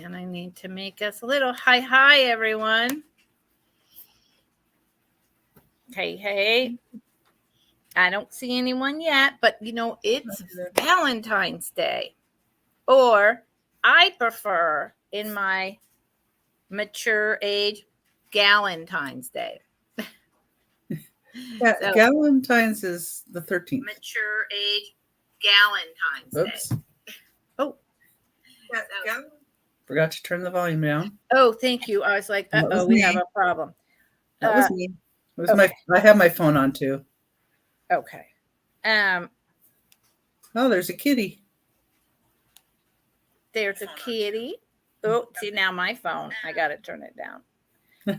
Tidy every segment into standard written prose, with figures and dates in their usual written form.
And I need to make us a little hi, everyone. Hey. I don't see anyone yet, but it's Valentine's Day. Or I prefer, in my mature age, Galentine's Day. Yeah, so, Galentine's is the 13th. Mature age, Galentine's Day. Oh. Yeah, forgot to turn the volume down. Oh, thank you. I was like, we have a problem. That was me. It was okay. I have my phone on too. Okay. Oh, there's a kitty. There's a kitty. Oh, see, now my phone. I got to turn it down.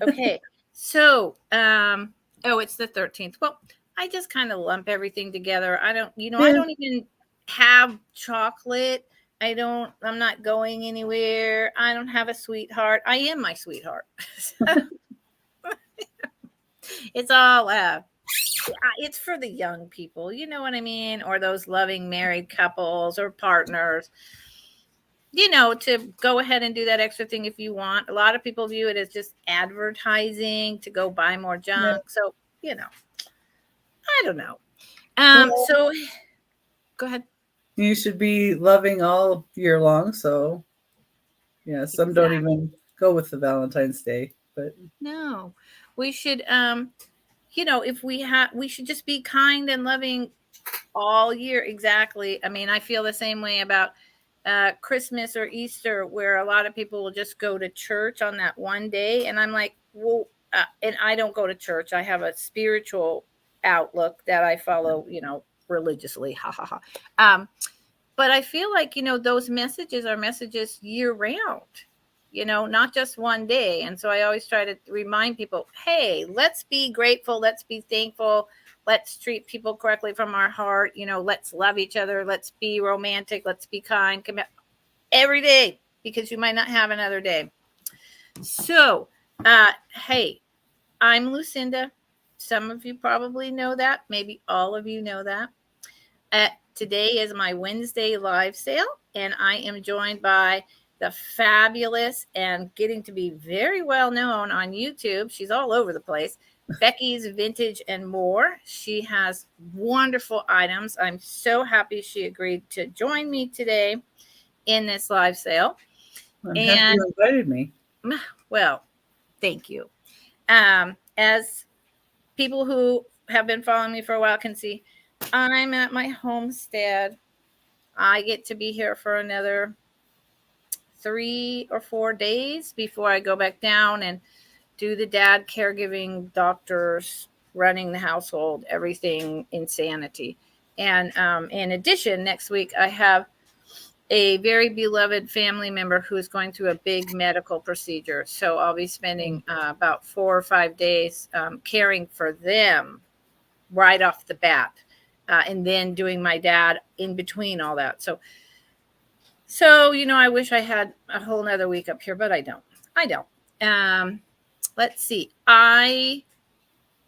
Okay. So, it's the 13th. Well, I just kind of lump everything together. I don't even have chocolate. I'm not going anywhere. I don't have a sweetheart. I am my sweetheart. It's all, it's for the young people. You know what I mean? Or those loving married couples or partners. To go ahead and do that extra thing if you want. A lot of people view it as just advertising to go buy more junk. Yeah. So, I don't know. So go ahead. You should be loving all year long. So, yeah, some don't even go with the Valentine's Day, but no, we should, if we should just be kind and loving all year. Exactly. I mean, I feel the same way about Christmas or Easter, where a lot of people will just go to church on that one day. And I'm like, well, and I don't go to church. I have a spiritual outlook that I follow, religiously. Ha ha ha. But I feel like, those messages are messages year round, not just one day. And so I always try to remind people, hey, let's be grateful. Let's be thankful. Let's treat people correctly from our heart. Let's love each other. Let's be romantic. Let's be kind. Every day, because you might not have another day. So, hey, I'm Lucinda. Some of you probably know that. Maybe all of you know that. Today is my Wednesday live sale, and I am joined by the fabulous and getting to be very well known on YouTube. She's all over the place. Becky's Vintage and More. She has wonderful items. I'm so happy she agreed to join me today in this live sale. I'm happy you invited me. Well, thank you. As people who have been following me for a while can see, I'm at my homestead. I get to be here for another 3 or 4 days before I go back down and do the dad caregiving, doctors, running the household, everything insanity. And in addition, next week I have a very beloved family member who's going through a big medical procedure. So I'll be spending about 4 or 5 days caring for them right off the bat. And then doing my dad in between all that. So, I wish I had a whole nother week up here, but I don't. Let's see. I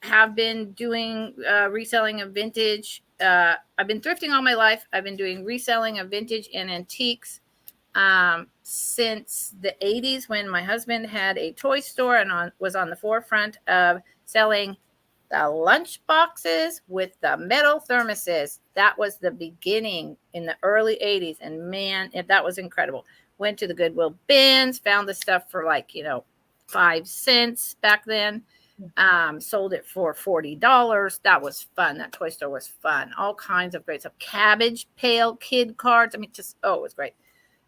have been doing reselling of vintage. I've been thrifting all my life. I've been doing reselling of vintage and antiques since the 80s, when my husband had a toy store and was on the forefront of selling the lunch boxes with the metal thermoses. That was the beginning in the early 80s. And man, that was incredible. Went to the Goodwill bins, found the stuff for 5 cents back then. Sold it for $40. That was fun. That toy store was fun. All kinds of great stuff. Cabbage pail kid cards. I mean, it was great.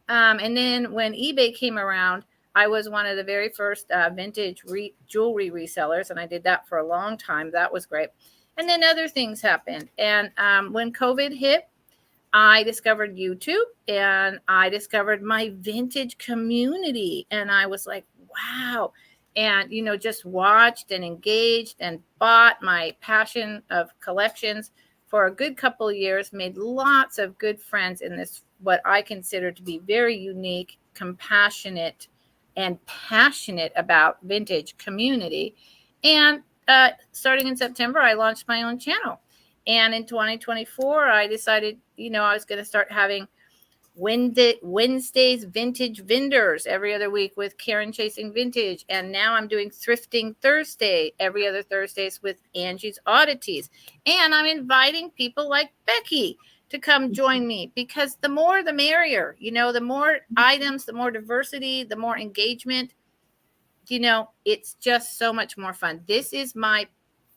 And then when eBay came around, I was one of the very first vintage jewelry resellers, and I did that for a long time. That was great. And then other things happened. And when COVID hit, I discovered YouTube, and I discovered my vintage community. And I was like, wow. And, just watched and engaged and bought my passion of collections for a good couple of years, made lots of good friends in this, what I consider to be very unique, compassionate, and passionate about vintage community. And starting in September, I launched my own channel. And in 2024, I decided, I was going to start having Wednesdays vintage vendors every other week with Karen Chasing Vintage. And now I'm doing Thrifting Thursday every other Thursdays with Angie's Oddities. And I'm inviting people like Becky to come join me, because the more the merrier. The more items, the more diversity, the more engagement. It's just so much more fun. This is my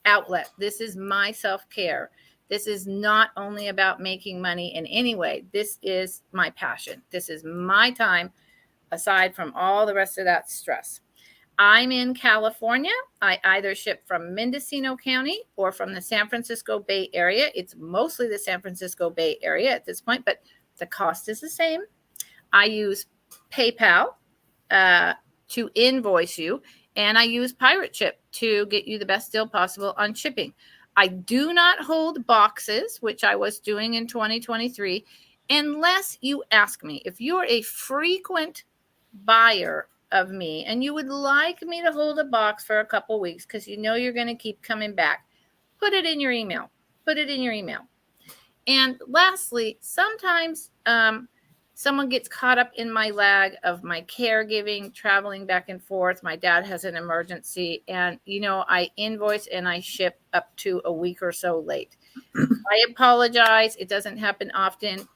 outlet. This is my self-care. This is not only about making money in any way. This is my passion. This is my time, aside from all the rest of that stress. I'm in California. I either ship from Mendocino County or from the San Francisco Bay Area. It's mostly the San Francisco Bay Area at this point, but the cost is the same. I use PayPal to invoice you, and I use Pirate Ship to get you the best deal possible on shipping. I do not hold boxes, which I was doing in 2023, unless you ask me. If you're a frequent buyer of me and you would like me to hold a box for a couple weeks because you're going to keep coming back, put it in your email. Put it in your email. And lastly, sometimes someone gets caught up in my lag of my caregiving, traveling back and forth. My dad has an emergency, and I invoice and I ship up to a week or so late. I apologize. It doesn't happen often,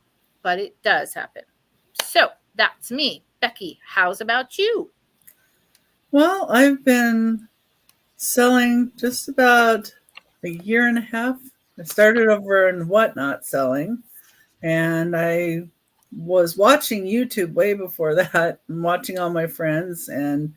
but it does happen. So that's me. Becky, how's about you? Well, I've been selling just about a year and a half. I started over in Whatnot selling, and I was watching YouTube way before that and watching all my friends. And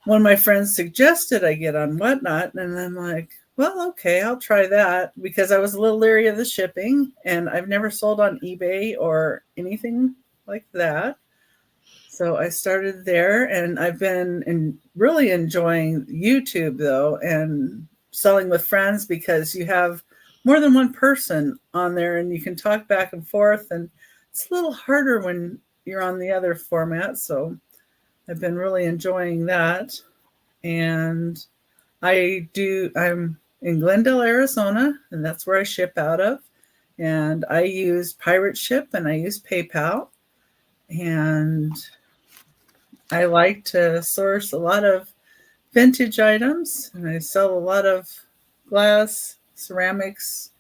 one of my friends suggested I get on Whatnot, and I'm like, well, okay, I'll try that, because I was a little leery of the shipping, and I've never sold on eBay or anything like that. So I started there, and I've been really enjoying YouTube, though, and selling with friends, because you have more than one person on there and you can talk back and forth, and it's a little harder when you're on the other format. So I've been really enjoying that. And I'm in Glendale, Arizona, and that's where I ship out of. And I use Pirate Ship and I use PayPal. And I like to source a lot of vintage items, and I sell a lot of glass, ceramics,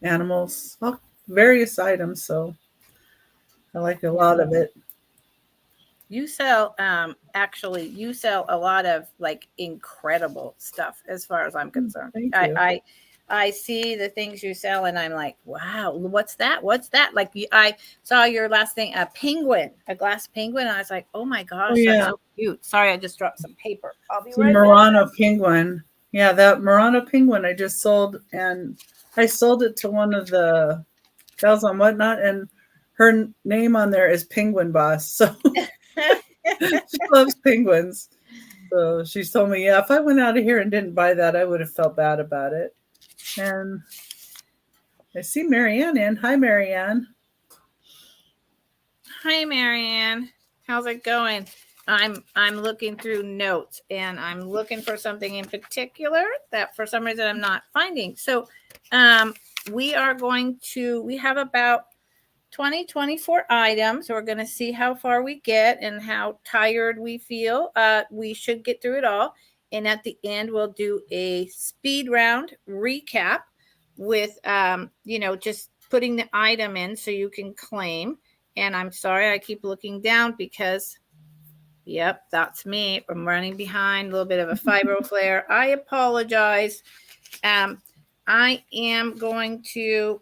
animals, all various items. So I like a lot of it. You sell you sell a lot of like incredible stuff as far as I'm concerned. Thank you. I see the things you sell and I'm like, wow, what's that? Like I saw your last thing, a glass penguin. And I was like, oh my gosh, that's so cute. Sorry, I just dropped some paper. I'll be right back. Murano penguin. Yeah, that Murano penguin I just sold, and I sold it to one of the gals on Whatnot, and her name on there is Penguin Boss. So she loves penguins. So she told me, yeah, if I went out of here and didn't buy that, I would have felt bad about it. And I see Marianne in. Hi, Marianne. Hi, Marianne. How's it going? I'm looking through notes, and I'm looking for something in particular that for some reason I'm not finding. So we have about 24 items. We're going to see how far we get and how tired we feel. We should get through it all. And at the end, we'll do a speed round recap with, just putting the item in so you can claim. And I'm sorry, I keep looking down because, yep, that's me. I'm running behind, a little bit of a fibro flare. I apologize. I am going to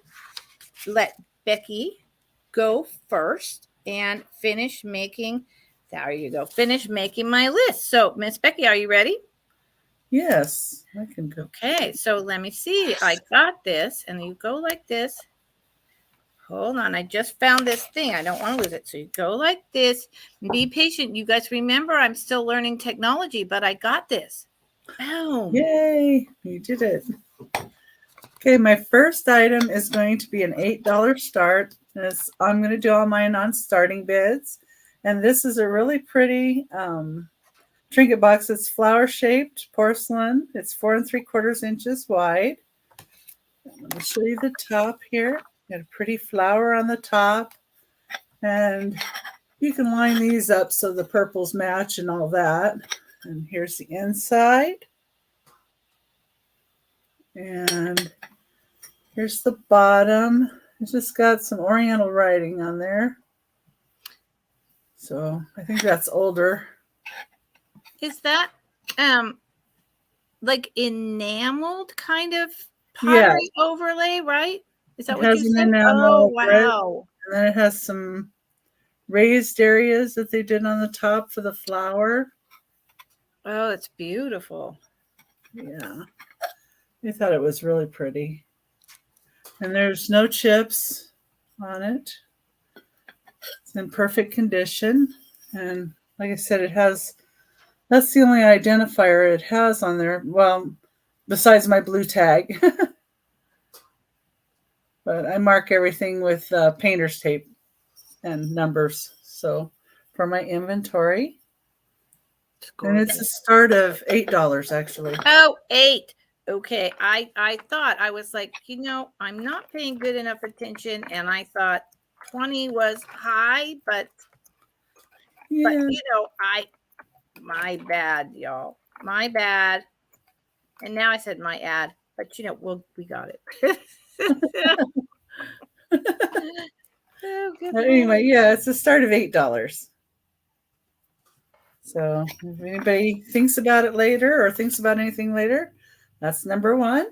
let Becky go first and finish making my list. So, Miss Becky, are you ready? Yes, I can go. Okay, so let me see. I got this, and you go like this. Hold on, I just found this thing. I don't want to lose it. So you go like this. Be patient. You guys remember, I'm still learning technology, but I got this. Boom. Yay, you did it. Okay, my first item is going to be an $8 start. I'm going to do all mine on starting bids. And this is a really pretty trinket box. It's flower-shaped porcelain. It's 4 3/4 inches wide. Let me show you the top here. Got a pretty flower on the top. And you can line these up so the purples match and all that. And here's the inside. And here's the bottom. It's just got some Oriental writing on there. So I think that's older. Is that like enameled kind of pottery overlay, right? Is that what you said? Oh, wow. And then it has some raised areas that they did on the top for the flower. Oh, it's beautiful. Yeah. I thought it was really pretty. And there's no chips on it. It's in perfect condition. And like I said, that's the only identifier it has on there. Well, besides my blue tag. But I mark everything with painter's tape and numbers. So for my inventory. And it's a start of $8, actually. Oh, 8. Okay. I thought, I was like, I'm not paying good enough attention. And I thought 20 was high, but my bad, y'all. My bad. And now I said my ad, but we got it. Oh, anyway, yeah, it's a start of $8. So if anybody thinks about it later or thinks about anything later, that's number 1.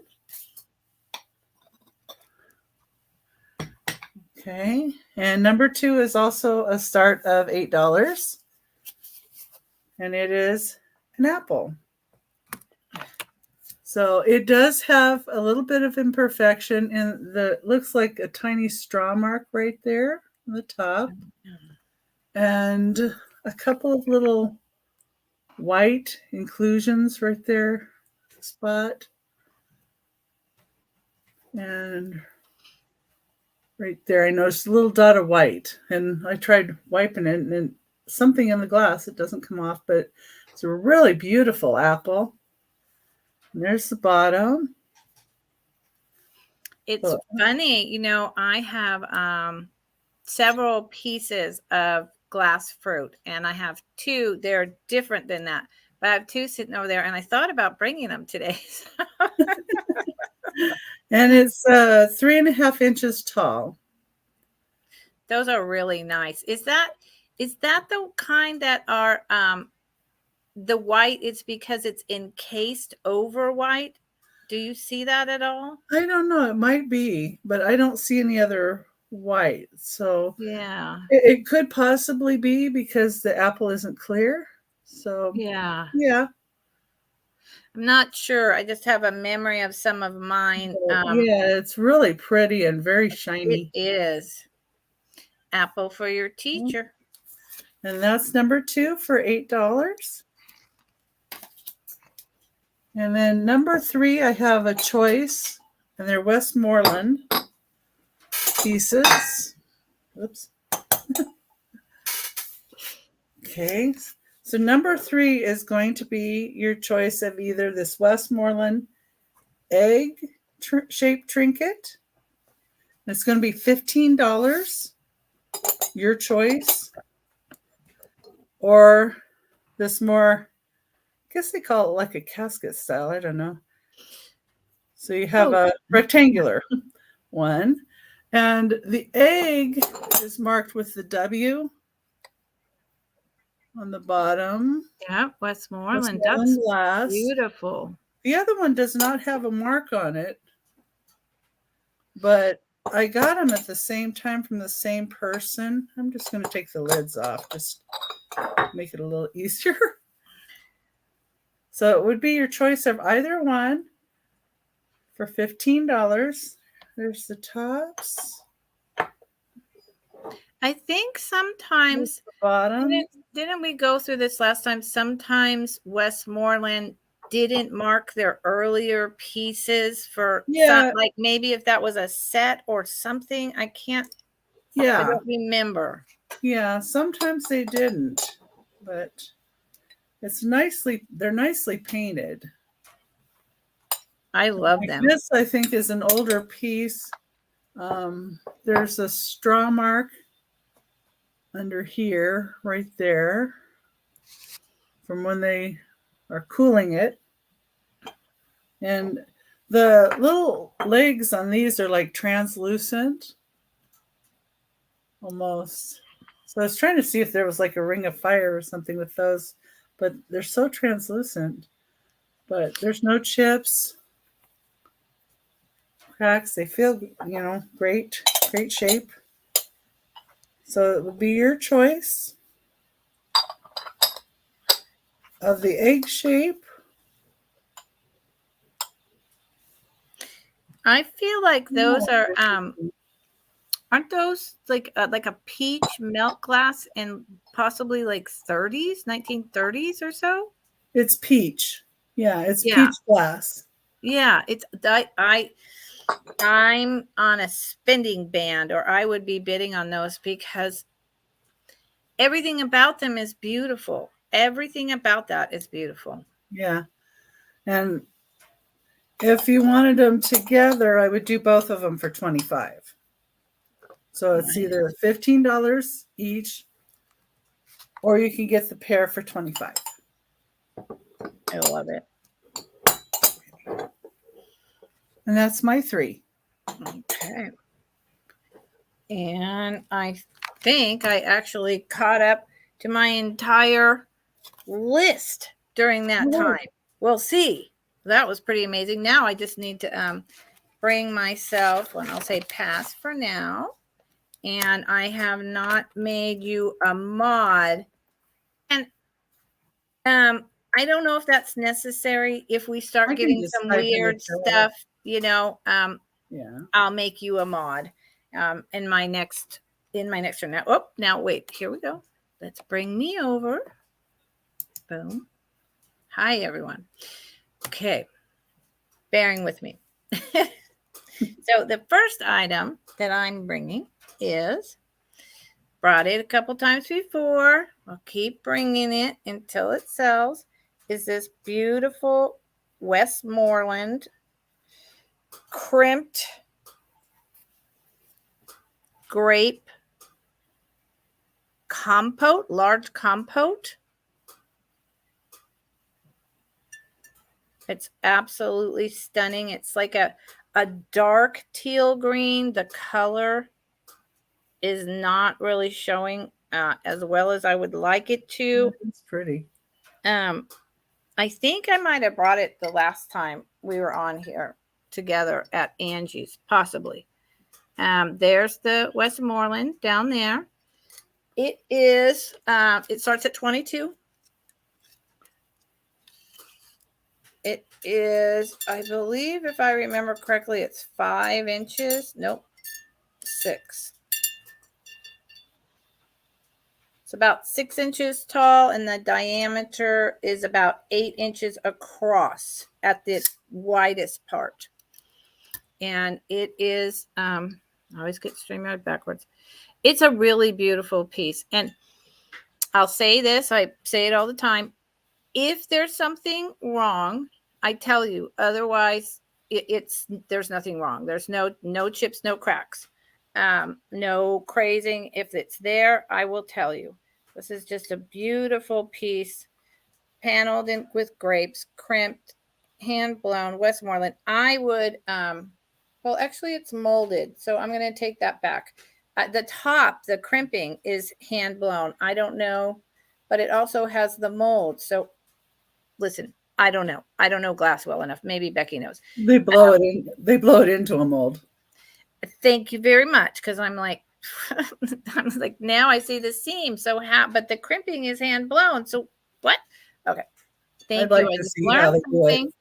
Okay, and number 2 is also a start of $8, and it is an apple. So it does have a little bit of imperfection, and looks like a tiny straw mark right there on the top, and a couple of little white inclusions right there, spot, and right there I noticed a little dot of white, and I tried wiping it, and something in the glass, it doesn't come off, but it's a really beautiful apple. And there's the bottom. It's funny, I have several pieces of glass fruit, and I have 2. They're different than that, but I have 2 sitting over there, and I thought about bringing them today. And it's 3.5 inches tall. Those are really nice. Is that the kind that are the white? It's because it's encased over white. Do you see that at all? I don't know. It might be, but I don't see any other white. So yeah, it could possibly be because the apple isn't clear. So yeah. I'm not sure. I just have a memory of some of mine. Yeah, it's really pretty and very shiny. It is. Apple for your teacher. And that's number 2 for $8. And then number 3, I have a choice, and they're Westmoreland pieces. Oops. Okay, so number 3 is going to be your choice of either this Westmoreland egg-shaped trinket. It's going to be $15, your choice, or this more, I guess they call it like a casket style. I don't know. So you have a rectangular one, and the egg is marked with the W on the bottom. Yeah, Westmoreland. That's glass. Beautiful. The other one does not have a mark on it, but I got them at the same time from the same person. I'm just going to take the lids off, just make it a little easier. So it would be your choice of either one for $15. There's the tops. I think sometimes the bottom. Didn't we go through this last time? Sometimes Westmoreland didn't mark their earlier pieces for like maybe if that was a set or something. I don't remember. Yeah, sometimes they didn't, but they're nicely painted. I love them. This, I think, is an older piece. There's a straw mark under here, right there, from when they are cooling it. And the little legs on these are like translucent, almost. So I was trying to see if there was like a ring of fire or something with those, but they're so translucent. But there's no chips, cracks. They feel, great, great shape. So it would be your choice of the egg shape. I feel like those are aren't those like a peach milk glass in possibly like 1930s or so? It's peach. Yeah, it's Yeah. peach glass. Yeah, I'm on a spending ban, or I would be bidding on those because everything about them is beautiful. Everything about that is beautiful. Yeah. And if you wanted them together, I would do both of them for $25. So it's either $15 each, or you can get the pair for $25. I love it. And that's my 3. Okay. And I think I actually caught up to my entire list during that time. We'll see. That was pretty amazing. Now I just need to bring myself, and I'll say pass for now. And I have not made you a mod. And I don't know if that's necessary. If we start getting some weird stuff, yeah, I'll make you a mod in my next turn. Now wait, here we go. Let's bring me over. Boom. Hi, everyone. Okay. Bearing with me. So the first item that I'm bringing is, brought it a couple times before. I'll keep bringing it until it sells. Is this beautiful Westmoreland crimped grape compote, large compote. It's absolutely stunning. It's like a dark teal green. The color is not really showing as well as I would like it to. It's pretty. I think I might have brought it the last time we were on here together at Angie's, possibly. There's the Westmoreland down there. It is, it starts at 22. It is, I believe, if I remember correctly, it's 5 inches. Nope, 6. It's about 6 inches tall, and the diameter is about 8 inches across at the widest part. And it is, I always get StreamYard backwards. It's a really beautiful piece. And I'll say this, I say it all the time. If there's something wrong, I tell you. Otherwise, there's nothing wrong. There's no chips, no cracks, no crazing. If it's there, I will tell you. This is just a beautiful piece, paneled in with grapes, crimped, hand blown Westmoreland. I would, well, actually, it's molded, so I'm going to take that back. The top, the crimping is hand blown. I don't know, but it also has the mold. So listen, I don't know. I don't know glass well enough. Maybe Becky knows. They blow it in. They blow it into a mold. Thank you very much. Because I'm like, now I see the seam. So but the crimping is hand blown. So what? Okay. Thank you. I just learned something.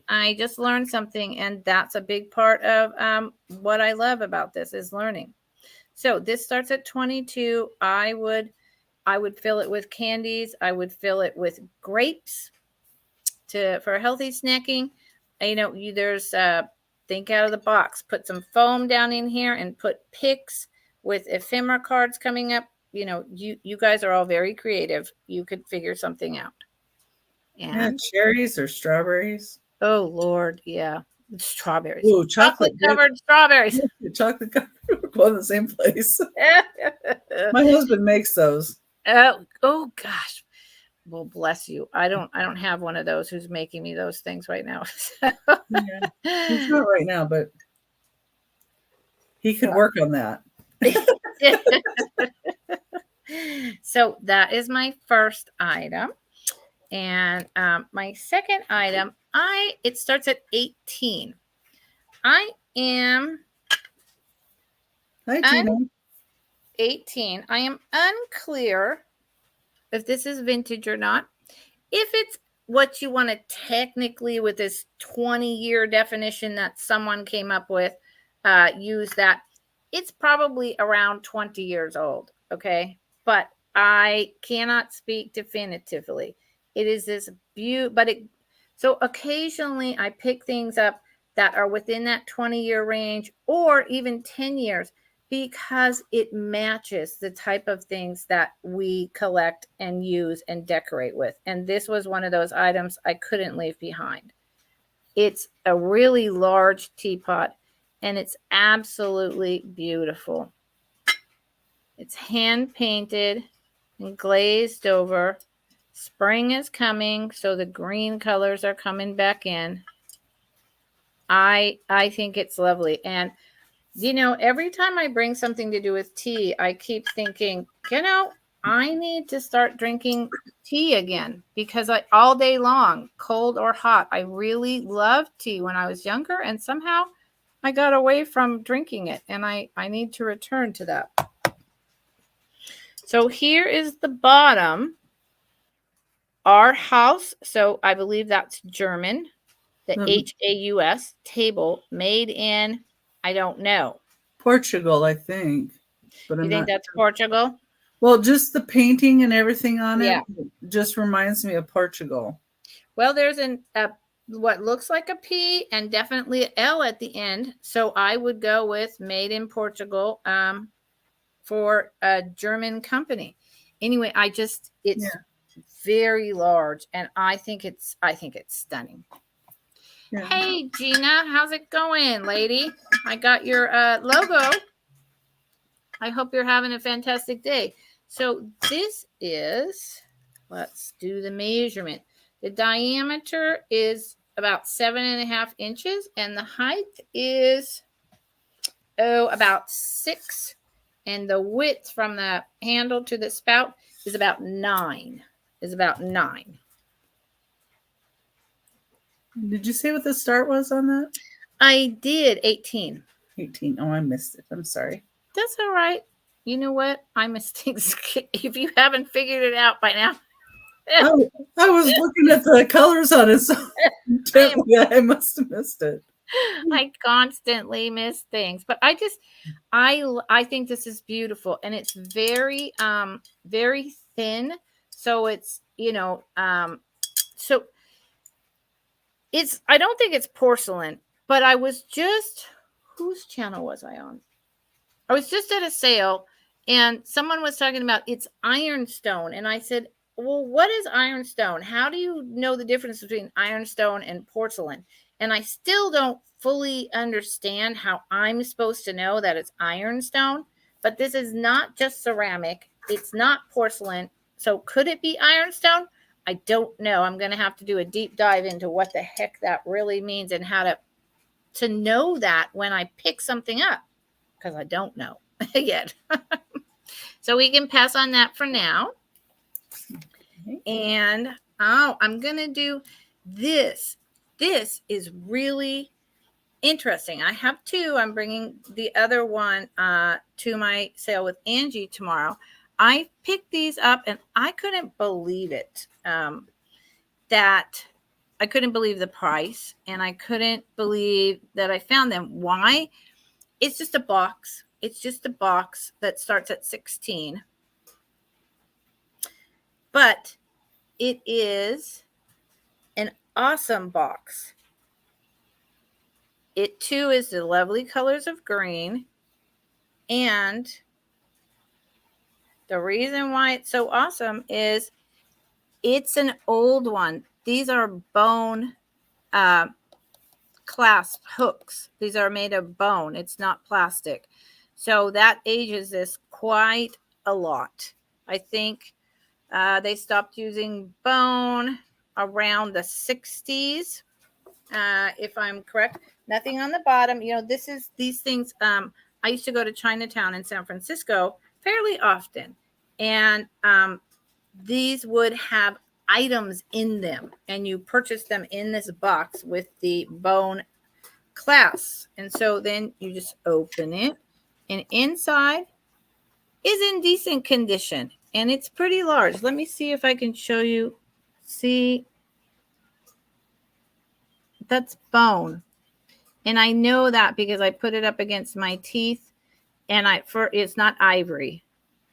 I just learned something, and that's a big part of what I love about this is learning. So this starts at 22. I would fill it with candies. I would fill it with grapes for healthy snacking. There's think out of the box. Put some foam down in here and put picks with ephemera cards coming up. You guys are all very creative. You could figure something out. And cherries or strawberries. Oh Lord, yeah, strawberries. Ooh, chocolate covered strawberries. Chocolate covered. We're going to the same place. My husband makes those. Oh gosh. Well, bless you. I don't have one of those who's making me those things right now. Yeah. He's not right now, but he could work on that. So that is my first item. And my second item, it starts at 18. I am Hi, Tina. 18. I am unclear if this is vintage or not. If it's what you want to technically, with this 20-year definition that someone came up with, use that, it's probably around 20 years old. Okay. But I cannot speak definitively. It is this so occasionally I pick things up that are within that 20-year range or even 10 years because it matches the type of things that we collect and use and decorate with. And this was one of those items I couldn't leave behind. It's a really large teapot and it's absolutely beautiful. It's hand painted and glazed over. Spring is coming, so the green colors are coming back in. I think it's lovely. And every time I bring something to do with tea, I keep thinking, I need to start drinking tea again because all day long, cold or hot, I really loved tea when I was younger, and somehow I got away from drinking it, and I need to return to that. So here is the bottom. Our house, so I believe that's German, the HAUS table, made in, I don't know. Portugal, I think. But You think that's Portugal? Well, just the painting and everything on Yeah. it just reminds me of Portugal. Well, there's what looks like a P and definitely an L at the end. So I would go with made in Portugal for a German company. Anyway, it's very large and I think it's stunning. Yeah. Hey, Gina, how's it going, lady? I got your logo. I hope you're having a fantastic day. So this is, let's do the measurement. The diameter is about 7.5 inches and the height is, about 6. And the width from the handle to the spout is about 9. Did you say what the start was on that? I did. 18. 18. Oh, I missed it. I'm sorry. That's all right. You know what? I miss things. If you haven't figured it out by now. I was looking at the colors on it, so I must have missed it. I constantly miss things, but I think this is beautiful, and it's very very thin, so it's so it's, I don't think it's porcelain, but I was just, whose channel was I on? I was just at a sale and someone was talking about it's ironstone, and I said, well, what is ironstone? How do you know the difference between ironstone and porcelain? And I still don't fully understand how I'm supposed to know that it's ironstone, but this is not just ceramic. It's not porcelain. So could it be ironstone? I don't know. I'm going to have to do a deep dive into what the heck that really means and how to know that when I pick something up, because I don't know yet. So we can pass on that for now. And I'm going to do this. This is really interesting. I have 2. I'm bringing the other one to my sale with Angie tomorrow. I picked these up and I couldn't believe it. That I couldn't believe the price, and I couldn't believe that I found them. Why? It's just a box. It's just a box that starts at 16. But it is an awesome box. It too is the lovely colors of green. And the reason why it's so awesome is it's an old one. These are bone clasp hooks. These are made of bone. It's not plastic. So that ages this quite a lot. I think they stopped using bone around the 60s, if I'm correct. Nothing on the bottom. These things. I used to go to Chinatown in San Francisco fairly often, and these would have items in them, and you purchase them in this box with the bone clasps. And so then you just open it, and inside is in decent condition, and it's pretty large. Let me see if I can show you. See, that's bone. And I know that because I put it up against my teeth, and it's not ivory,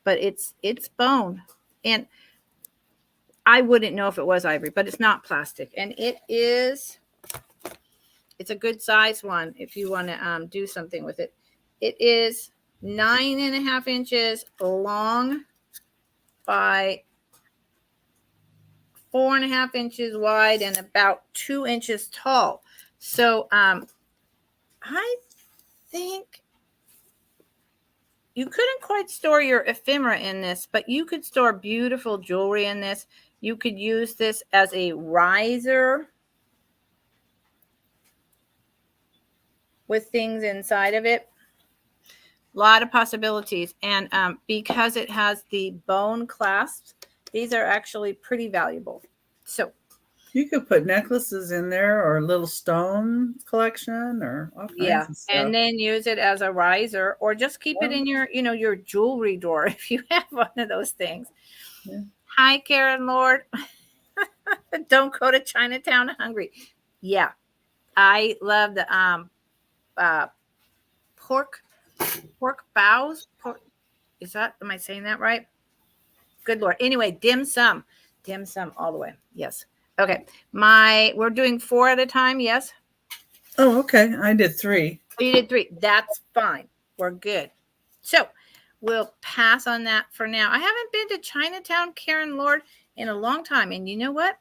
but it's bone. And I wouldn't know if it was ivory, but it's not plastic. And it's a good size one if you want to do something with it. It is 9.5 inches long by 4.5 inches wide and about 2 inches tall. So I think you couldn't quite store your ephemera in this, but you could store beautiful jewelry in this. You could use this as a riser with things inside of it. A lot of possibilities. And because it has the bone clasps, these are actually pretty valuable. So you could put necklaces in there or a little stone collection or all kinds of stuff. And then use it as a riser, or just keep it in your jewelry drawer if you have one of those things. Yeah. Hi, Karen Lord. Don't go to Chinatown hungry. Yeah, I love the pork bows. Am I saying that right? Good Lord. Anyway, dim sum all the way. Yes. Okay. We're doing 4 at a time. Yes. Oh, okay. I did 3. You did 3. That's fine. We're good. So we'll pass on that for now. I haven't been to Chinatown, Karen Lord, in a long time. And you know what?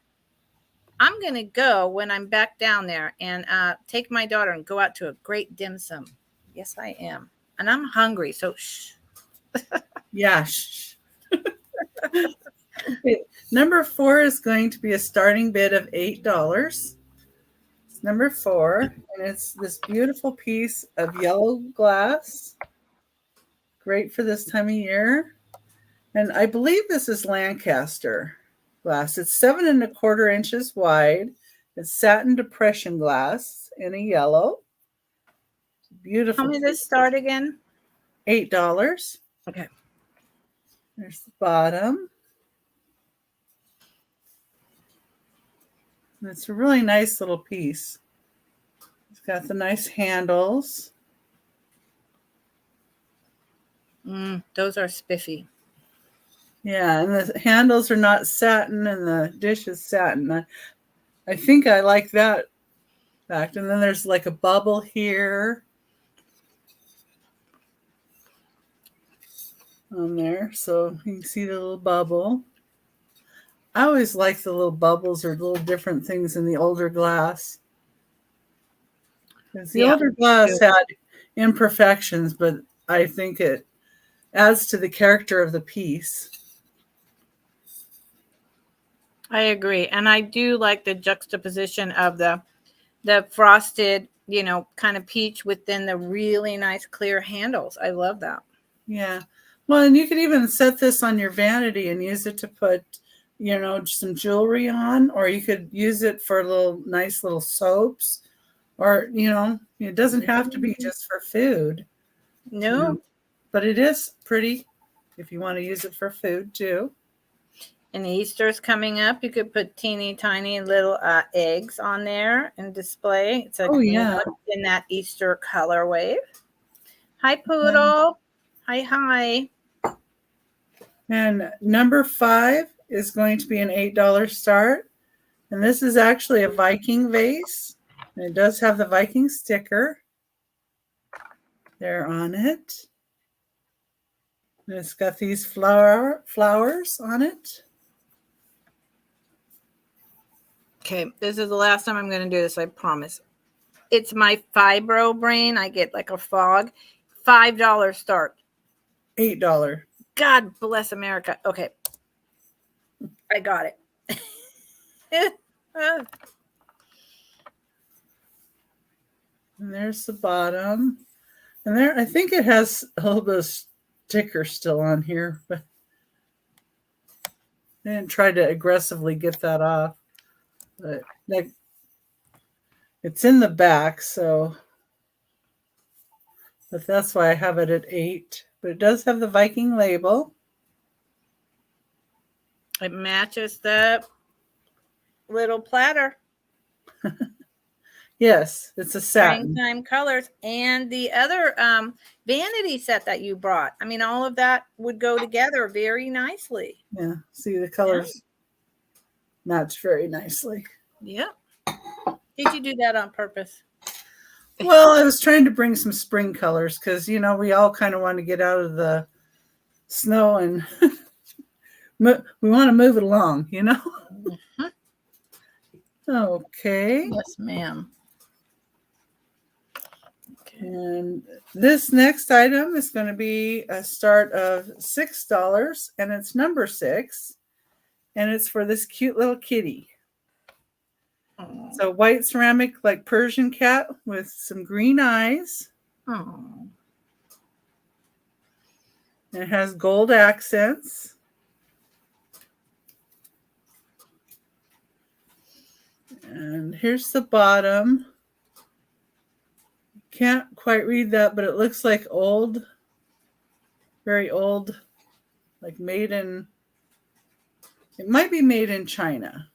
I'm going to go when I'm back down there and take my daughter and go out to a great dim sum. Yes, I am. And I'm hungry. So shh. Yeah, shh. Number 4 is going to be a starting bid of $8. It's number 4, and it's this beautiful piece of yellow glass. Great for this time of year. And I believe this is Lancaster glass. It's 7.25 inches wide. It's satin depression glass in a yellow. Beautiful. How many does this start again? $8. Okay. There's the bottom. And it's a really nice little piece. It's got the nice handles. Those are spiffy. Yeah, and the handles are not satin, and the dish is satin. I think I like that fact. And then there's like a bubble here on there, so you can see the little bubble. I always like the little bubbles or little different things in the older glass. Because the older glass had imperfections, but I think it adds to the character of the piece. I agree. And I do like the juxtaposition of the frosted, kind of peach within the really nice clear handles. I love that. Yeah. Well, and you could even set this on your vanity and use it to put, some jewelry on, or you could use it for nice little soaps, or, it doesn't have to be just for food. No. But it is pretty if you want to use it for food too. And Easter's coming up. You could put teeny tiny little eggs on there and display. It's in that Easter color wave. Hi, Poodle. Hi. And number 5 is going to be an $8 start. And this is actually a Viking vase. And it does have the Viking sticker there on it. And it's got these flowers on it. Okay, this is the last time I'm going to do this, I promise. It's my fibro brain. I get like a fog. $5 start. $8. God bless America. Okay. I got it. And there's the bottom. And there, I think it has a little bit of sticker still on here, but I didn't try to aggressively get that off. But like, it's in the back, so but that's why I have it at 8. But it does have the Viking label. It matches the little platter. Yes, it's a satin. Springtime colors. And the other vanity set that you brought. I mean, all of that would go together very nicely. Yeah, see the colors match very nicely. Yeah. Did you do that on purpose? Well, I was trying to bring some spring colors because, you know, we all kind of want to get out of the snow and we want to move it along, you know? Mm-hmm. Okay. Yes, ma'am. Okay. And this next item is going to be a start of $6, and it's number 6, and it's for this cute little kitty. Oh. So white ceramic, like Persian cat with some green eyes. Oh. It has gold accents. And here's the bottom. Can't quite read that, but it looks like old, very old, like made in, it might be made in China,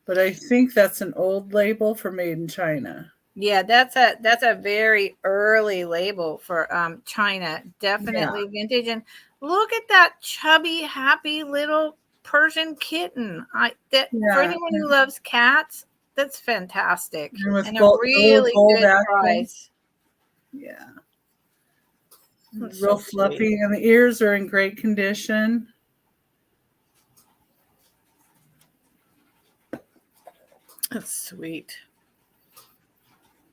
but I think that's an old label for made in China. Yeah, that's a very early label for China. Definitely vintage. And look at that chubby, happy little Persian kitten. For anyone who loves cats, that's fantastic. And a really good price. Yeah. That's Real so fluffy, sweet. and the ears are in great condition. That's sweet.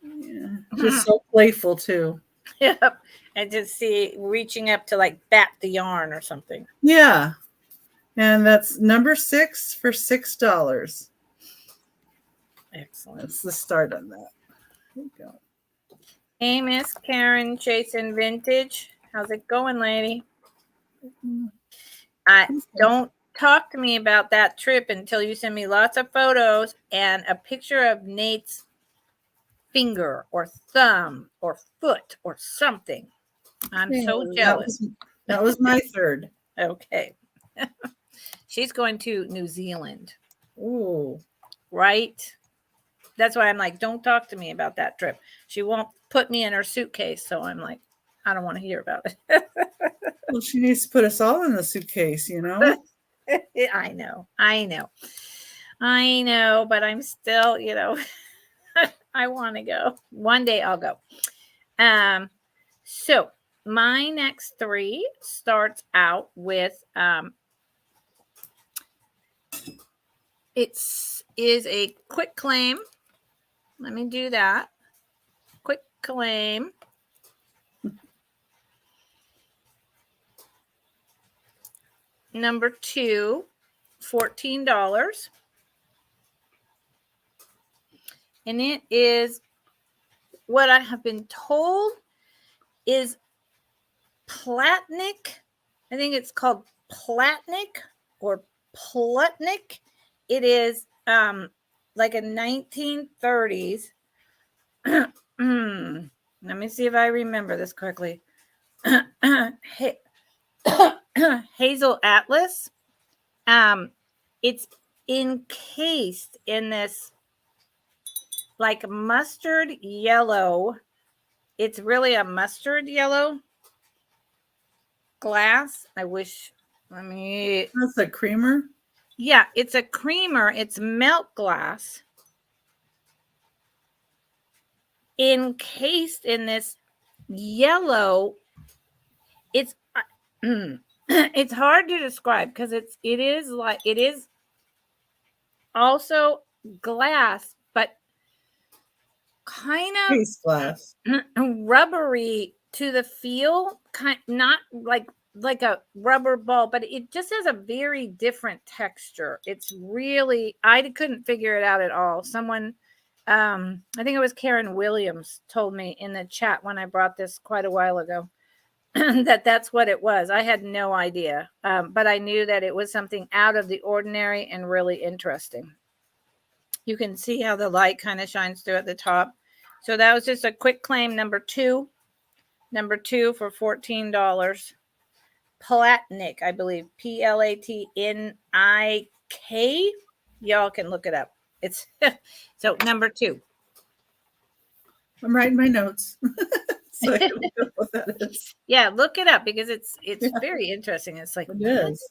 Yeah, just so playful too. Yep. And just see reaching up to like bat the yarn or something. Yeah. And that's number 6 for $6. Excellent. That's the start on that. There you go. Hey, Miss Karen chasing vintage. How's it going, lady? Don't talk to me about that trip until you send me lots of photos and a picture of Nate's finger or thumb or foot or something. I'm so jealous. That was my third. Okay. She's going to New Zealand. Ooh. Right? That's why I'm like, don't talk to me about that trip. She won't put me in her suitcase. So I'm like, I don't want to hear about it. Well, she needs to put us all in the suitcase, you know? I know, but I'm still, you know, I want to go. One day I'll go. So my next 3 starts out with it is a quick claim. Let me do that. Quick claim. Number 2, $14. And it is what I have been told is Platnik. I think it's called Platnik or Plutnik. It is like a 1930s. Let me see if I remember this correctly. Hazel Atlas. It's encased in this like mustard yellow. It's really a mustard yellow glass. That's a creamer. Yeah, it's a creamer. It's melt glass encased in this yellow. It's it's hard to describe because it is also glass, but kind of Face glass. rubbery to the feel, not like like a rubber ball, but it just has a very different texture. It's really, I couldn't figure it out at all. Someone, I think it was Karen Williams, told me in the chat when I brought this quite a while ago that that's what it was. I had no idea, but I knew that it was something out of the ordinary and really interesting. You can see how the light kind of shines through at the top. So that was just a quick claim, number two for $14. Platnik, I believe, Platnik. Y'all can look it up. It's so number two. I'm writing my notes. So I can look up what that is. Yeah, look it up because it's very interesting. It's like, it is.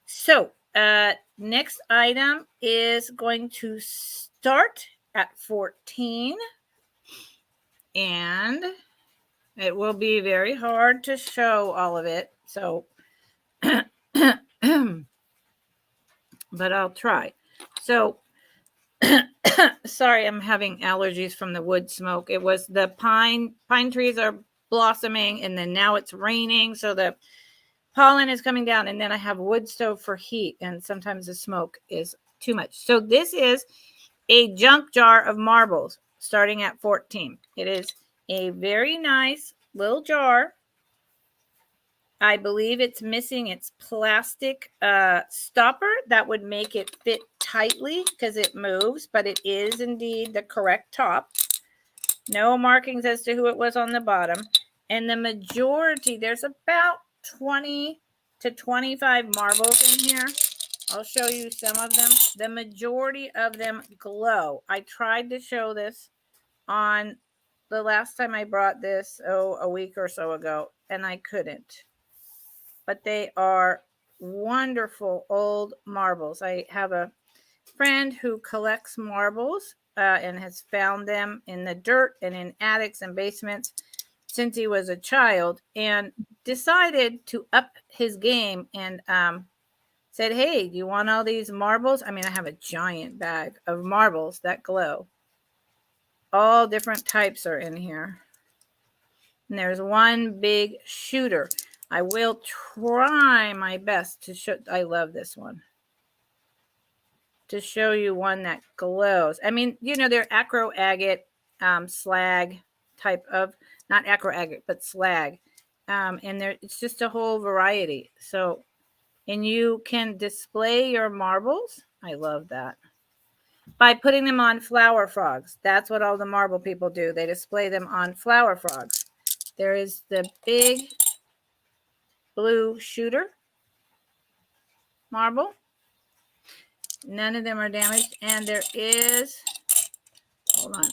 So next item is going to start at 14, and it will be very hard to show all of it. So, but I'll try. So, sorry, I'm having allergies from the wood smoke. It was the pine trees are blossoming, and then now it's raining, so the pollen is coming down, and then I have wood stove for heat, and sometimes the smoke is too much. So this is a junk jar of marbles starting at 14. It is a very nice little jar. I believe it's missing its plastic stopper that would make it fit tightly because it moves, but it is indeed the correct top. No markings as to who it was on the bottom. And the majority, there's about 20 to 25 marbles in here. I'll show you some of them. The majority of them glow. I tried to show this on the last time I brought this, a week or so ago, and I couldn't. But they are wonderful old marbles. I have a friend who collects marbles and has found them in the dirt and in attics and basements since he was a child, and decided to up his game and said, hey, do you want all these marbles? I mean, I have a giant bag of marbles that glow. All different types are in here. And there's one big shooter. I will try my best to show. I love this one. To show you one that glows. I mean, you know, they're acro agate, slag type of, not acro agate, but slag. And it's just a whole variety. So, and you can display your marbles. I love that. By putting them on flower frogs. That's what all the marble people do. They display them on flower frogs. There is the big blue shooter marble. None of them are damaged. And there is, hold on,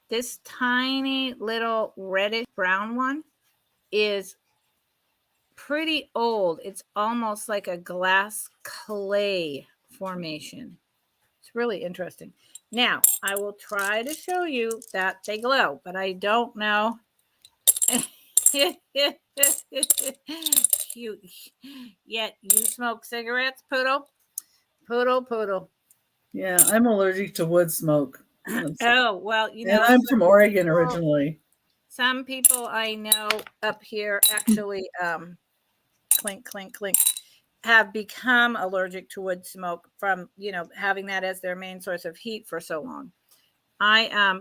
this tiny little reddish brown one is pretty old. It's almost like a glass clay formation. It's really interesting. Now, I will try to show you that they glow, but I don't know. Yet you smoke cigarettes, Poodle? Poodle. Yeah, I'm allergic to wood smoke. Oh, well, you know. And I'm from Oregon originally. Some people I know up here actually, clink, clink, clink, have become allergic to wood smoke from, you know, having that as their main source of heat for so long.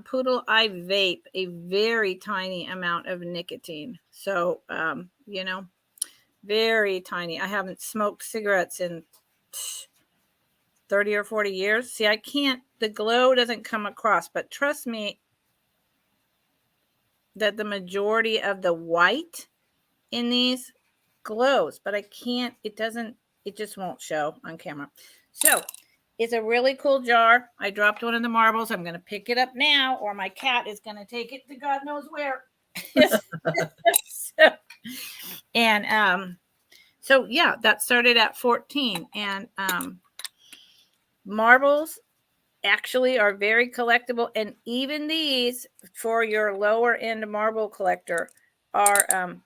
Poodle, I vape a very tiny amount of nicotine. So, you know, very tiny. I haven't smoked cigarettes in 30 or 40 years. See, I can't, the glow doesn't come across, but trust me that the majority of the white in these glows, but I can't, it just won't show on camera. So it's a really cool jar. I dropped one of the marbles. I'm going to pick it up now, or my cat is going to take it to God knows where. So yeah, that started at 14. And marbles actually are very collectible. And even these, for your lower end marble collector, are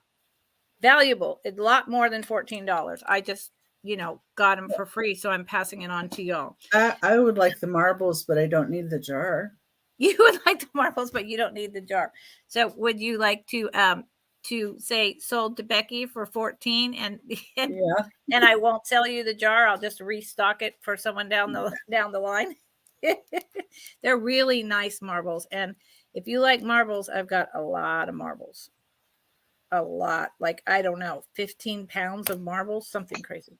valuable. A lot more than $14. I just, you know, got them for free, so I'm passing it on to y'all. I would like the marbles, but I don't need the jar. You would like the marbles, but you don't need the jar. So would you like to to say sold to Becky for 14 and Yeah. and I won't sell you the jar. I'll just restock it for someone down the line. They're really nice marbles. And if you like marbles, I've got a lot of marbles. A lot. Like, I don't know, 15 pounds of marbles, something crazy.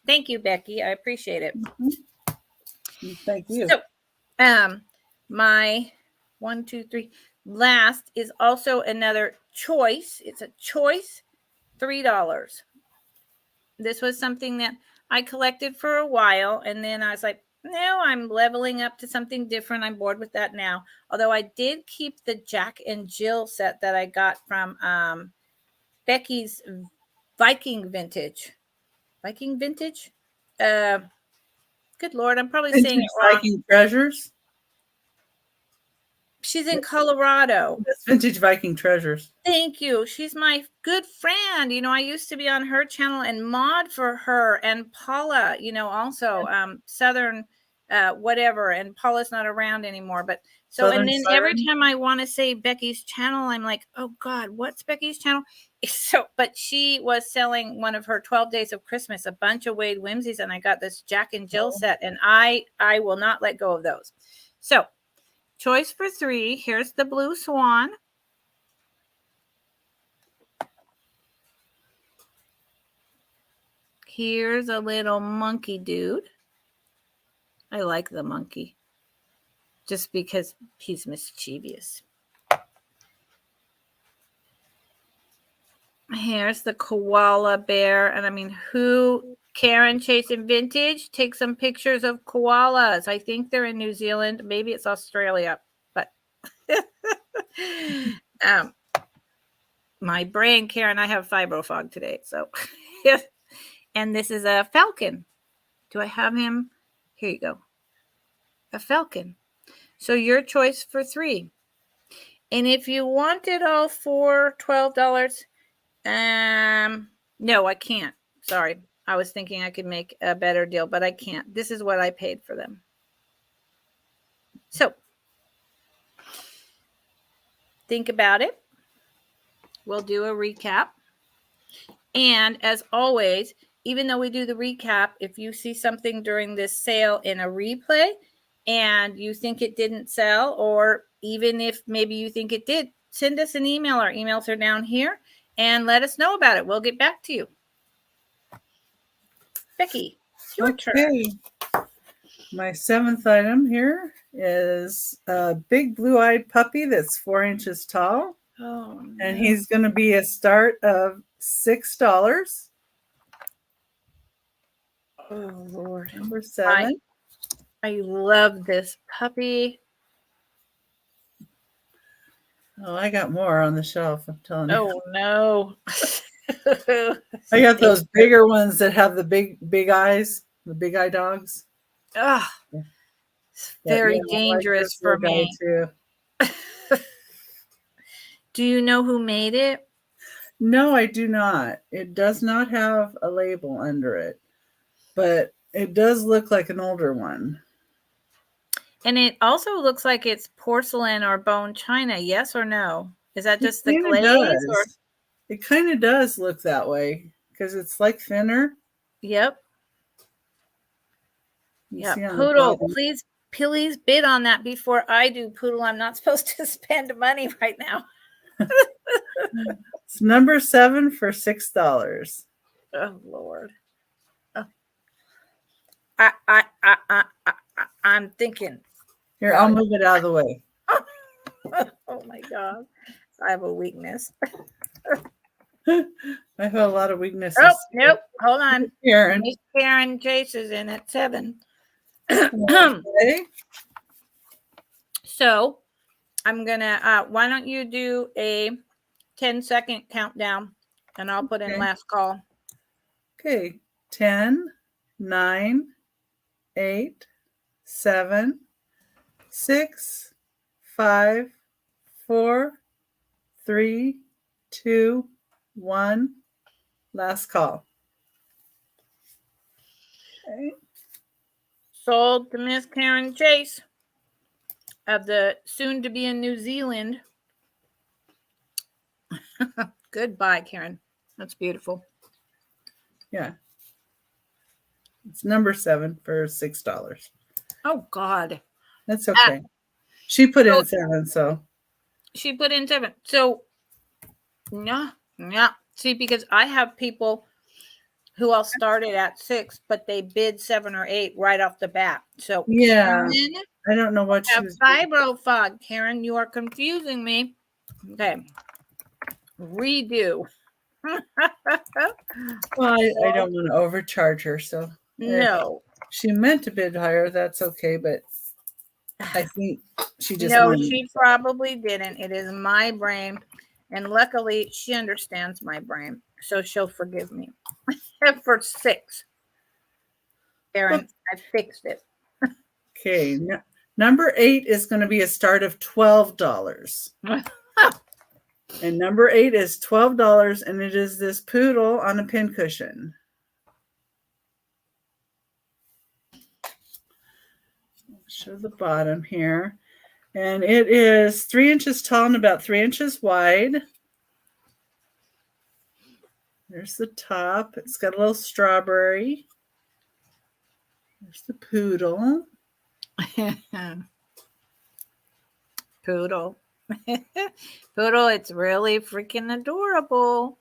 Thank you, Becky. I appreciate it. Thank you. So, my 1, 2, 3 last is also another choice. It's a choice, $3. This was something that I collected for a while, and then I was like, no, I'm leveling up to something different. I'm bored with that now. Although I did keep the Jack and Jill set that I got from Becky's Viking Vintage. Viking Vintage? Good Lord, I'm probably saying Vintage it wrong. Viking Treasures. She's in Colorado. That's Vintage Viking Treasures. Thank you. She's my good friend. You know, I used to be on her channel and mod for her and Paula, you know, also Southern whatever. And Paula's not around anymore. But so, Southern and then Siren? every time I want to say Becky's channel, I'm like, oh God, what's Becky's channel? So, but she was selling one of her 12 Days of Christmas, a bunch of Wade Whimsies, and I got this Jack and Jill set, and I will not let go of those. So, choice for 3. Here's the Blue Swan. Here's a little monkey dude. I like the monkey just because he's mischievous. Here's the koala bear. And I mean, who, Karen chasing vintage, take some pictures of koalas. I think they're in New Zealand. Maybe it's Australia, but my brain, Karen, I have fibrofog today. So, and this is a falcon. Do I have him? Here you go. A falcon. So your choice for 3. And if you wanted all for $12, no, I can't. Sorry. I was thinking I could make a better deal, but I can't. This is what I paid for them. So think about it. We'll do a recap. And as always, even though we do the recap, if you see something during this sale in a replay and you think it didn't sell, or even if maybe you think it did, send us an email. Our emails are down here and let us know about it. We'll get back to you. Becky, it's your turn. My 7th item here is a big blue-eyed puppy that's 4 inches tall. Oh, no. And he's going to be a start of $6. Oh, Lord. Number 7. I love this puppy. Oh, I got more on the shelf, I'm telling you. Oh, no. I got those bigger ones that have the big eyes, the big eye dogs. Oh, it's very dangerous for me. Too. Do you know who made it? No, I do not. It does not have a label under it, but it does look like an older one. And it also looks like it's porcelain or bone china. Yes or no? Is that just the glaze? Or? It kind of does look that way because it's like thinner. Yep. Yeah, Poodle, please bid on that before I do. Poodle, I'm not supposed to spend money right now. It's number 7 for $6. Oh, Lord. Oh. I'm thinking. Here, I'll move it out of the way. Oh, my God. I have a weakness. I have a lot of weaknesses. Oh, nope. Hold on. Karen. Karen Chase is in at 7. Okay. So I'm going to, why don't you do a 10-second countdown and I'll put in last call. Okay. 10, 9, 8, 7, 6, 5, 4, 3, 2, 1. Last call. Okay. Sold to Miss Karen Chase of the soon to be in New Zealand Goodbye, Karen. That's beautiful. Yeah. It's number 7 for $6. Oh God. That's Ah, okay. She put so in 7, so she put in 7. So yeah, yeah. See, because I have people who all started at 6, but they bid 7 or 8 right off the bat. So yeah. Karen, I don't know what she have was doing. fibro fog. Karen, you are confusing me. Okay, redo. Well, I don't want to overcharge her, so if No, she meant to bid higher, that's okay, but I think she just no, wanted. she probably didn't. It is my brain, and luckily she understands my brain, so she'll forgive me. For 6, Karen, I fixed it. Okay, number 8 is going to be a start of $12. And number 8 is $12, and it is this poodle on a pincushion. Show the bottom here. And it is 3 inches tall and about 3 inches wide. There's the top. It's got a little strawberry. There's the poodle. Poodle. Poodle, it's really freaking adorable.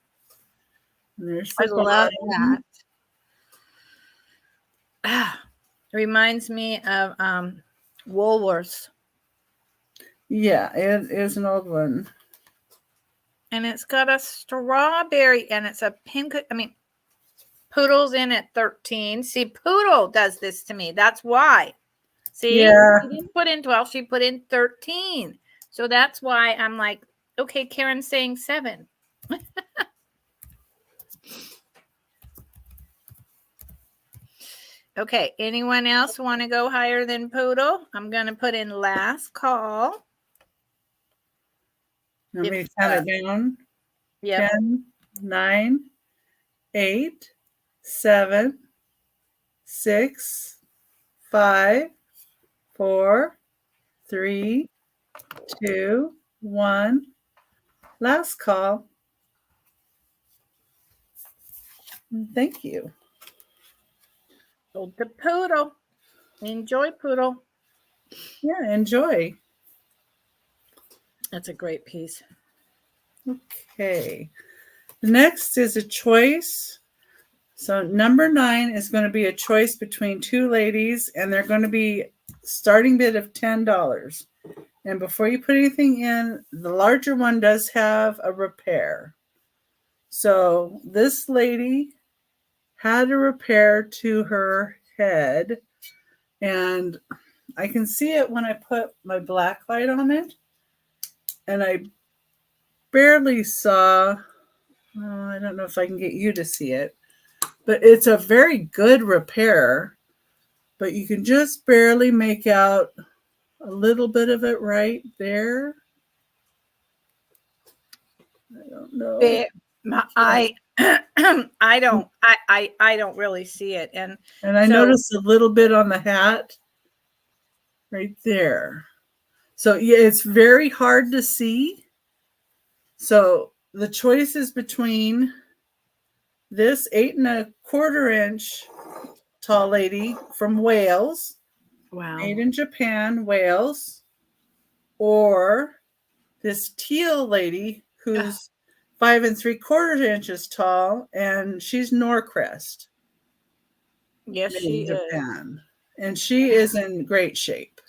And there's I the love bottom. that. Reminds me of Woolworths. Yeah, it is an old one. And it's got a strawberry and it's a pink. I mean, Poodle's in at 13. See, Poodle does this to me. That's why. See, Yeah. she didn't put in 12, she put in 13. So that's why I'm like, okay, Karen's saying 7. Okay, anyone else want to go higher than Poodle? I'm going to put in last call. Let me count it down. Yep. 10, 9, 8, 7, 6, 5, 4, 3, 2, 1. Last call. Thank you. Go to Poodle. Enjoy, Poodle. Yeah, enjoy. That's a great piece. Okay. Next is a choice. So number 9 is going to be a choice between 2 ladies, and they're going to be starting bid of $10. And before you put anything in, the larger one does have a repair. So this lady had a repair to her head, and I can see it when I put my black light on it, and I barely saw, I don't know if I can get you to see it, but it's a very good repair, but you can just barely make out a little bit of it right there. I don't know. I don't really see it, and I noticed a little bit on the hat right there. So yeah, it's very hard to see. So the choice is between this 8.25-inch tall lady from Wales, wow, made in Japan, Wales, or this teal lady who's 5 3/4 inches tall, and she's Norcrest. yes, Made she in is. Japan. And she is in great shape.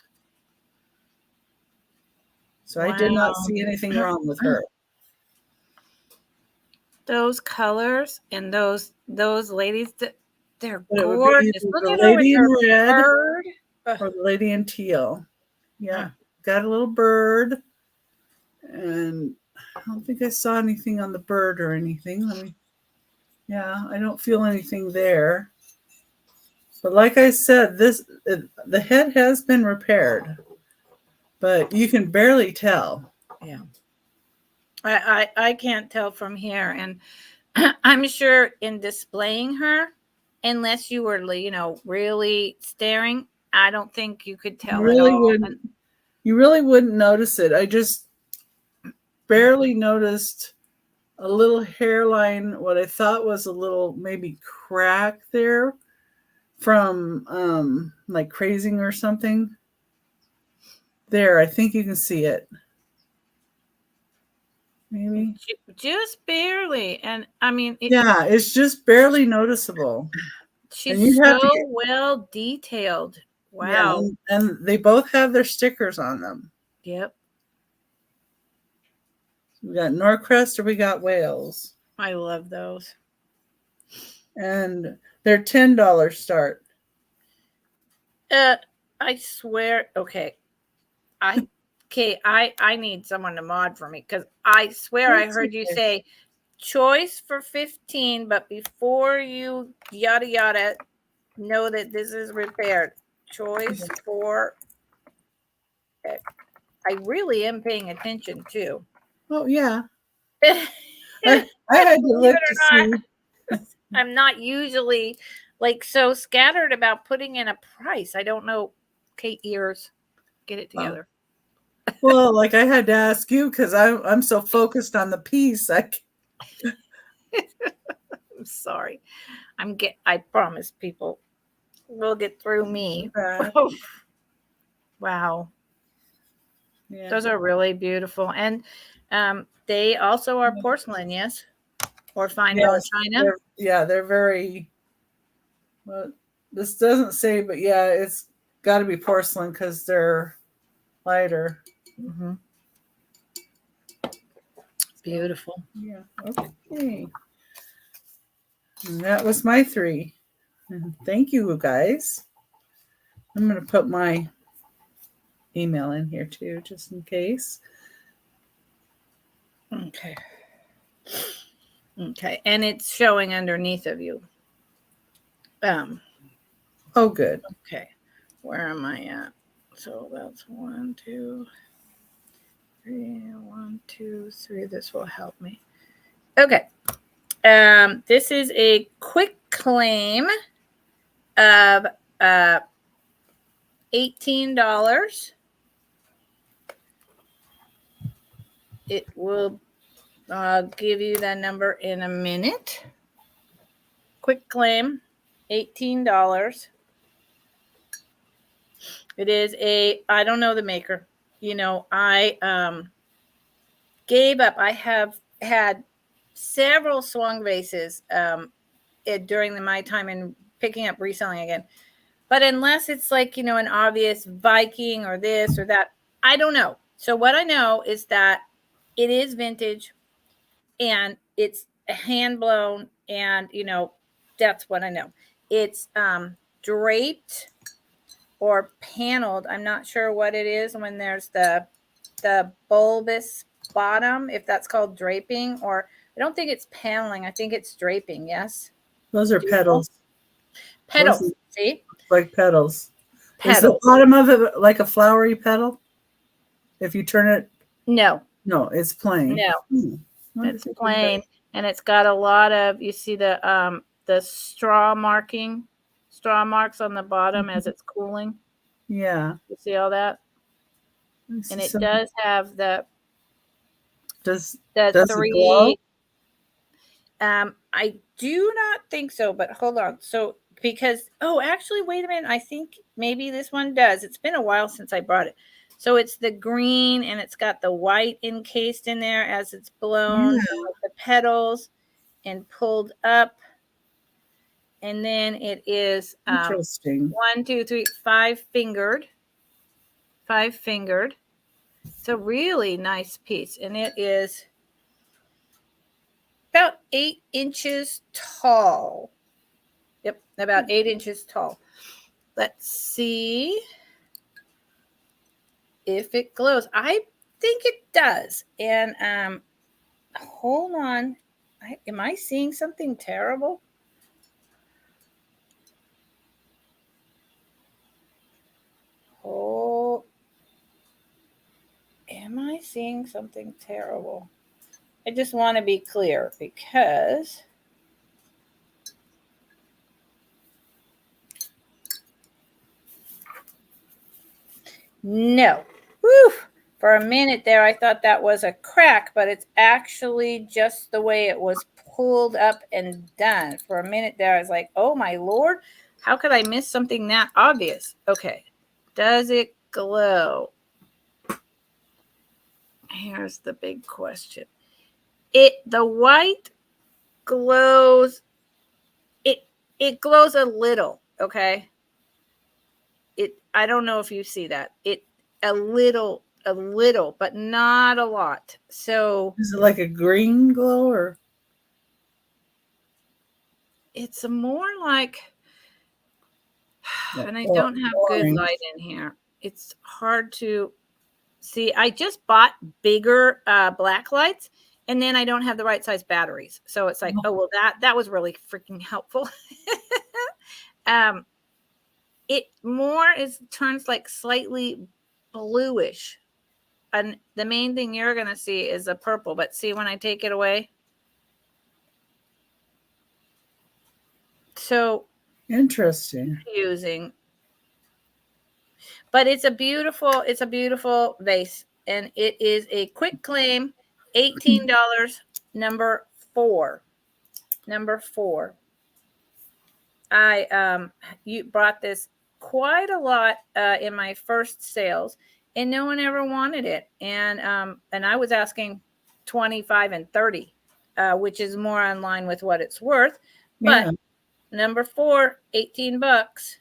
So I did not see anything wrong with her. Those colors and those ladies, they're But it would be gorgeous. either Look the at her with lady in her red bird. or the lady in teal. Yeah, got a little bird. And I don't think I saw anything on the bird or anything. Yeah, I don't feel anything there. But like I said, the head has been repaired, but you can barely tell. Yeah, I can't tell from here, and I'm sure in displaying her, unless you were really staring, I don't think you could tell at all. You really wouldn't notice it. I just barely noticed a little hairline, what I thought was a little maybe crack there from like crazing or something. There, I think you can see it. Maybe. Just barely. And I mean, Yeah, it's just barely noticeable. And she's you have to so get, well detailed. yeah, Wow. and they both have their stickers on them. Yep. We got Norcrest or we got Wales. I love those. And they're $10 start. I swear. Okay. I need someone to mod for me because I swear I That's heard you okay. say choice for 15, but before you yada yada, know that this is repaired. Choice for. I really am paying attention too. Oh yeah. I I had to believe look it to or see. not, I'm not usually like so scattered about putting in a price. I don't know. Kate, ears, get it together. Well, like I had to ask you because I'm so focused on the piece. I'm sorry. I promise people will get through me. Wow. Yeah. Those are really beautiful. And they also are porcelain, yes? Or fine bone china? They're very, well, this doesn't say, but yeah, it's got to be porcelain because they're lighter. Mm-hmm. Beautiful. Yeah. Okay. And that was my 3. And thank you, guys. I'm going to put my email in here too, just in case. Okay. Okay. And it's showing underneath of you. Oh, good. Okay. Where am I at? So that's 1, 2, 3. 1, 2, 3. This will help me. Okay. This is a quick claim of $18. It will give you that number in a minute. Quick claim, $18. It is I don't know the maker. I gave up. I have had several swung vases during my time in picking up reselling again. But unless it's like, an obvious Viking or this or that, I don't know. So what I know is that it is vintage and it's hand blown and, that's what I know. It's draped or paneled. I'm not sure what it is when there's the bulbous bottom, if that's called draping, or I don't think it's paneling. I think it's draping. Yes. Those are petals. Petals. See? Like petals. Is the Petals. bottom of it like a flowery petal? If you turn it? No, it's plain. No. It's plain, and it's got a lot of, you see the straw marks on the bottom as it's cooling. Yeah. You see all that? And it does have the does 3. it glow? I do not think so, but hold on. So because actually, wait a minute. I think maybe this one does. It's been a while since I brought it. So it's the green and it's got the white encased in there as it's blown with the petals and pulled up. And then it is interesting. 1, 2, 3, 5 fingered. 5 fingered. It's a really nice piece. And it is about 8 inches tall. Yep, about 8 inches tall. Let's see if it glows. I think it does. And hold on. Am I seeing something terrible? Oh, am I seeing something terrible? I just want to be clear because no. Woo! For a minute there, I thought that was a crack, but it's actually just the way it was pulled up and done. For a minute there, I was like, oh my Lord, how could I miss something that obvious? Okay. Does it glow? Here's the big question. The white glows, it glows a little, okay? I don't know if you see that. A little, but not a lot. So is it like a green glow or? it's more like, and I Or don't have good orange? light in here. It's hard to see. I just bought bigger black lights, and then I don't have the right size batteries. So it's like, oh well, that was really freaking helpful. It more turns like slightly bluish. And the main thing you're going to see is the purple, but see when I take it away. So Interesting. using, but it's a beautiful vase, and it is a quick claim, $18, number 4. You brought this quite a lot in my first sales, and no one ever wanted it. And I was asking 25 and 30, which is more in line with what it's worth. But Yeah. number 4, $18.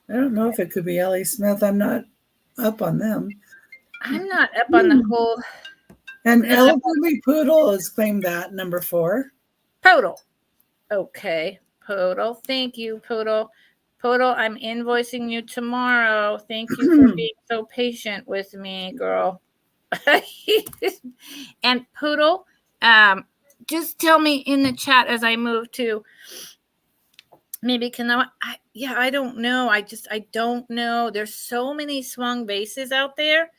I don't know if it could be Ellie Smith. I'm not up on them. I'm not up on the whole. And Elderly Poodle has claimed that number 4. Poodle. Okay, Poodle. Thank you, Poodle. Poodle, I'm invoicing you tomorrow. Thank you for being so patient with me, girl. And Poodle, just tell me in the chat as I move to maybe I don't know. I don't know. There's so many swung bases out there,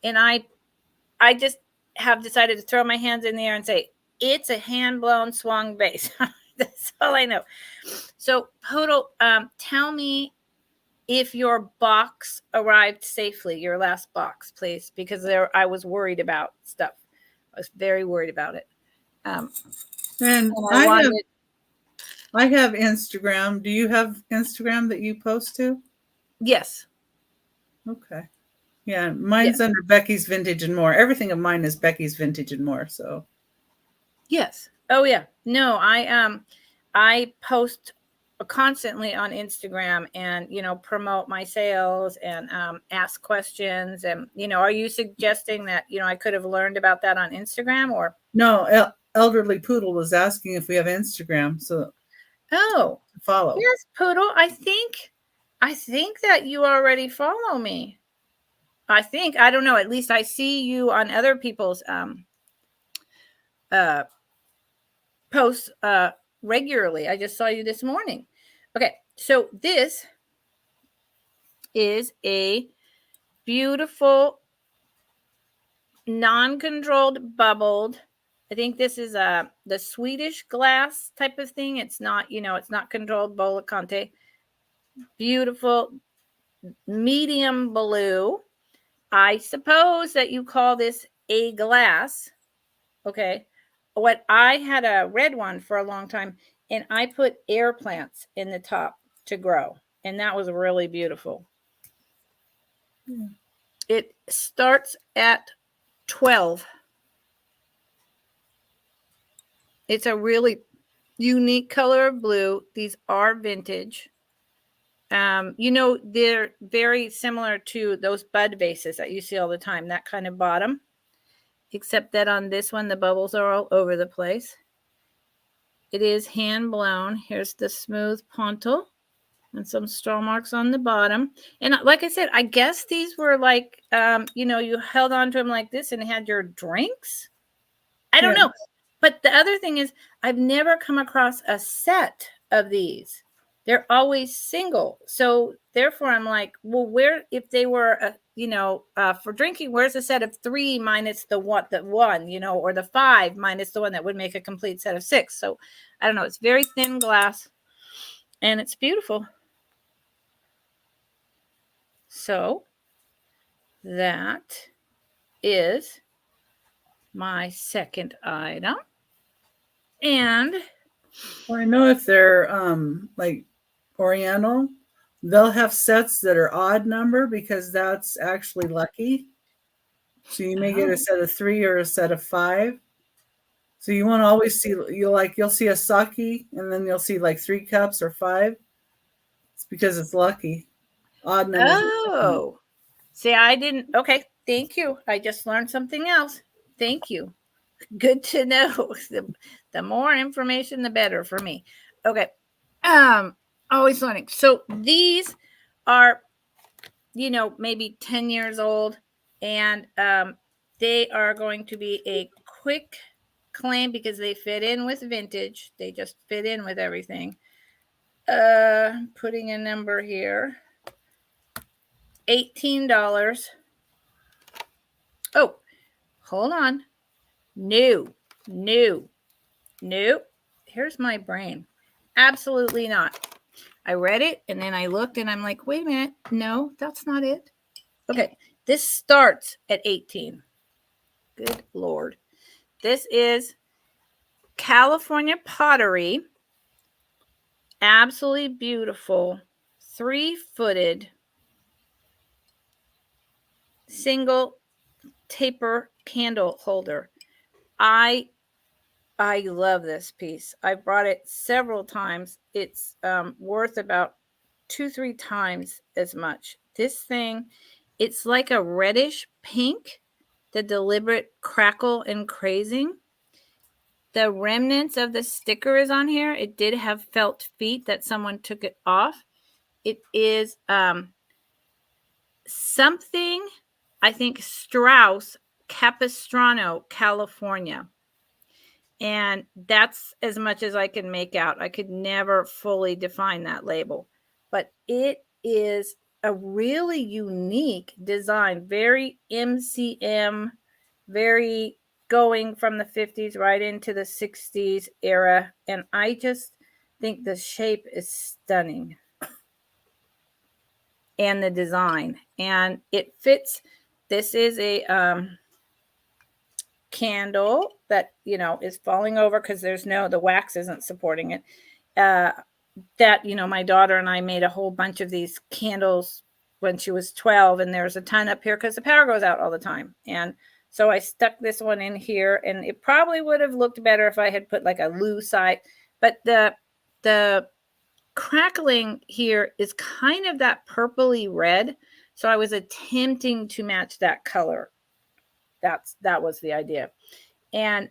and I just have decided to throw my hands in the air and say it's a hand blown swung base. That's all I know. So Poodle, tell me if your box arrived safely, your last box, please, because I was worried about stuff. I was very worried about it. And I have Instagram. Do you have Instagram that you post to? Yes. Okay. Yeah, mine's under Becky's Vintage and More. Everything of mine is Becky's Vintage and More. So. Yes. Oh yeah. No, I post constantly on Instagram and promote my sales and ask questions. And are you suggesting that I could have learned about that on Instagram? Or no? Elderly Poodle was asking if we have Instagram, so follow. Yes, Poodle. I think that you already follow me. I don't know. At least I see you on other people's posts regularly. I just saw you this morning. Okay, so this is a beautiful non-controlled bubbled. I think this is the Swedish glass type of thing. It's not, it's not controlled Bola Conte. Beautiful medium blue. I suppose that you call this a glass. Okay. What I had a red one for a long time, and I put air plants in the top to grow, and that was really beautiful. Yeah. It starts at 12. It's a really unique color of blue. These are vintage. They're very similar to those bud vases that you see all the time, that kind of bottom, except that on this one, the bubbles are all over the place. It is hand blown. Here's the smooth pontil and some straw marks on the bottom. And like I said, I guess these were like, you held on to them like this and had your drinks. I don't know. But the other thing is, I've never come across a set of these. They're always single. So therefore, I'm like, well, if they were, for drinking, where's the set of 3 minus the one, or the 5 minus the one that would make a complete set of 6. So I don't know. It's very thin glass, and it's beautiful. So that is my second item. And Well, I know if they're like Oriental, they'll have sets that are odd number because that's actually lucky. So you may get a set of 3 or a set of 5. So you won't always see you'll see a sake and then you'll see like 3 cups or 5. It's because it's lucky. Odd numbers. oh, see, I didn't. Okay, thank you. I just learned something else. Thank you. Good to know. The more information, the better for me. Okay. Always learning. So these are, maybe 10 years old, and they are going to be a quick claim because they fit in with vintage. They just fit in with everything. Putting a number here. $18. Oh, hold on. New. Here's my brain. Absolutely not. I read it and then I looked and I'm like, wait a minute. No, that's not it. Okay. This starts at 18. Good Lord. This is California pottery. Absolutely beautiful. 3-footed single taper candle holder. I love this piece. I've brought it several times. It's worth about 2-3 times as much. This thing, it's like a reddish pink, the deliberate crackle and crazing. The remnants of the sticker is on here. It did have felt feet that someone took it off. It is something, I think, Strauss Capistrano, California. And that's as much as I can make out. I could never fully define that label, but it is a really unique design, very MCM, very going from the 50s right into the 60s era. And I just think the shape is stunning. And the design. And it fits. This is a candle that is falling over because the wax isn't supporting it. That my daughter and I made a whole bunch of these candles when she was 12, and there's a ton up here because the power goes out all the time. And so I stuck this one in here, and it probably would have looked better if I had put like a lucite, but the crackling here is kind of that purpley red, so I was attempting to match that color. That was the idea. And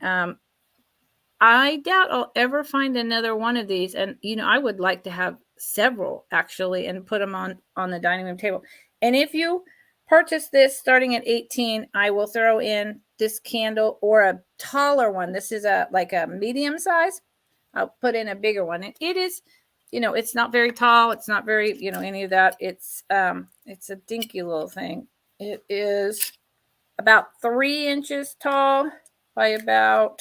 I doubt I'll ever find another one of these. And I would like to have several actually and put them on the dining room table. And if you purchase this starting at 18, I will throw in this candle or a taller one. This is like a medium size. I'll put in a bigger one. It is, it's not very tall. It's not very, any of that. It's a dinky little thing. It is about 3 inches tall by about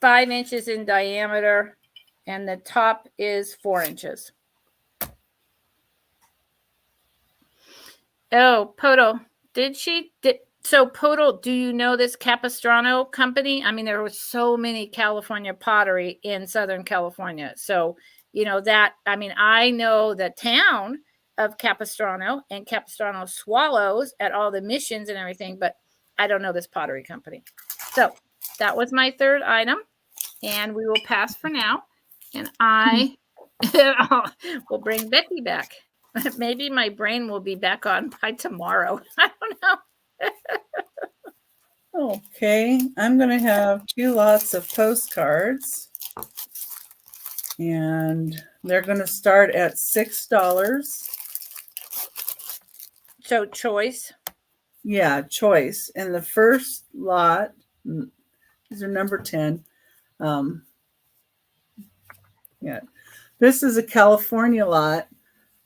5 inches in diameter, and the top is 4 inches. Oh, Poto, so Poto, do you know this Capistrano company? I mean, there was so many California pottery in Southern California. So, I know the town of Capistrano and Capistrano swallows at all the missions and everything, but I don't know this pottery company. So that was my third item, and we will pass for now. And I will bring Becky back. Maybe my brain will be back on by tomorrow. I don't know. Okay, I'm going to have 2 lots of postcards, and they're going to start at $6. So choice. Yeah, choice. And the first lot, these are number 10. Yeah, this is a California lot.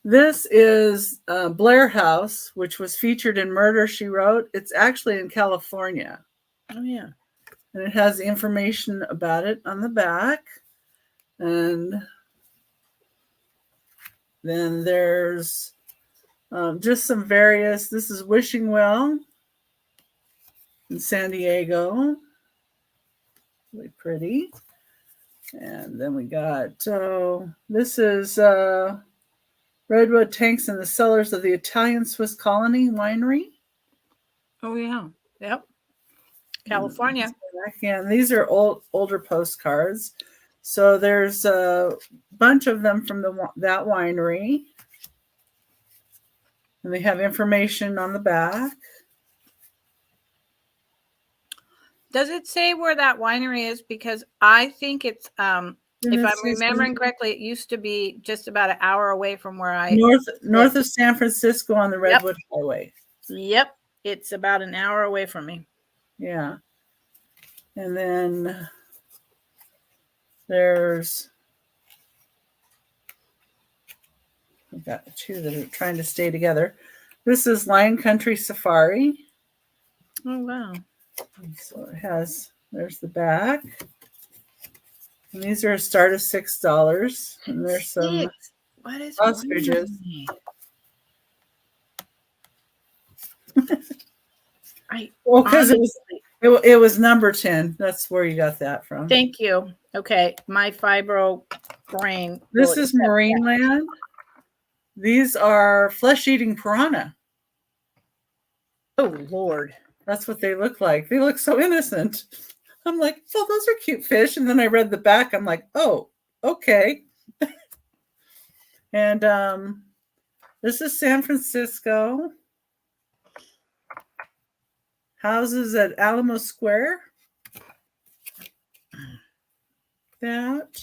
This is Blair House, which was featured in Murder, She Wrote. It's actually in California. Oh, yeah. And it has information about it on the back. And then there's Just some various. This is Wishing Well in San Diego. Really pretty. And then we got, this is Redwood Tanks in the cellars of the Italian Swiss Colony Winery. Oh, yeah. Yep. California. And these are older postcards. So there's a bunch of them from that winery. And they have information on the back. Does it say where that winery is? Because I think it's, if I'm remembering correctly, it used to be just about an hour away from where I north of San Francisco on the Redwood Highway. Yep, it's about an hour away from me. Yeah, and then there's we've got two that are trying to stay together. This is Lion Country Safari. Oh wow! So it has. There's the back. And these are a start of $6, and there's some ostriches. Because it was number 10. That's where you got that from. Thank you. Okay, my fibro brain. This is Marineland. These are flesh-eating piranha. Oh Lord, that's what they look like. They look so innocent. I'm like, oh, those are cute fish. And then I read the back. I'm like, oh, okay. And this is San Francisco. Houses at Alamo Square. That.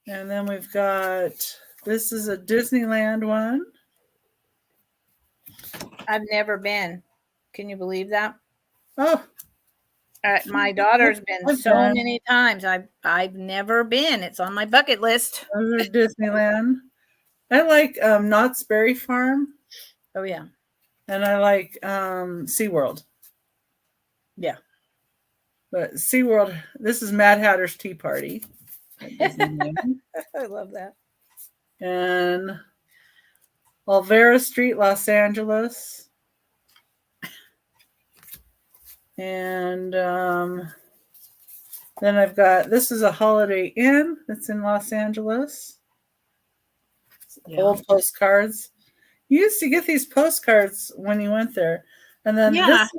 And then we've got, this is a Disneyland one. I've never been. Can you believe that? Oh. My daughter's been so many times. I've never been. It's on my bucket list. Those are Disneyland. I like Knott's Berry Farm. Oh yeah. And I like SeaWorld. Yeah. But SeaWorld, this is Mad Hatter's Tea Party. I love that. And Olvera Street, Los Angeles. And then I've got, this is a Holiday Inn that's in Los Angeles. Yeah. Old postcards. You used to get these postcards when you went there. And then this is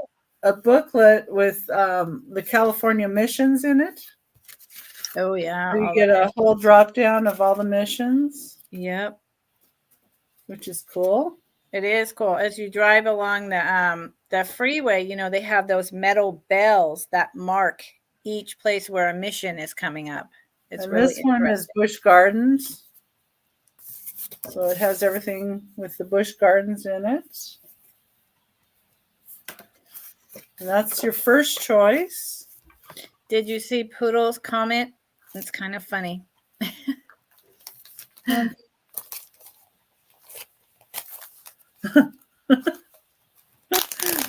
a booklet with the California missions in it. Oh, yeah. So you get a whole drop down of all the missions. Yep. Which is cool. It is cool. As you drive along the freeway, you know, they have those metal bells that mark each place where a mission is coming up. It's really this one is Busch Gardens. So it has everything with the Busch Gardens in it. And that's your first choice. Did you see Poodle's comment? It's kind of funny.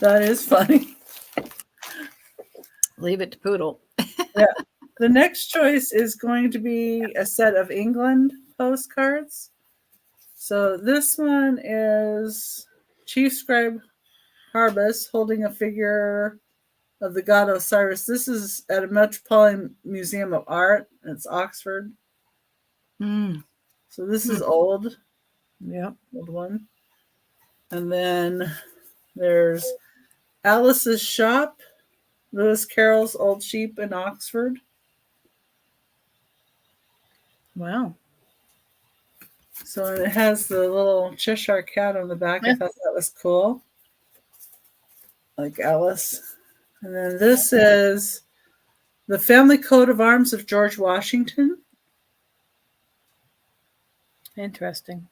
That is funny. Leave it to Poodle. Yeah. The next choice is going to be a set of England postcards. So this one is Chief Scribe Harbus holding a figure of the god Osiris. This is at a Metropolitan Museum of Art. It's Oxford. So this is old. Yeah. Old one. And then there's Alice's Shop, Lewis Carroll's Old Sheep in Oxford. Wow. So it has the little Cheshire cat on the back. I thought that was cool. Like Alice. And then this is the family coat of arms of George Washington. Interesting.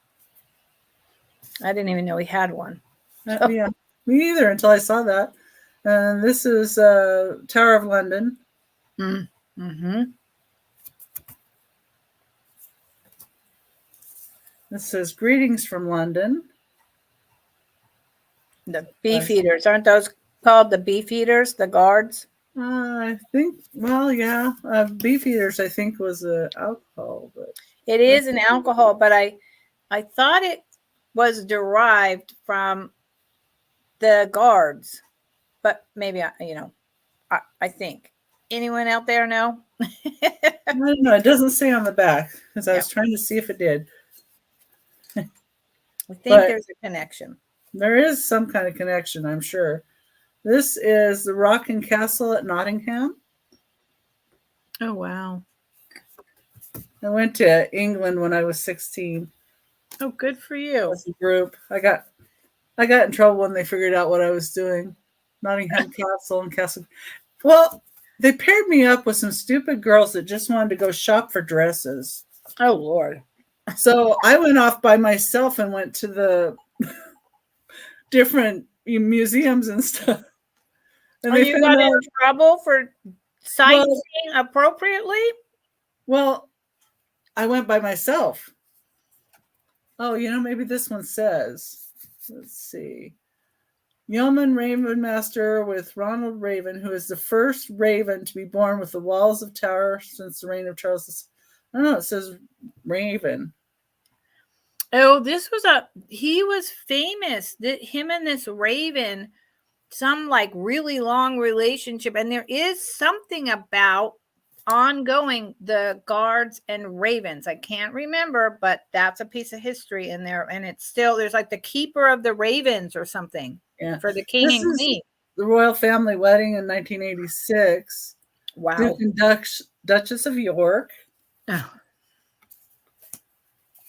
I didn't even know he had one. Yeah, me either until I saw that. And this is Tower of London. Mm-hmm. This says Greetings from London. The beef eaters. Aren't those called the beef eaters, the guards? I think, well, yeah. Beef eaters, I think, was alcohol. But it is an alcohol, but I thought it was derived from the guards, but maybe I think. Anyone out there know? I don't know. It doesn't say on the back because I Yeah. was trying to see if it did. I think But there's a connection. there is some kind of connection, I'm sure. This is the Rock and Castle at Nottingham. Oh, wow. I went to England when I was 16 Oh, good for you. as a group. I got in trouble when they figured out what I was doing. Nottingham Castle and Castle. Well, they paired me up with some stupid girls that just wanted to go shop for dresses. Oh, Lord. So I went off by myself and went to the different museums and stuff. And you got in trouble for sightseeing appropriately? Well, I went by myself. Oh, maybe this one says, let's see. Yeoman Raven Master with Ronald Raven, who is the first Raven to be born with the walls of Tower since the reign of Charles. I don't know, it says Raven. Oh, he was famous. Him and this Raven, some like really long relationship. And there is something about ongoing the guards and ravens. I can't remember, but that's a piece of history in there. And it's still, there's like the keeper of the ravens or something for the king and queen. The royal family wedding in 1986. Wow. Duke and Duchess of York. Oh.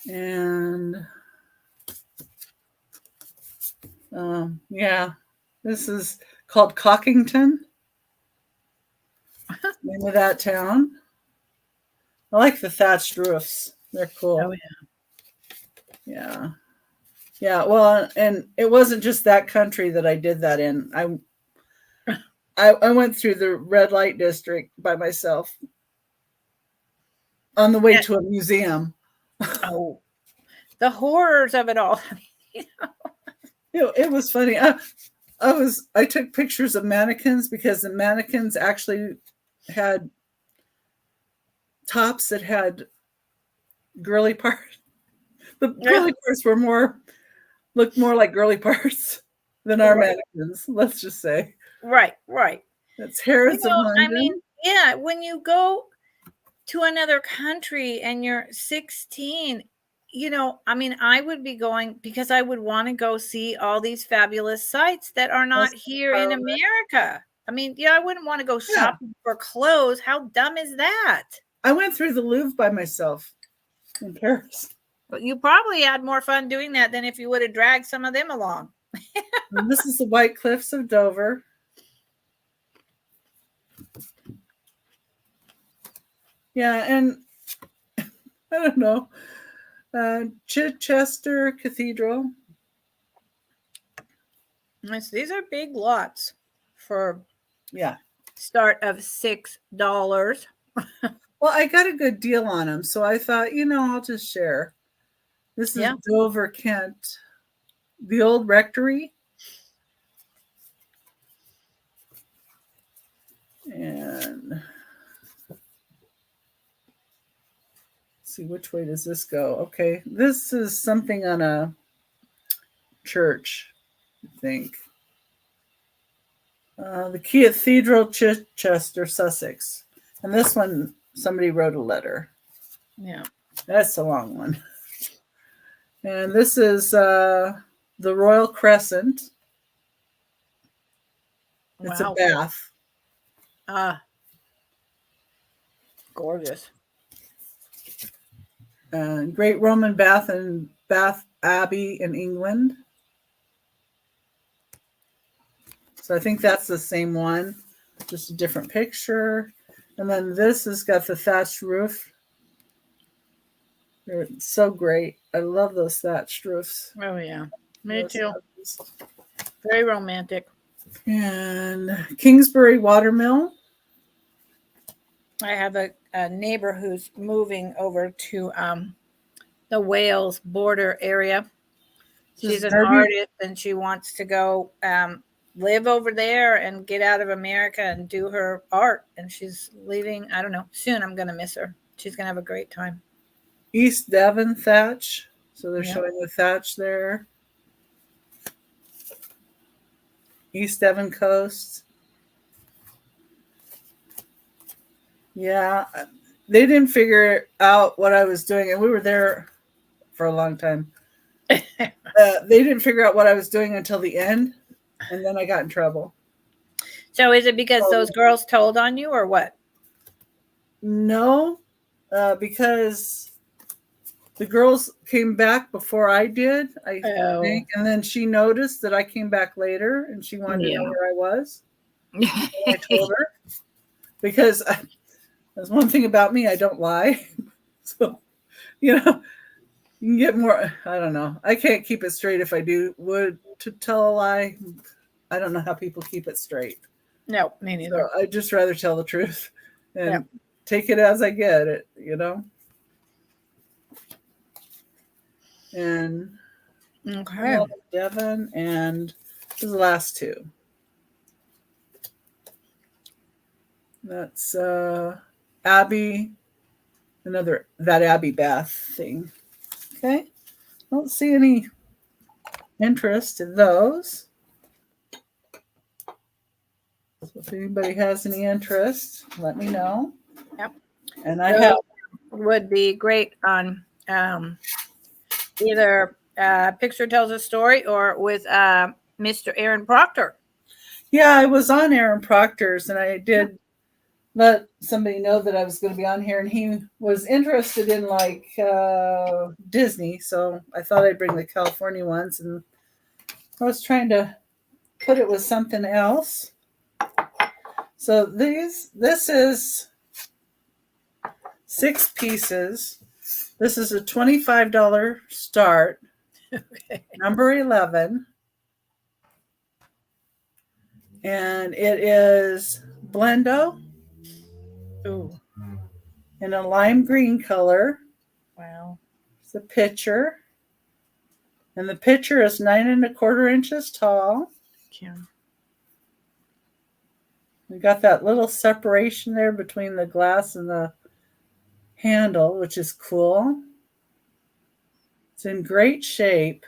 And this is called Cockington. Name of that town. I like the thatched roofs. They're cool. Oh, yeah. Yeah. Well, and it wasn't just that country that I did that in. I went through the red light district by myself on the way to a museum. Oh, the horrors of it all. It was funny. I took pictures of mannequins because the mannequins actually had tops that had girly parts. The girly parts looked more like girly parts than our mannequins. Let's just say. Right. That's Harrods of London. I mean, yeah, when you go to another country and you're 16, I would be going because I would want to go see all these fabulous sites that are not here in America. I mean, I wouldn't want to go shopping for clothes. How dumb is that? I went through the Louvre by myself in Paris. But you probably had more fun doing that than if you would have dragged some of them along. This is the White Cliffs of Dover. Yeah, and I don't know. Chichester Cathedral. These are big lots for start of $6. Well, I got a good deal on them, so I thought, I'll just share. This is Dover, Kent. The old rectory. And see, which way does this go? Okay, this is something on a church, I think. The Cathedral, Chichester, Sussex. And this one, somebody wrote a letter. Yeah. That's a long one. And this is the Royal Crescent. It's a bath. Gorgeous. Great Roman Bath and Bath Abbey in England. So I think that's the same one, just a different picture. And then this has got the thatched roof. They're so great. I love those thatched roofs. Oh, yeah. Me too. Very romantic. And Kingsbury Watermill. I have a neighbor who's moving over to the Wales border area. She's an artist and she wants to go live over there and get out of America and do her art. And she's leaving, I don't know, soon. I'm going to miss her. She's going to have a great time. East Devon thatch. So they're Yeah. showing the thatch there. East Devon Coast. Yeah, they didn't figure out what I was doing, and we were there for a long time. They didn't figure out what I was doing until the end, and then I got in trouble. So is it because those girls told on you or what? No, because the girls came back before I did, I think, and then she noticed that I came back later, and she wanted to know where I was. And I told her because that's one thing about me, I don't lie. So, you can get more. I don't know. I can't keep it straight if I would to tell a lie. I don't know how people keep it straight. No, me neither. So I'd just rather tell the truth and take it as I get it, And okay, Devon, and the last two. That's Abby, that Abby Bath thing. Okay, I don't see any interest in those. So if anybody has any interest, let me know. Yep. And I have would be great on either Picture Tells a Story or with Mr. Aaron Proctor. Yeah, I was on Aaron Proctor's, and I did let somebody know that I was going to be on here, and he was interested in Disney, so I thought I'd bring the California ones, and I was trying to put it with something else. So this is 6 pieces. This is a $25 start. Okay. Number 11. And it is Blendo. Ooh. In a lime green color. Wow. It's a pitcher. And the pitcher is 9 1/4 inches tall. Yeah. We got that little separation there between the glass and the handle, which is cool. It's in great shape.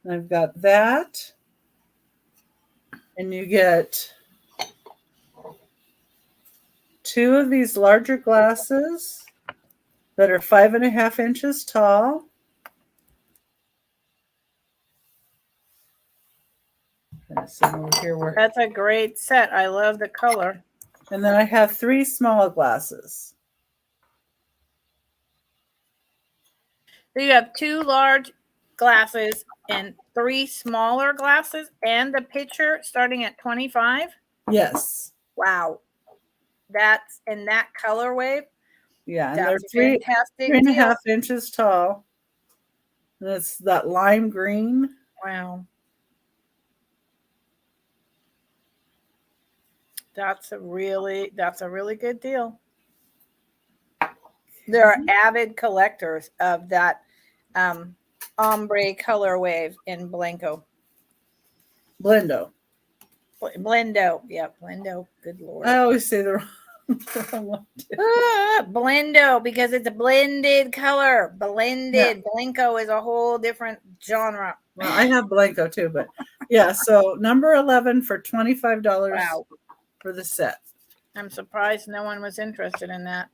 And I've got that. And you get 2 of these larger glasses that are 5 1/2 inches tall. That's a great set. I love the color. And then I have 3 small glasses. So you have 2 large glasses and 3 smaller glasses, and the pitcher starting at 25. Yes. Wow. That's in that color wave. Yeah, and they're 3 1/2 inches tall. And it's that lime green. Wow. That's a really good deal. There are avid collectors of that ombre color wave in Blendo. Blendo. Yeah, Blendo. Good Lord. I always say the wrong one. Blendo, because it's a blended color. Blended. Yeah. Blanco is a whole different genre. Well, I have Blanco too, but yeah. So number 11 for $25. Wow. For the set. I'm surprised no one was interested in that.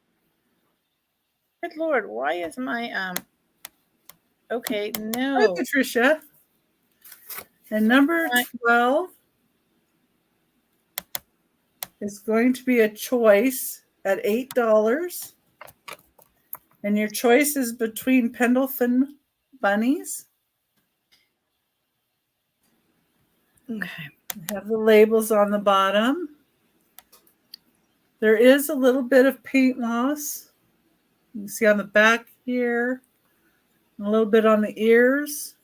Good Lord, why is my okay, no. Hi, Patricia. And number 12 is going to be a choice at $8. And your choice is between Pendleton bunnies. Okay. I have the labels on the bottom. There is a little bit of paint loss. You can see on the back here, a little bit on the ears.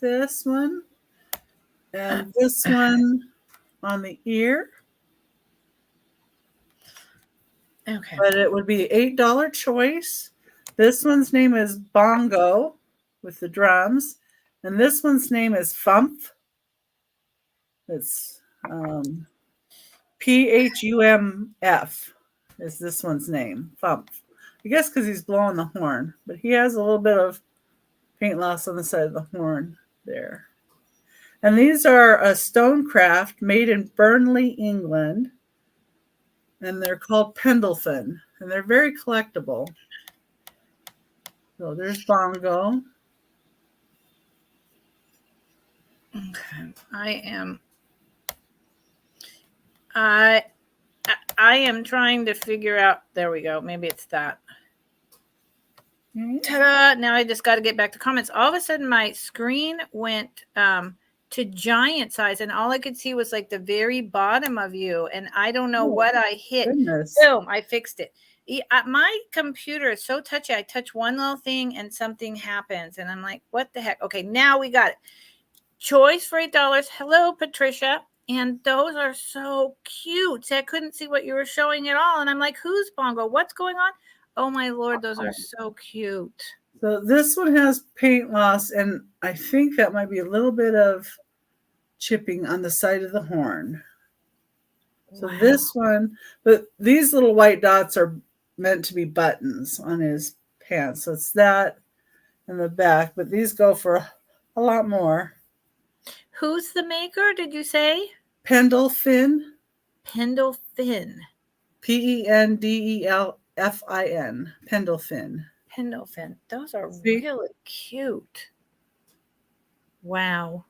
This one, and this one on the ear. Okay. But it would be $8 choice. This one's name is Bongo with the drums, and this one's name is Fump. It's PHUMF is this one's name, Fump. I guess because he's blowing the horn, but he has a little bit of paint loss on the side of the horn there. And these are a stonecraft made in Burnley, England, and they're called Pendleton, and they're very collectible. So there's Bongo. Okay. I am trying to figure out. There we go. Maybe it's that. Ta-da! Now I just got to get back to comments. All of a sudden, my screen went to giant size, and all I could see was like the very bottom of you, and I don't know what I hit. Goodness. Boom! I fixed it. My computer is so touchy. I touch one little thing, and something happens, and I'm like, "What the heck?" Okay, now we got it. Choice for $8. Hello, Patricia. And those are so cute. See, I couldn't see what you were showing at all, and I'm like, "Who's Bongo? What's going on?" Oh my Lord, those are so cute. So this one has paint loss, and I think that might be a little bit of chipping on the side of the horn. So Wow. this one, but these little white dots are meant to be buttons on his pants. So it's that in the back, but these go for a lot more. Who's the maker, did you say? Pendleton. Pendleton. Pendelfin. Pendleton. Pendleton. Those are really cute. Wow.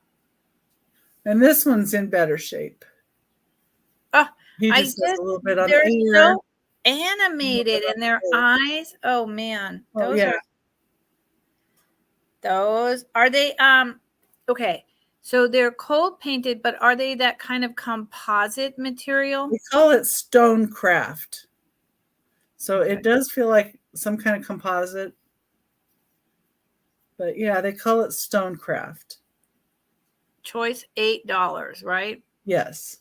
And this one's in better shape. Oh, He just has a little bit on the ear. So animated, and their eyes. Oh man. Oh yeah. Those are they okay. So they're cold painted, but are they that kind of composite material? We call it stonecraft. So it does feel like some kind of composite. But yeah, they call it stonecraft. Choice $8, right? Yes.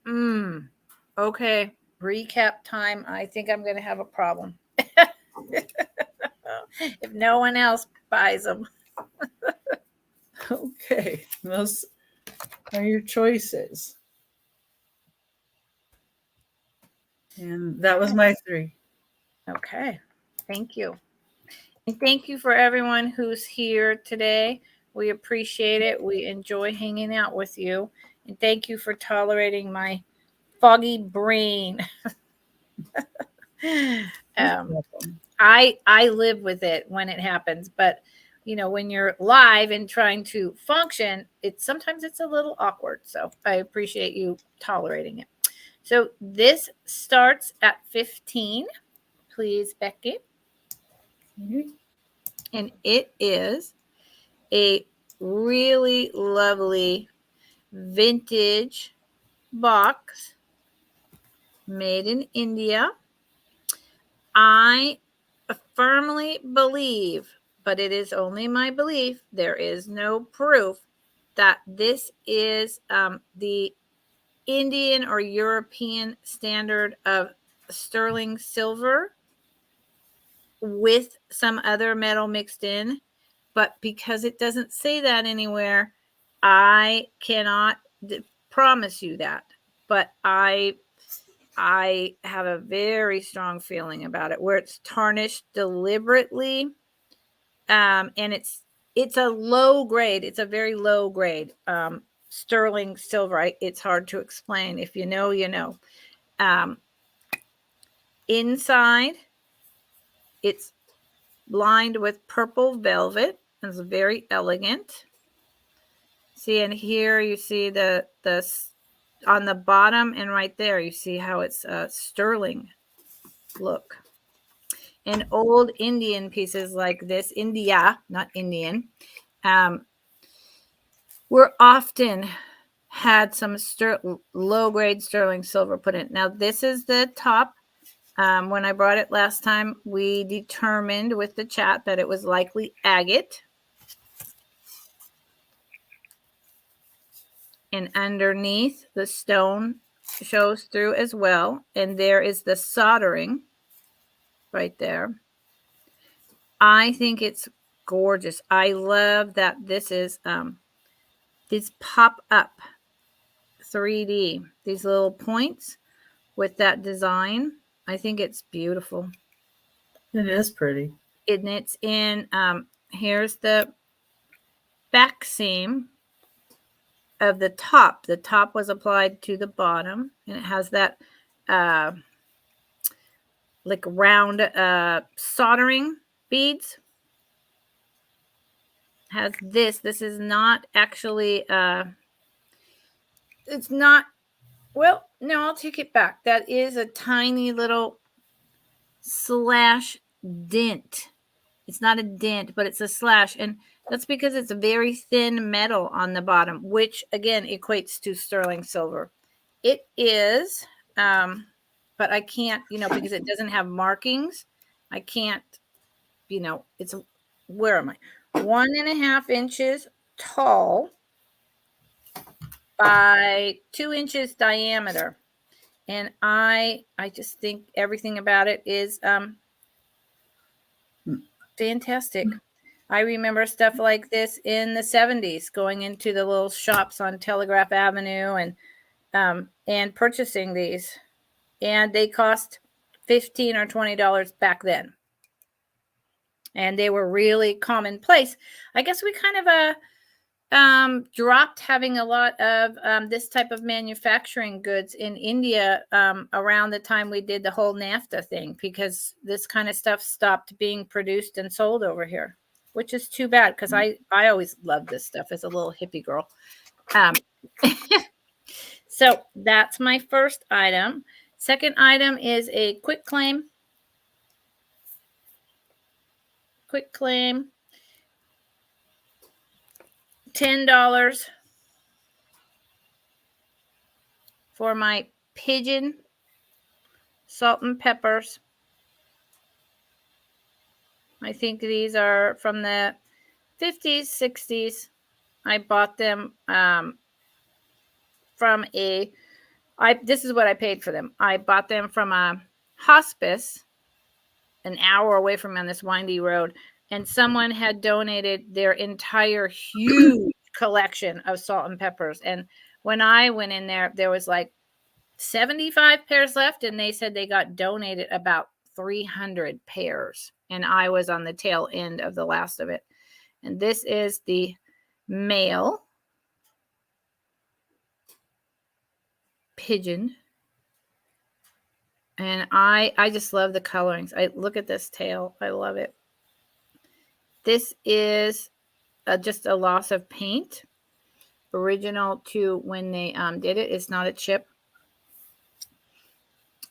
Okay. Recap time. I think I'm going to have a problem. If no one else buys them. Okay. Those are your choices. And that was my 3. Okay. Thank you. And thank you for everyone who's here today. We appreciate it. We enjoy hanging out with you. And thank you for tolerating my foggy brain. I live with it when it happens, but when you're live and trying to function, sometimes it's a little awkward. So I appreciate you tolerating it. So this starts at 15. Please, Becky. And it is a really lovely vintage box made in India. I firmly believe, but it is only my belief, there is no proof that this is the Indian or European standard of sterling silver with some other metal mixed in. But because it doesn't say that anywhere, I cannot promise you that. But I have a very strong feeling about it, where it's tarnished deliberately, and it's a low grade. It's a very low grade sterling silver. It's hard to explain. If you know, you know. Inside, it's lined with purple velvet. It's very elegant. See, and here you see the on the bottom, and right there you see how it's sterling look. And old Indian pieces like this, India, not Indian, were often had some low-grade sterling silver put in. Now, this is the top. When I brought it last time, we determined with the chat that it was likely agate. And underneath, the stone shows through as well. And there is the soldering right there. I think it's gorgeous. I love that this is these pop up 3D, these little points with that design. I think it's beautiful. It is pretty. And it's in, here's the back seam of the top. The top was applied to the bottom, and it has that like round soldering beads. Has this. This is not actually it's not, well, no, I'll take it back. That is a tiny little slash dent. It's not a dent, but it's a slash, and that's because it's a very thin metal on the bottom, which again equates to sterling silver. It is, but I can't, because it doesn't have markings. I can't, it's, where am I? 1.5 inches tall by 2 inches diameter. And I just think everything about it is fantastic. I remember stuff like this in the 70s, going into the little shops on Telegraph Avenue and purchasing these. And they cost $15 or $20 back then. And they were really commonplace. I guess we kind of dropped having a lot of this type of manufacturing goods in India around the time we did the whole NAFTA thing, because this kind of stuff stopped being produced and sold over here, which is too bad, because I always loved this stuff as a little hippie girl. So that's my first item. Second item is a quick claim. Quick claim. $10 for my pigeon salt and peppers. I think these are from the 50s, 60s. I bought them from this is what I paid for them. I bought them from a hospice an hour away from me on this windy road, and someone had donated their entire huge collection of salt and peppers. And when I went in there, there was like 75 pairs left, and they said they got donated about 300 pairs, and I was on the tail end of the last of it. And this is the male pigeon, and I just love the colorings. I look at this tail. I love it. This is just a loss of paint, original to when they did it. It's not a chip.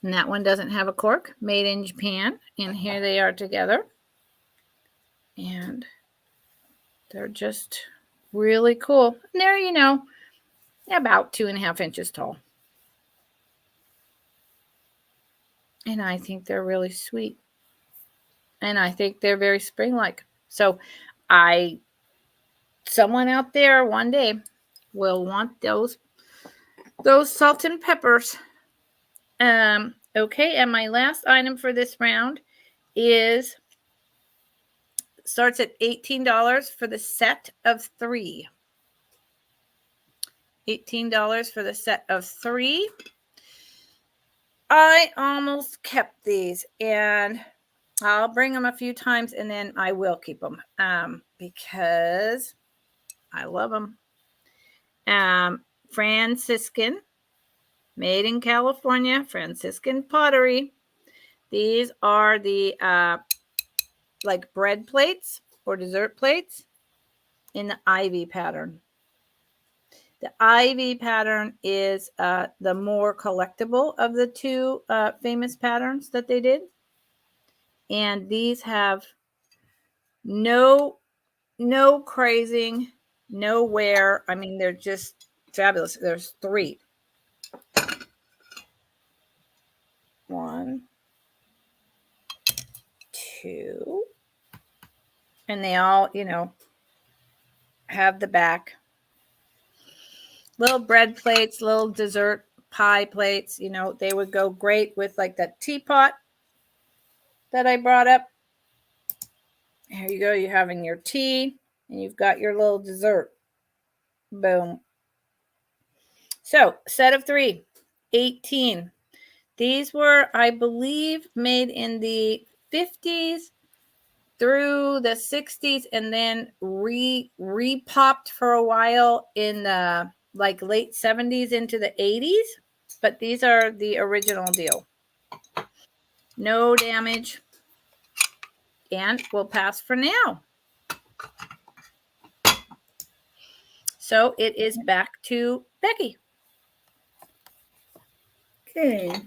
And that one doesn't have a cork, made in Japan. And here they are together. And they're just really cool. And they're, about 2.5 inches tall. And I think they're really sweet. And I think they're very spring-like. So someone out there one day will want those salt and peppers. Okay, and my last item for this round starts at $18 for the set of 3. $18 for the set of 3. I almost kept these, and I'll bring them a few times, and then I will keep them because I love them. Franciscan, made in California, Franciscan pottery. These are the like bread plates or dessert plates in the ivy pattern. The ivy pattern is the more collectible of the two famous patterns that they did. And these have no crazing, no wear. I mean, they're just fabulous. There's 3. 1, 2. And they all, have the back. Little bread plates, little dessert pie plates. They would go great with like that teapot that I brought up. Here you go. You're having your tea and you've got your little dessert. Boom. So, set of 3, 18. These were, I believe, made in the 50s through the 60s, and then re-popped for a while in the like late 70s into the 80s. But these are the original deal. No damage. And we'll pass for now. So it is back to Becky. Okay.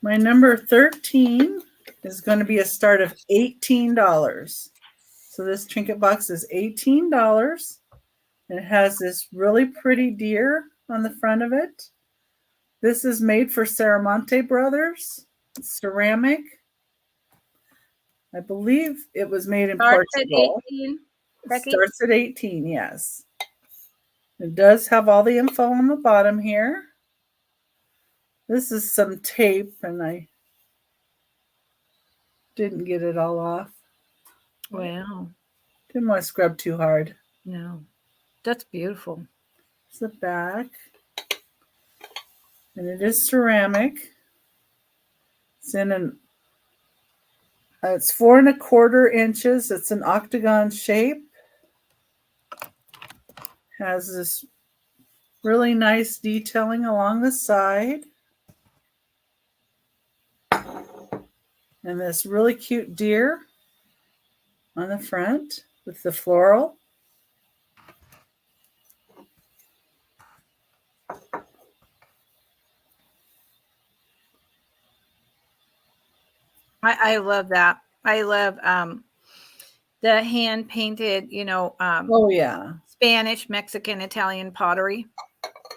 My number 13 is going to be a start of $18. So this trinket box is $18. And it has this really pretty deer on the front of it. This is made for Saramonte Brothers. It's ceramic. I believe it was made in Starts Portugal. at 18, Becky? It starts at 18, yes. It does have all the info on the bottom here. This is some tape, and I didn't get it all off. Wow. Didn't want to scrub too hard. No. That's beautiful. It's the back. And it is ceramic. It's in an it's 4 1/4 inches. It's an octagon shape. Has this really nice detailing along the side. And this really cute deer on the front with the floral. I love that. I love the hand painted, oh yeah, Spanish, Mexican, Italian pottery.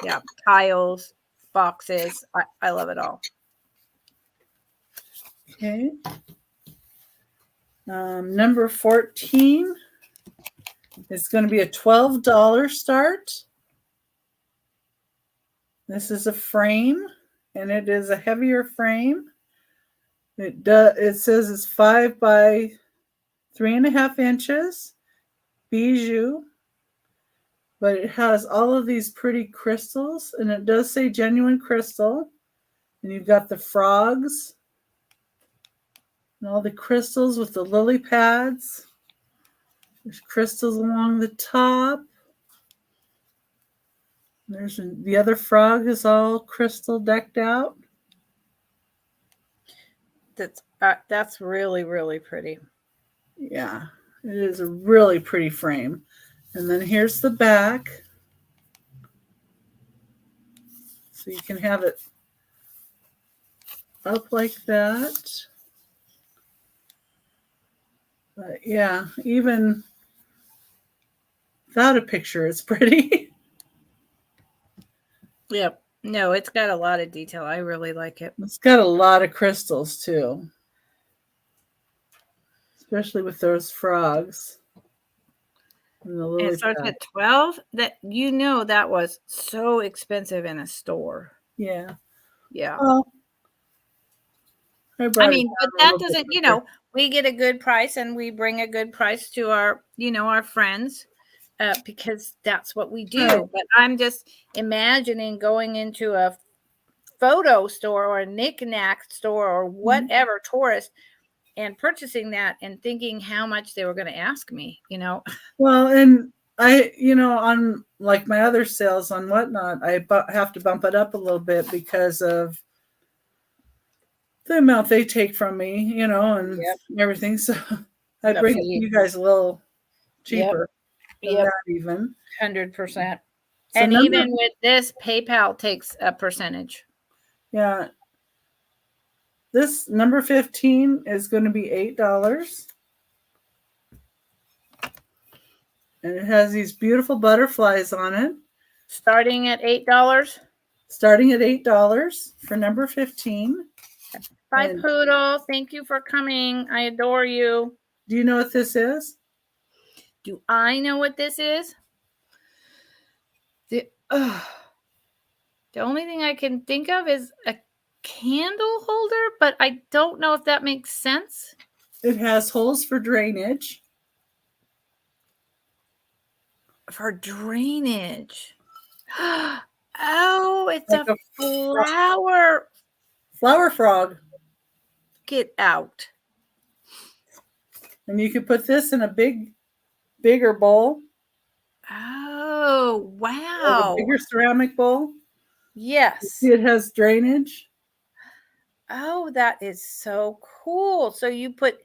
Yeah, tiles, boxes. I love it all. Okay. Number 14 is going to be a $12 start. This is a frame, and it is a heavier frame. It says it's 5 by 3.5 inches, bijou, but it has all of these pretty crystals, and it does say genuine crystal. And you've got the frogs and all the crystals with the lily pads. There's crystals along the top. There's the other frog is all crystal decked out. That's really, really pretty. Yeah, it is a really pretty frame. And then here's the back. So you can have it up like that. But yeah, even without a picture, it's pretty. Yep. No, it's got a lot of detail. I really like it. It's got a lot of crystals too. Especially with those frogs. And the lily it starts at 12. That that was so expensive in a store. Yeah. Yeah. Well, but that doesn't, we get a good price and we bring a good price to our, our friends, because that's what we do. Right. But I'm just imagining going into a photo store or a knick-knack store or whatever, tourist, and purchasing that and thinking how much they were going to ask me, Well, and I, on like my other sales on Whatnot, I have to bump it up a little bit because of the amount they take from me, and everything. So I bring it to you guys a little cheaper than that even. 100%. And even with this, PayPal takes a percentage. Yeah. This number 15 is going to be $8. And it has these beautiful butterflies on it. Starting at $8? Starting at $8 for number 15. Bye, Poodle. Thank you for coming. I adore you. Do you know what this is? Do I know what this is? The only thing I can think of is a candle holder, but I don't know if that makes sense. It has holes for drainage. For drainage. Oh, it's like a flower. Flower frog. Get out. And you could put this in a bigger bowl, Oh, like a wow. bigger ceramic bowl. Yes. It has drainage. Oh, that is so cool. So you put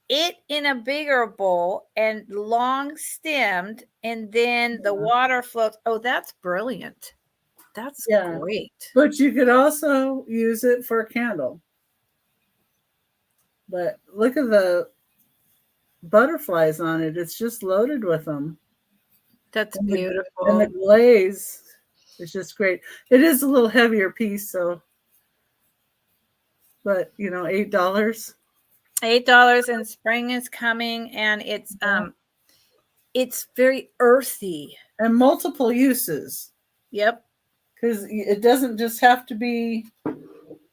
it in a bigger bowl and long stemmed, and then the Yeah. water flows. Oh, that's brilliant. That's Yeah. great. But you could also use it for a candle. But look at the butterflies on it. It's just loaded with them. That's And the beautiful. glaze is just great. It is a little heavier piece, so but $8. $8 and spring is coming, and Yeah. it's very earthy. And multiple uses. Yep. Because it doesn't just have to be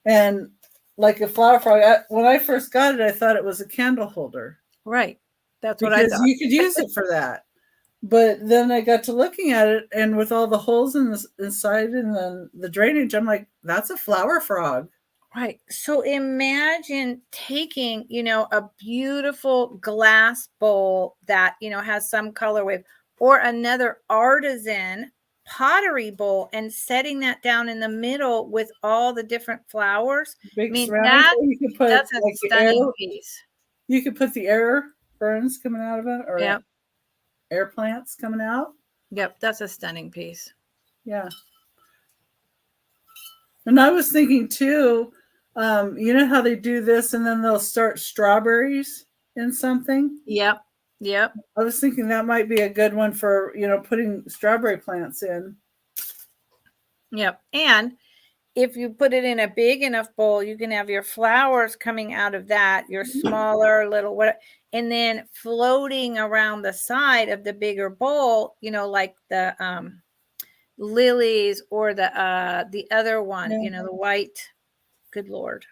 and like a flower frog. When I first got it, I thought it was a candle holder Right. That's what I because thought. you could use it for that. But then I got to looking at it, and with all the holes inside and then the drainage, I'm like, that's a flower frog. Right. So imagine taking, a beautiful glass bowl that, has some color wave, or another artisan pottery bowl, and setting that down in the middle with all the different flowers. I Big mean, ceramic. Or you could put that's a like air. stunning piece. You could put the air burns coming out of it, or Yep. air plants coming out. Yep. That's a stunning piece. Yeah. And I was thinking too, you know how they do this and then they'll start strawberries in something? Yep. Yep. I was thinking that might be a good one for, putting strawberry plants in. Yep. And if you put it in a big enough bowl, you can have your flowers coming out of that, your smaller little what, and then floating around the side of the bigger bowl, like the lilies, or the other one, Yeah. the white, good Lord,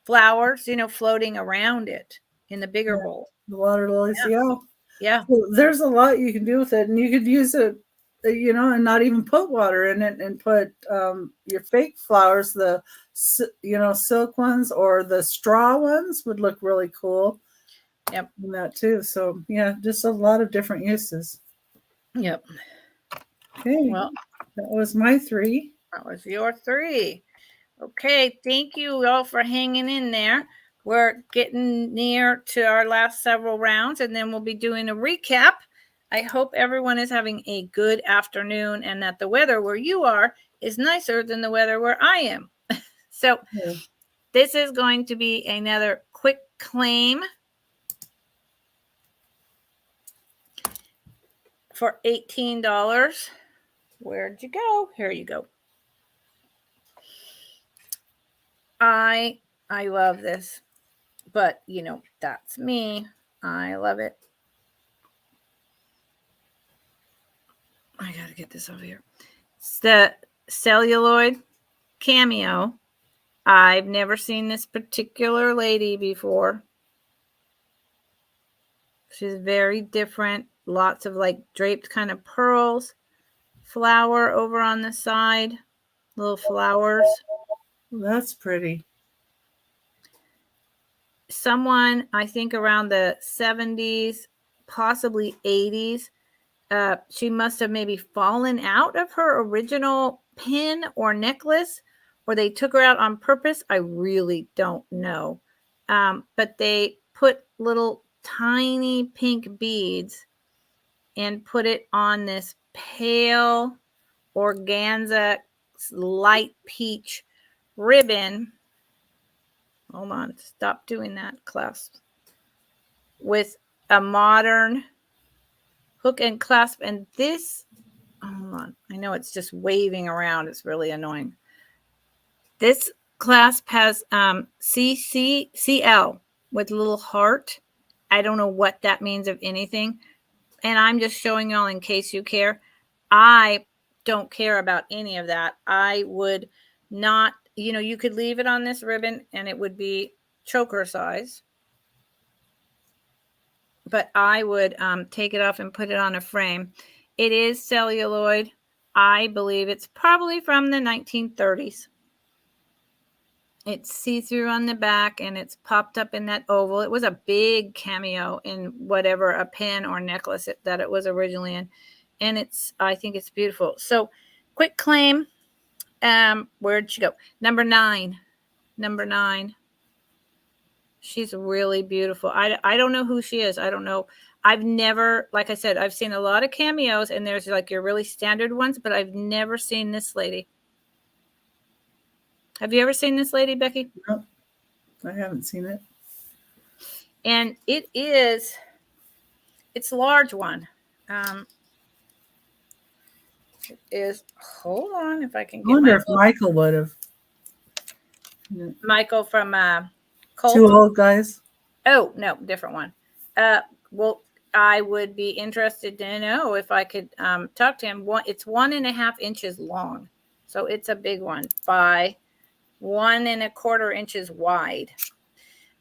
flowers, floating around it in the bigger Yeah. bowl. The water lilies. Yeah. Yeah. Yeah. So there's a lot you can do with it. And you could use it, and not even put water in it and put your fake flowers, the, silk ones or the straw ones would look really cool. Yep. And that too. So yeah, just a lot of different uses. Yep. Okay. Well, That was my 3. that was your 3. Okay, thank you all for hanging in there. We're getting near to our last several rounds, and then we'll be doing a recap. I hope everyone is having a good afternoon, and that the weather where you are is nicer than the weather where I am. So Yeah. this is going to be another quick claim for $18. Where'd you go? Here you go. I love this, but that's me. I love it. I gotta get this over here. It's the celluloid cameo. I've never seen this particular lady before. She's very different. Lots of like draped kind of pearls. Flower over on the side. Little flowers. That's pretty. Someone, I think around the 70s, possibly 80s, she must have maybe fallen out of her original pin or necklace, or they took her out on purpose. I really don't know. But they put little tiny pink beads and put it on this pale organza light peach ribbon. Hold on, stop doing that, clasp. With a modern hook and clasp, and this, hold on, I know it's just waving around, it's really annoying. This clasp has CCCL with a little heart. I don't know what that means of anything, and I'm just showing y'all in case you care. I don't care about any of that. I would not, you could leave it on this ribbon and it would be choker size, but I would take it off and put it on a frame. It is celluloid. I believe it's probably from the 1930s. It's see-through on the back and it's popped up in that oval. It was a big cameo in whatever, a pin or necklace that it was originally in. And I think it's beautiful. So quick claim. Where'd she go? Number 9. Number 9. She's really beautiful. I don't know who she is. I don't know. I've never, like I said, I've seen a lot of cameos and there's like your really standard ones, but I've never seen this lady. Have you ever seen this lady, Becky? No, I haven't seen it. And it's a large one. It is, hold on if I can get I wonder if Michael would have. Michael from Colt. 2 Old Guys. Oh, no, different one. Well, I would be interested to know if I could talk to him. It's 1.5 inches long. So it's a big one by 1.25 inches wide.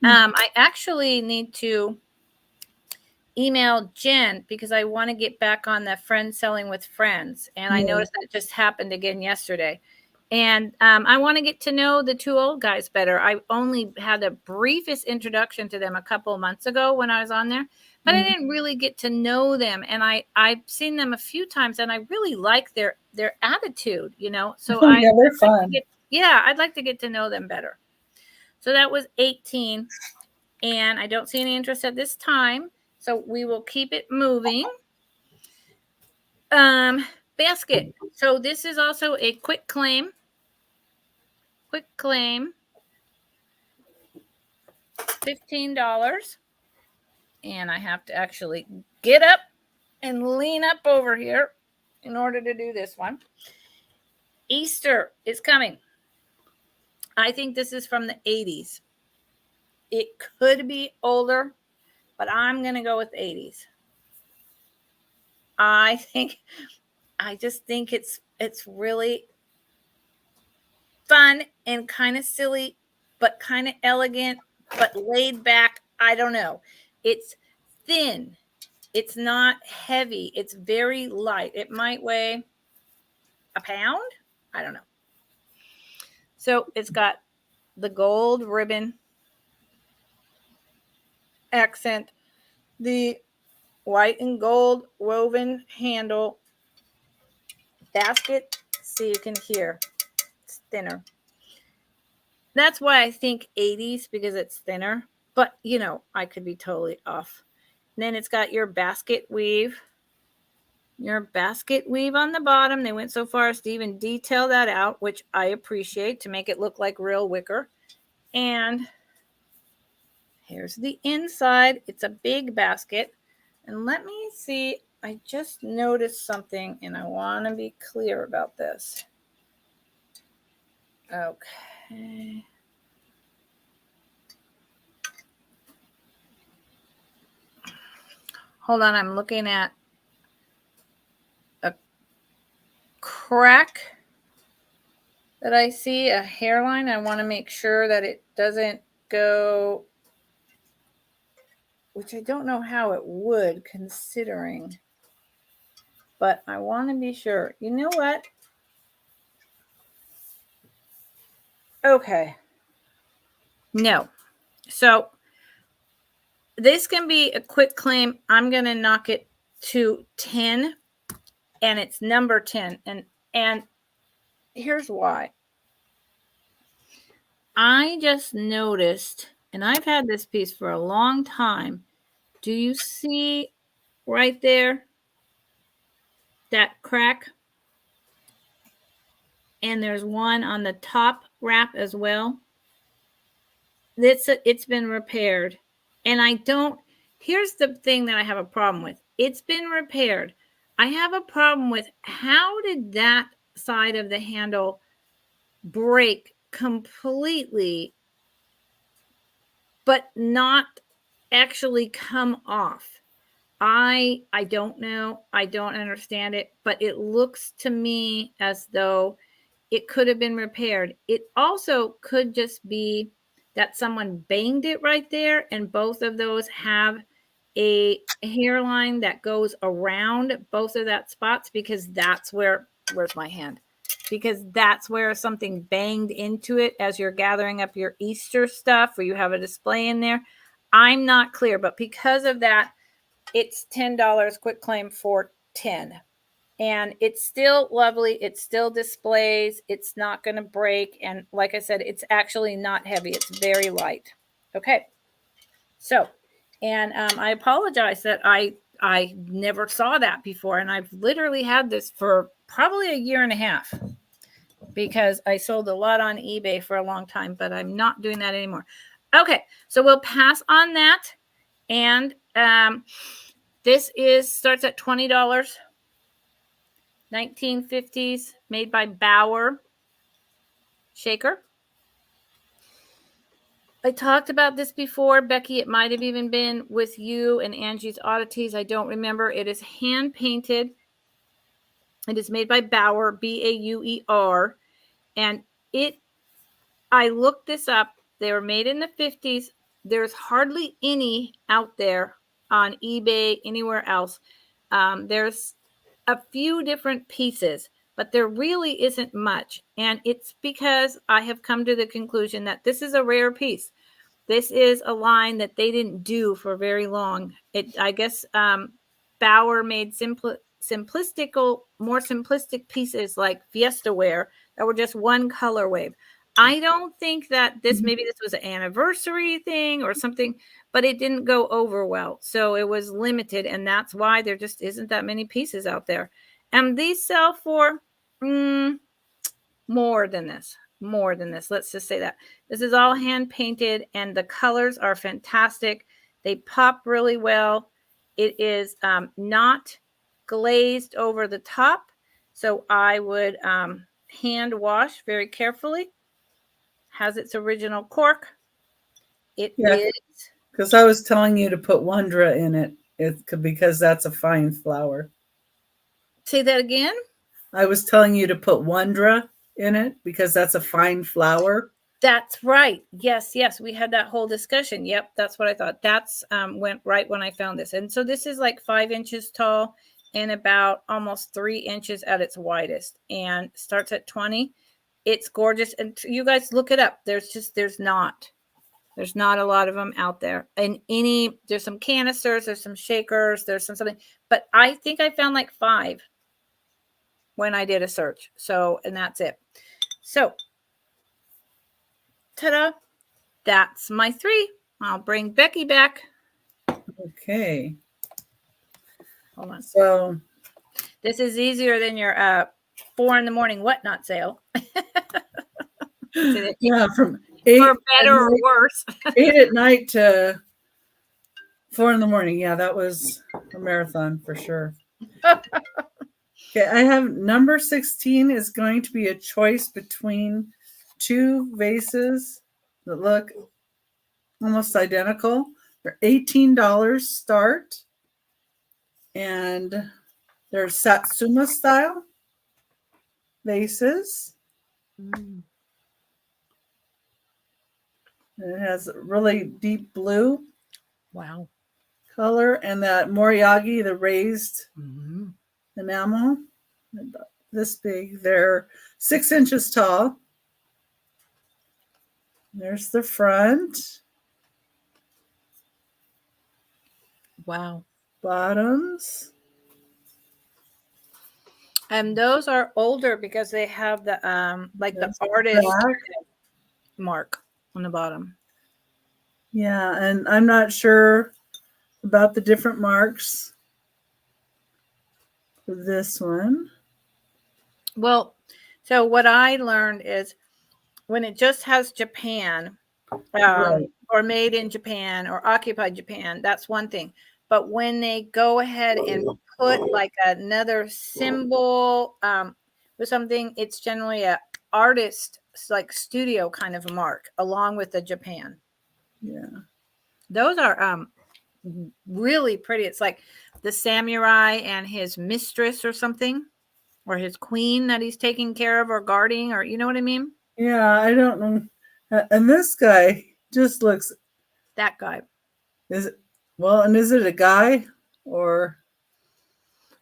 I actually need to email Jen because I want to get back on the Friends Selling with Friends. And I noticed that just happened again yesterday. And I want to get to know the 2 Old Guys better. I only had the briefest introduction to them a couple of months ago when I was on there, but I didn't really get to know them. And I've seen them a few times, and I really like their attitude, you know. So yeah, they're fun. I'd like to get to know them better. So that was 18, and I don't see any interest at this time. So we will keep it moving. Basket. So this is also a quick claim. Quick claim. $15. And I have to actually get up and lean up over here in order to do this one. Easter is coming. I think this is from the 80s. It could be older, but I'm going to go with 80s. I just think it's really fun and kind of silly, but kind of elegant, but laid back. I don't know. It's thin. It's not heavy. It's very light. It might weigh a pound. I don't know. So it's got the gold ribbon accent, the white and gold woven handle, basket. So you can hear it's thinner. That's why I think 80s, because it's thinner, but you know, I could be totally off. And then it's got your basket weave on the bottom. They went so far as to even detail that out, which I appreciate, to make it look like real wicker. And here's the inside. It's a big basket. And let me see, I just noticed something and I want to be clear about this. Okay. Hold on, I'm looking at a crack that I see, a hairline. I want to make sure that it doesn't go, which I don't know how it would, considering, but I want to be sure. You know what? Okay. No. So this can be a quick claim. I'm going to knock it to 10, and it's number 10. And here's why. I just noticed, and I've had this piece for a long time. Do you see right there that crack? And there's one on the top wrap as well. It's been repaired. And here's the thing that I have a problem with. It's been repaired. I have a problem with, how did that side of the handle break completely, but not actually come off? I don't know. I don't understand it, but it looks to me as though it could have been repaired. It also could just be that someone banged it right there, and both of those have a hairline that goes around both of that spots, because where's my hand? because that's where something banged into it as you're gathering up your Easter stuff or you have a display in there. I'm not clear, but because of that, it's $10 quick claim for 10. And it's still lovely. It still displays. It's not going to break. And like I said, it's actually not heavy. It's very light. Okay. So, and I apologize that I never saw that before. And I've literally had this for probably a year and a half because I sold a lot on eBay for a long time, but I'm not doing that anymore. Okay. So we'll pass on that. And this starts at $20. 1950s, made by Bauer shaker. I talked about this before, Becky. It might have even been with you and Angie's Oddities. I don't remember. It is hand painted. It is made by Bauer, Bauer, and I looked this up. They were made in the 50s. There's hardly any out there on eBay, anywhere else. There's a few different pieces, but there really isn't much. And it's because I have come to the conclusion that this is a rare piece. This is a line that they didn't do for very long. I guess Bauer made more simplistic pieces like Fiesta Wear that were just one color wave. I don't think that maybe this was an anniversary thing or something, but it didn't go over well. So it was limited, and that's why there just isn't that many pieces out there. And these sell for more than this. More than this. Let's just say that. This is all hand painted, and the colors are fantastic. They pop really well. It is not glazed over the top, so I would hand wash very carefully. Has its original cork. It is. Because I was telling you to put Wondra in it. Because that's a fine flower. Say that again? I was telling you to put Wondra in it because that's a fine flower. That's right. Yes. We had that whole discussion. Yep. That's what I thought. That's went right when I found this. And so this is like 5 inches tall and about almost 3 inches at its widest, and starts at 20. It's gorgeous. And you guys look it up. There's not a lot of them out there. And there's some canisters, there's some shakers, there's something, but I think I found like 5 when I did a search. So, and that's it. So, ta-da. That's my 3. I'll bring Becky back. Okay. Hold on. So this is easier than your 4 in the morning whatnot sale. Yeah, from 8 for better or worse. 8 at night to 4 in the morning. Yeah, that was a marathon for sure. Okay, I have number 16 is going to be a choice between 2 vases that look almost identical. They're $18 start, and they're Satsuma style vases. And it has really deep blue. Wow. Color, and that Moriagi, the raised enamel, this big. They're 6 inches tall. There's the front. Wow. Bottoms. And those are older because they have the the artist mark on the bottom. Yeah, and I'm not sure about the different marks for this one. Well, so what I learned is when it just has Japan, Right. or made in Japan or occupied Japan, that's one thing. But when they go ahead and put like another symbol with something, it's generally a artist like studio kind of a mark along with the Japan. Yeah. Those are really pretty. It's like the samurai and his mistress or something, or his queen that he's taking care of or guarding, or you know what I mean? Yeah, I don't know. And this guy just looks. That guy. Is it a guy or?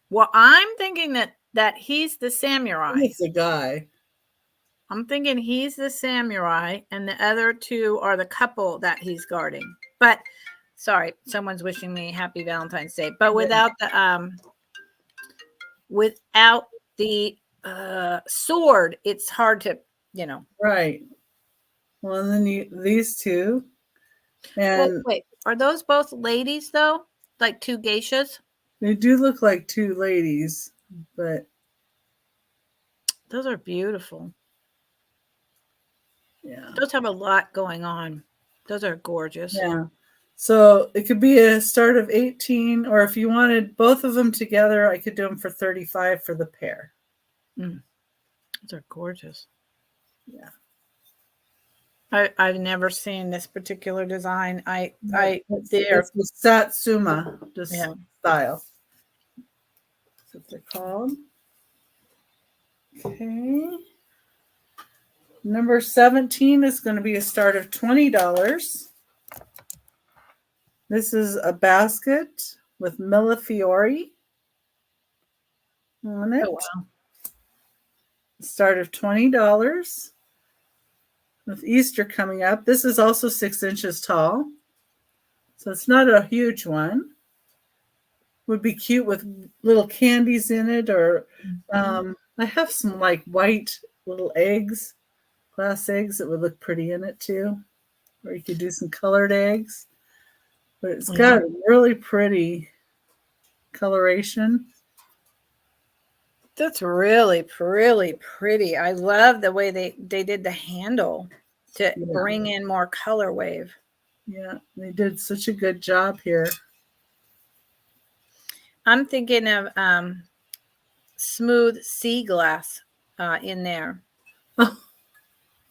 Well, I'm thinking that he's the samurai. It's a guy. I'm thinking he's the samurai and the other two are the couple that he's guarding. But sorry, someone's wishing me happy Valentine's Day. But without the sword, it's hard to, Right. Well, and then these two. Well, And wait, are those both ladies though? Like two geishas? they do look like two ladies, but Those are beautiful. yeah. Those have a lot going on. Those are gorgeous. Yeah. So it could be a start of 18, or if you wanted both of them together, I could do them for 35 for the pair. Those are gorgeous. Yeah. I've never seen this particular design. It's the Satsuma style. That's what they're called. Okay. Number 17 is going to be a start of $20. This is a basket with Millefiori on it. Oh, wow. Start of $20. With Easter coming up, this is also 6 inches tall. So it's not a huge one. Would be cute with little candies in it, or I have some like white little eggs, glass eggs that would look pretty in it too. Or you could do some colored eggs. But it's got a really pretty coloration. That's really, really pretty. I love the way they did the handle to bring in more color wave. Yeah, they did such a good job here. I'm thinking of smooth sea glass in there. Oh,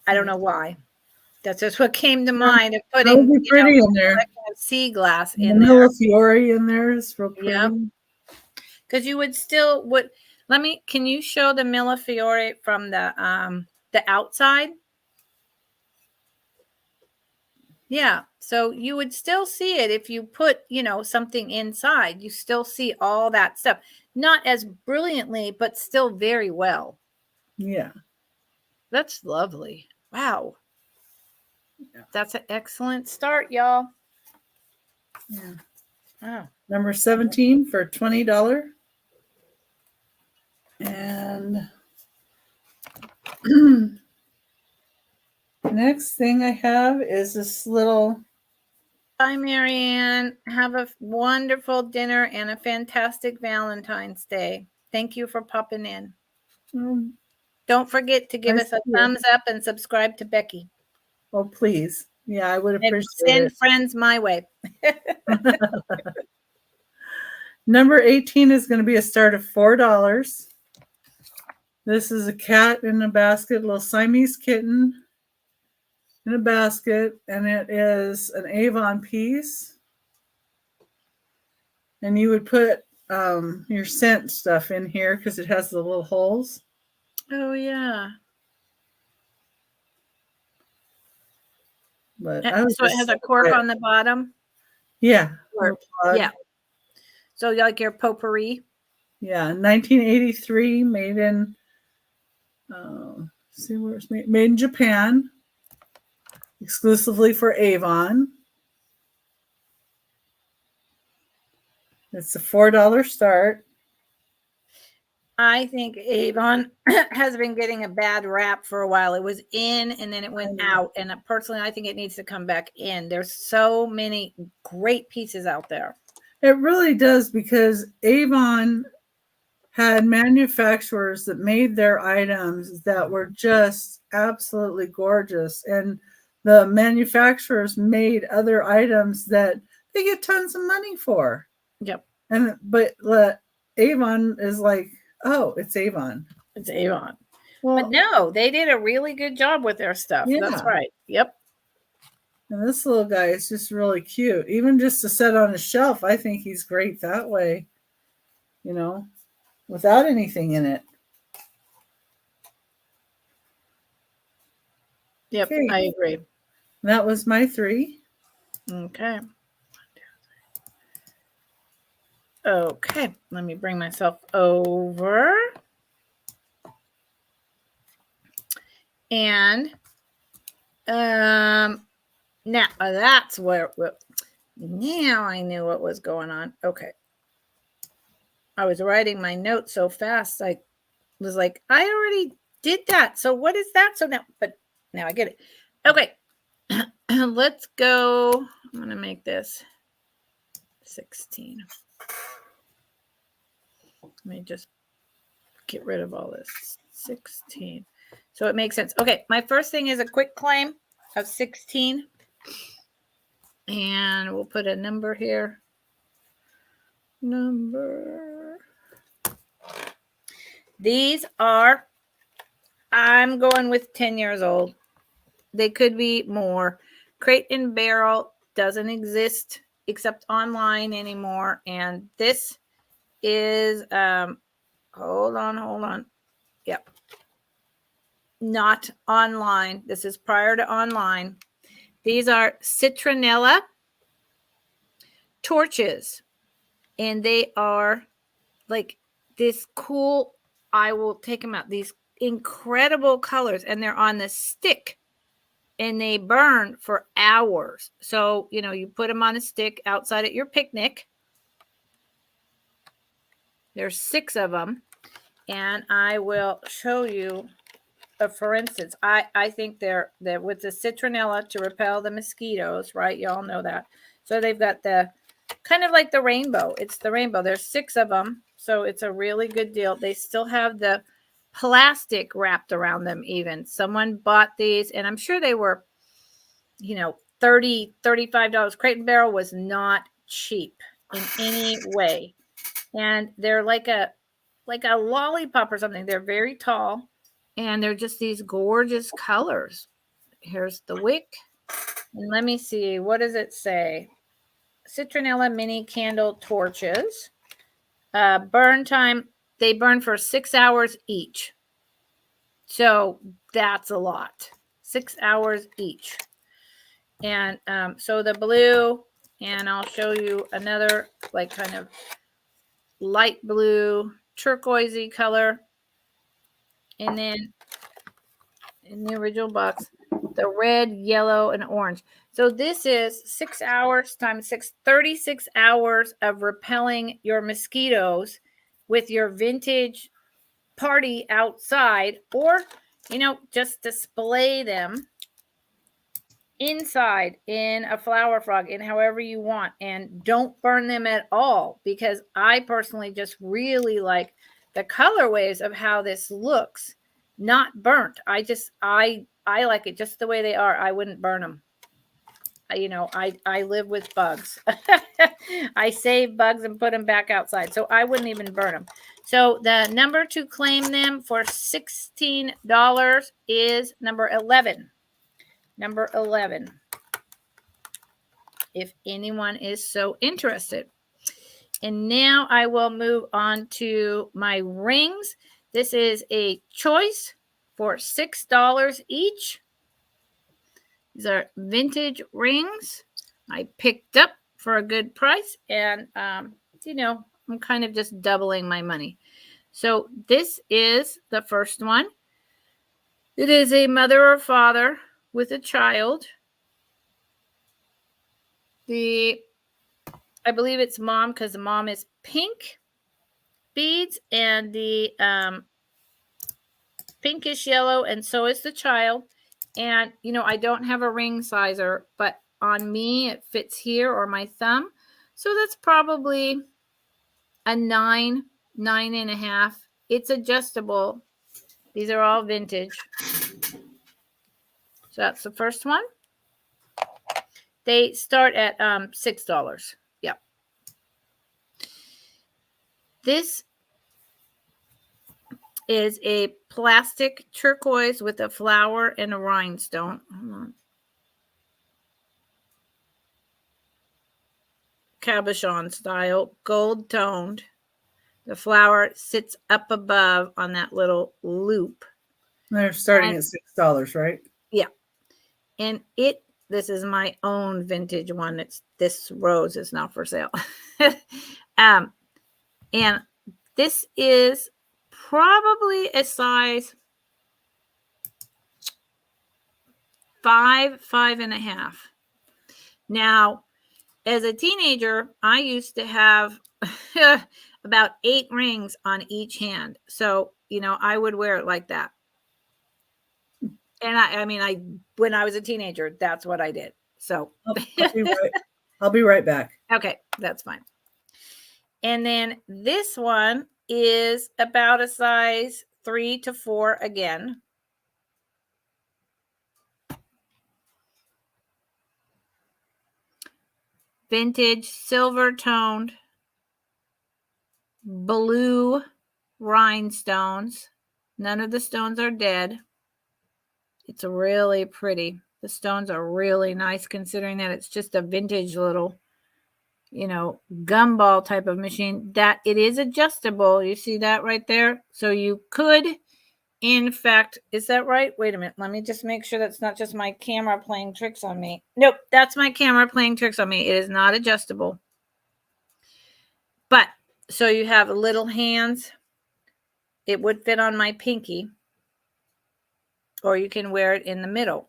I don't know why. That's just what came to mind of putting that would be pretty in there. sea glass And in the there. Millefiori in there is real pretty. Yep. Because you would still can you show the Millefiori from the outside? Yeah. So you would still see it if you put, something inside. You still see all that stuff. Not as brilliantly, but still very well. Yeah. That's lovely. Wow. Yeah. That's an excellent start, y'all. Yeah. Oh. Number 17 for $20. And next thing I have is this little. Bye, Marianne. Have a wonderful dinner and a fantastic Valentine's Day. Thank you for popping in. Don't forget to give us a thumbs up and subscribe to Becky. Oh, please. Yeah, I would appreciate it. Send friends my way. Number 18 is going to be a start of $4. This is a cat in a basket, a little Siamese kitten in a basket, and it is an Avon piece. And you would put your scent stuff in here because it has the little holes. Oh, yeah. But so it has a cork on the bottom? Yeah. Yeah. So like your potpourri? Yeah, 1983, made in, see where it's made in Japan, exclusively for Avon. It's a $4 start. I think Avon has been getting a bad rap for a while. It was in and then it went out. And personally, I think it needs to come back in. There's so many great pieces out there. It really does, because Avon had manufacturers that made their items that were just absolutely gorgeous. And the manufacturers made other items that they get tons of money for. Yep. But Avon is like, oh, it's Avon. It's Avon. Well, but no, they did a really good job with their stuff. Yeah. That's right. Yep. And this little guy is just really cute. Even just to set on a shelf, I think he's great that way, without anything in it. Yep, okay. I agree. That was my 3. Okay. Okay, let me bring myself over. And now that's where now I knew what was going on. Okay. I was writing my notes so fast. I was like, I already did that. So what is that? So now I get it. Okay. Let's go. I'm going to make this 16. Let me just get rid of all this. 16. So it makes sense. Okay. My first thing is a quick claim of 16. And we'll put a number here. These are, I'm going with 10 years old. They could be more. Crate and Barrel doesn't exist except online anymore. And this is, hold on. Yep. Not online. This is prior to online. These are citronella torches. And they are like this cool, I will take them out, these incredible colors. And they're on the stick. And they burn for hours. So, you put them on a stick outside at your picnic. There's 6 of them. And I will show you, for instance, I think they're with the citronella to repel the mosquitoes, right? Y'all know that. So they've got the kind of like the rainbow. It's the rainbow. There's 6 of them. So it's a really good deal. They still have the plastic wrapped around them even. Someone bought these, and I'm sure they were $30, $35. Crate and Barrel was not cheap in any way. And they're like a lollipop or something. They're very tall. And they're just these gorgeous colors. Here's the wick. And let me see. What does it say? Citronella mini candle torches. Burn time. They burn for 6 hours each. So that's a lot. 6 hours each. And so the blue, and I'll show you another like kind of light blue, turquoisey color. And then in the original box, the red, yellow, and orange. So this is 6 hours times 6, 36 hours of repelling your mosquitoes with your vintage party outside, or, just display them inside in a flower frog, in however you want, and don't burn them at all, because I personally just really like the colorways of how this looks, not burnt. I like it just the way they are. I wouldn't burn them. I live with bugs. I save bugs and put them back outside, so I wouldn't even burn them. So the number to claim them for $16 is number 11. Number 11, if anyone is so interested. And now I will move on to my rings. This is a choice for $6 each. These are vintage rings I picked up for a good price. And, I'm kind of just doubling my money. So this is the first one. It is a mother or father with a child. I believe it's mom, because the mom is pink beads, and the pinkish yellow, and so is the child. And I don't have a ring sizer, but on me it fits here, or my thumb. So that's probably a 9.5. It's adjustable. These are all vintage. So that's the first one. They start at $6. Yep. This is a plastic turquoise with a flower and a rhinestone. Hold on. Cabochon style, gold toned. The flower sits up above on that little loop. They're starting at $6, right? Yeah. And this is my own vintage one. This rose is not for sale. And this is probably a size 5.5. Now, as a teenager, I used to have about 8 rings on each hand. So, I would wear it like that. And when I was a teenager, that's what I did. So, I'll be right back. Okay, that's fine. And then this one is about a size 3 to 4 again. Vintage silver toned blue rhinestones. None of the stones are dead. It's really pretty. The stones are really nice considering that it's just a vintage little, gumball type of machine. That it is adjustable. You see that right there? So you could, in fact, is that right? Wait a minute. Let me just make sure that's not just my camera playing tricks on me. Nope, that's my camera playing tricks on me. It is not adjustable. But, so you have little hands. It would fit on my pinky. Or you can wear it in the middle.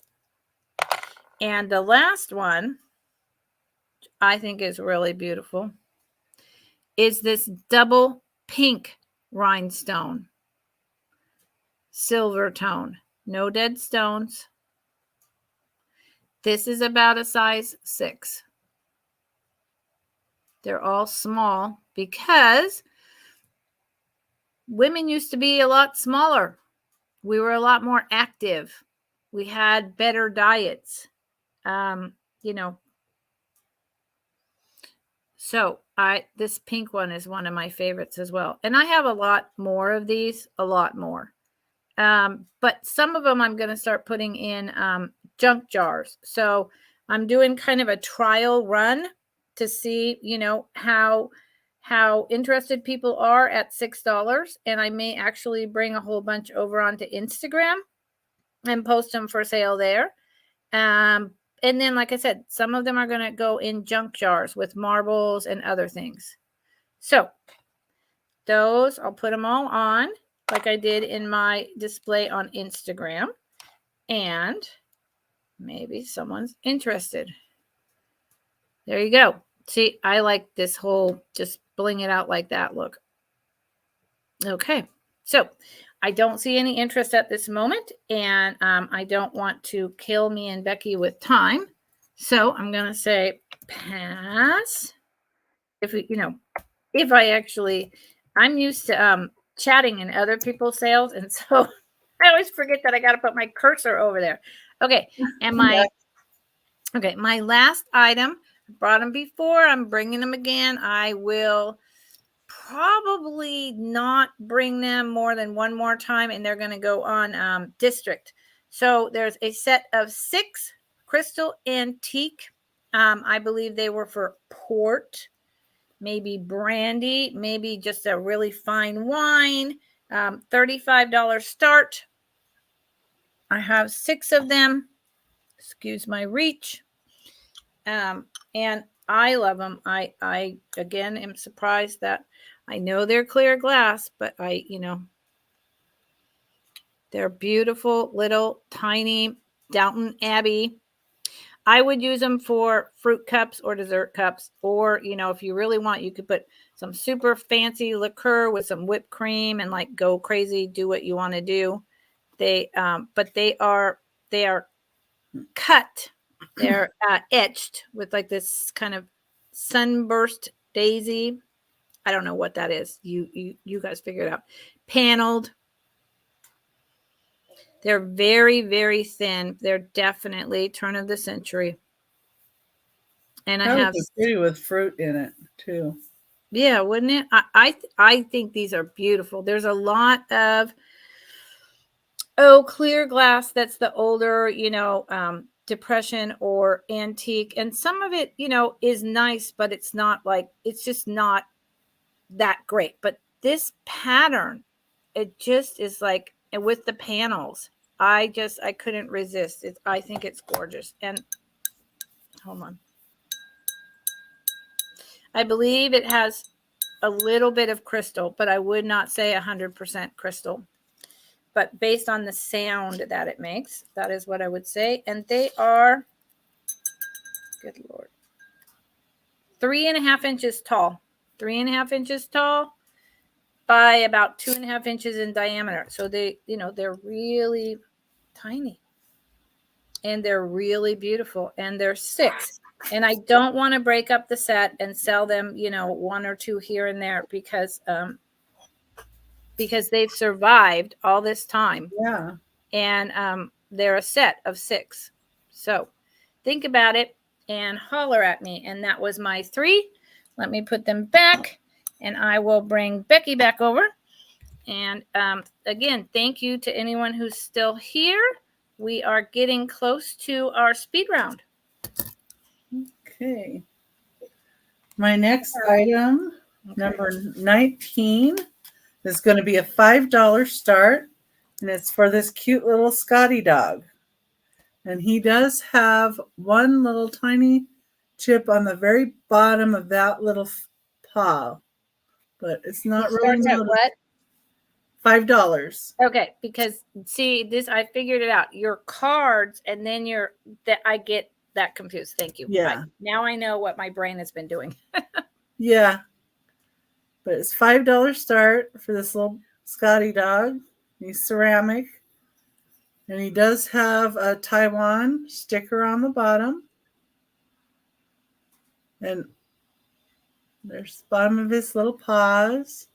And the last one, I think is really beautiful, is this double pink rhinestone. Silver tone. No dead stones. This is about a size 6. They're all small because women used to be a lot smaller. We were a lot more active. We had better diets. So this pink one is one of my favorites as well. And I have a lot more of these, a lot more. But some of them I'm going to start putting in junk jars. So I'm doing kind of a trial run to see, how interested people are at $6. And I may actually bring a whole bunch over onto Instagram and post them for sale there. And then, like I said, some of them are going to go in junk jars with marbles and other things. So those, I'll put them all on like I did in my display on Instagram. And maybe someone's interested. There you go. See, I like this whole just bling it out like that look. Okay, so I don't see any interest at this moment, and I don't want to kill me and Becky with time. So I'm going to say pass. If I actually, I'm used to chatting in other people's sales, and so I always forget that I got to put my cursor over there. Okay, and my last item, I brought them before, I'm bringing them again. I will probably not bring them more than one more time, and they're going to go on District. So there's a set of 6 crystal antique. I believe they were for port, maybe brandy, maybe just a really fine wine. $35 start. I have 6 of them. Excuse my reach. And I love them. I again am surprised that I know they're clear glass, but they're beautiful little tiny Downton Abbey. I would use them for fruit cups or dessert cups, or if you really want, you could put some super fancy liqueur with some whipped cream and like go crazy, do what you want to do. But they are cut. They're etched with like this kind of sunburst daisy. I don't know what that is. You guys figure it out. Paneled. They're very, very thin. They're definitely turn of the century. And I have pretty with fruit in it too. Yeah, wouldn't it? I think these are beautiful. There's a lot of clear glass that's the older, depression or antique, and some of it, is nice, but it's just not that great. But this pattern, it just is like, and with the panels, I couldn't resist it. I think it's gorgeous. And hold on, I believe it has a little bit of crystal, but I would not say 100% crystal. but based on the sound that it makes, that is what I would say. And they are, good Lord, 3.5 inches tall, 3.5 inches tall by about 2.5 inches in diameter. So they, they're really tiny and they're really beautiful, and they're 6. And I don't want to break up the set and sell them, 1 or 2 here and there because they've survived all this time. Yeah. And they're a set of 6. So think about it and holler at me. And that was my 3. Let me put them back, and I will bring Becky back over. And again, thank you to anyone who's still here. We are getting close to our speed round. Okay. My next item, number 19, is going to be a $5 start, and it's for this cute little Scotty dog. And he does have one little tiny chip on the very bottom of that little paw, but it's not really noticeable. What? $5. Okay, because see this, I figured it out. Your cards, and then I get that confused. Thank you. Yeah. Now I know what my brain has been doing. Yeah. But it's $5 start for this little Scotty dog. He's ceramic. And he does have a Taiwan sticker on the bottom. And there's the bottom of his little paws.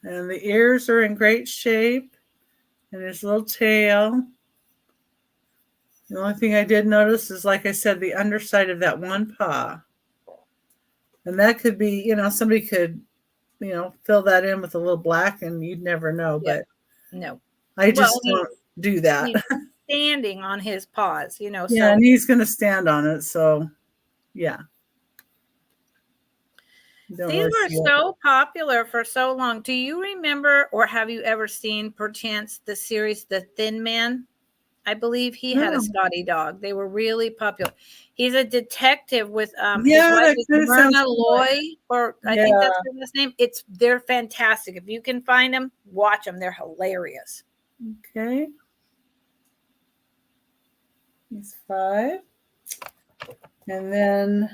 And the ears are in great shape. And his little tail. The only thing I did notice is, like I said, the underside of that one paw. And that could be, somebody could, fill that in with a little black and you'd never know. Yep. But no, I just don't do that. He's standing on his paws, Yeah, so. and he's going to stand on it. So, yeah. These were so popular for so long. Do you remember, or have you ever seen, perchance, the series The Thin Man? I believe he had a Scotty dog. They were really popular. He's a detective with his wife is Myrna Loy, or I think that's his name. They're fantastic. If you can find them, watch them. They're hilarious. Okay. He's 5. And then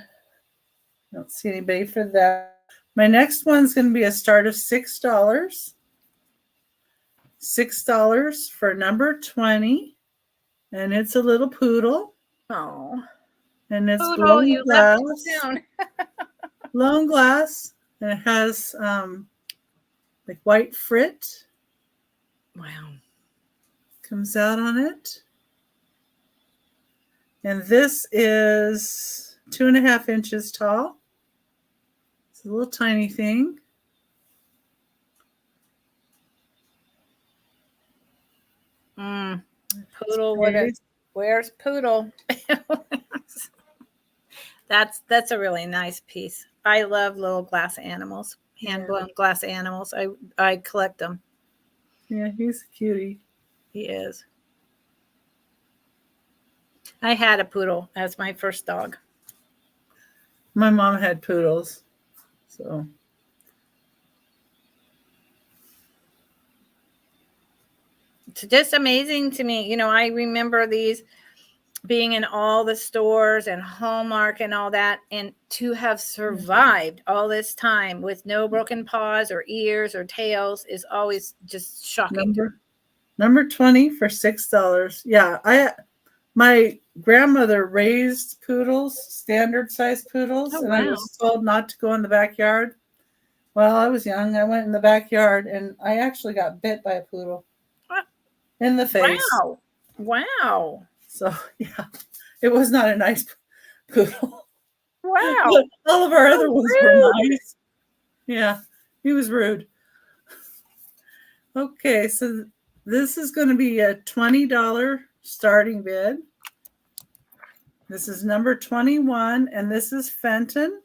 I don't see anybody for that. My next one's going to be a start of $6. $6 for number 20. And it's a little poodle. Oh. And it's poodle, blown glass. Blown glass. And it has like white frit. Wow. Comes out on it. And this is 2.5 inches tall. It's a little tiny thing. Poodle, where's Poodle? That's a really nice piece. I love little glass animals, hand-blown glass animals. I collect them. Yeah, he's a cutie. He is. I had a poodle as my first dog. My mom had poodles, so. It's just amazing to me. I remember these being in all the stores and Hallmark and all that, and to have survived all this time with no broken paws or ears or tails is always just shocking. Number 20 for $6. Yeah, my grandmother raised poodles, standard size poodles, and I was told not to go in the backyard. Well, I was young. I went in the backyard, and I actually got bit by a poodle in the face. Wow. So, yeah, it was not a nice poodle. Wow. But all of our other ones were nice. Yeah, he was rude. Okay, so this is going to be a $20 starting bid. This is number 21, and this is Fenton.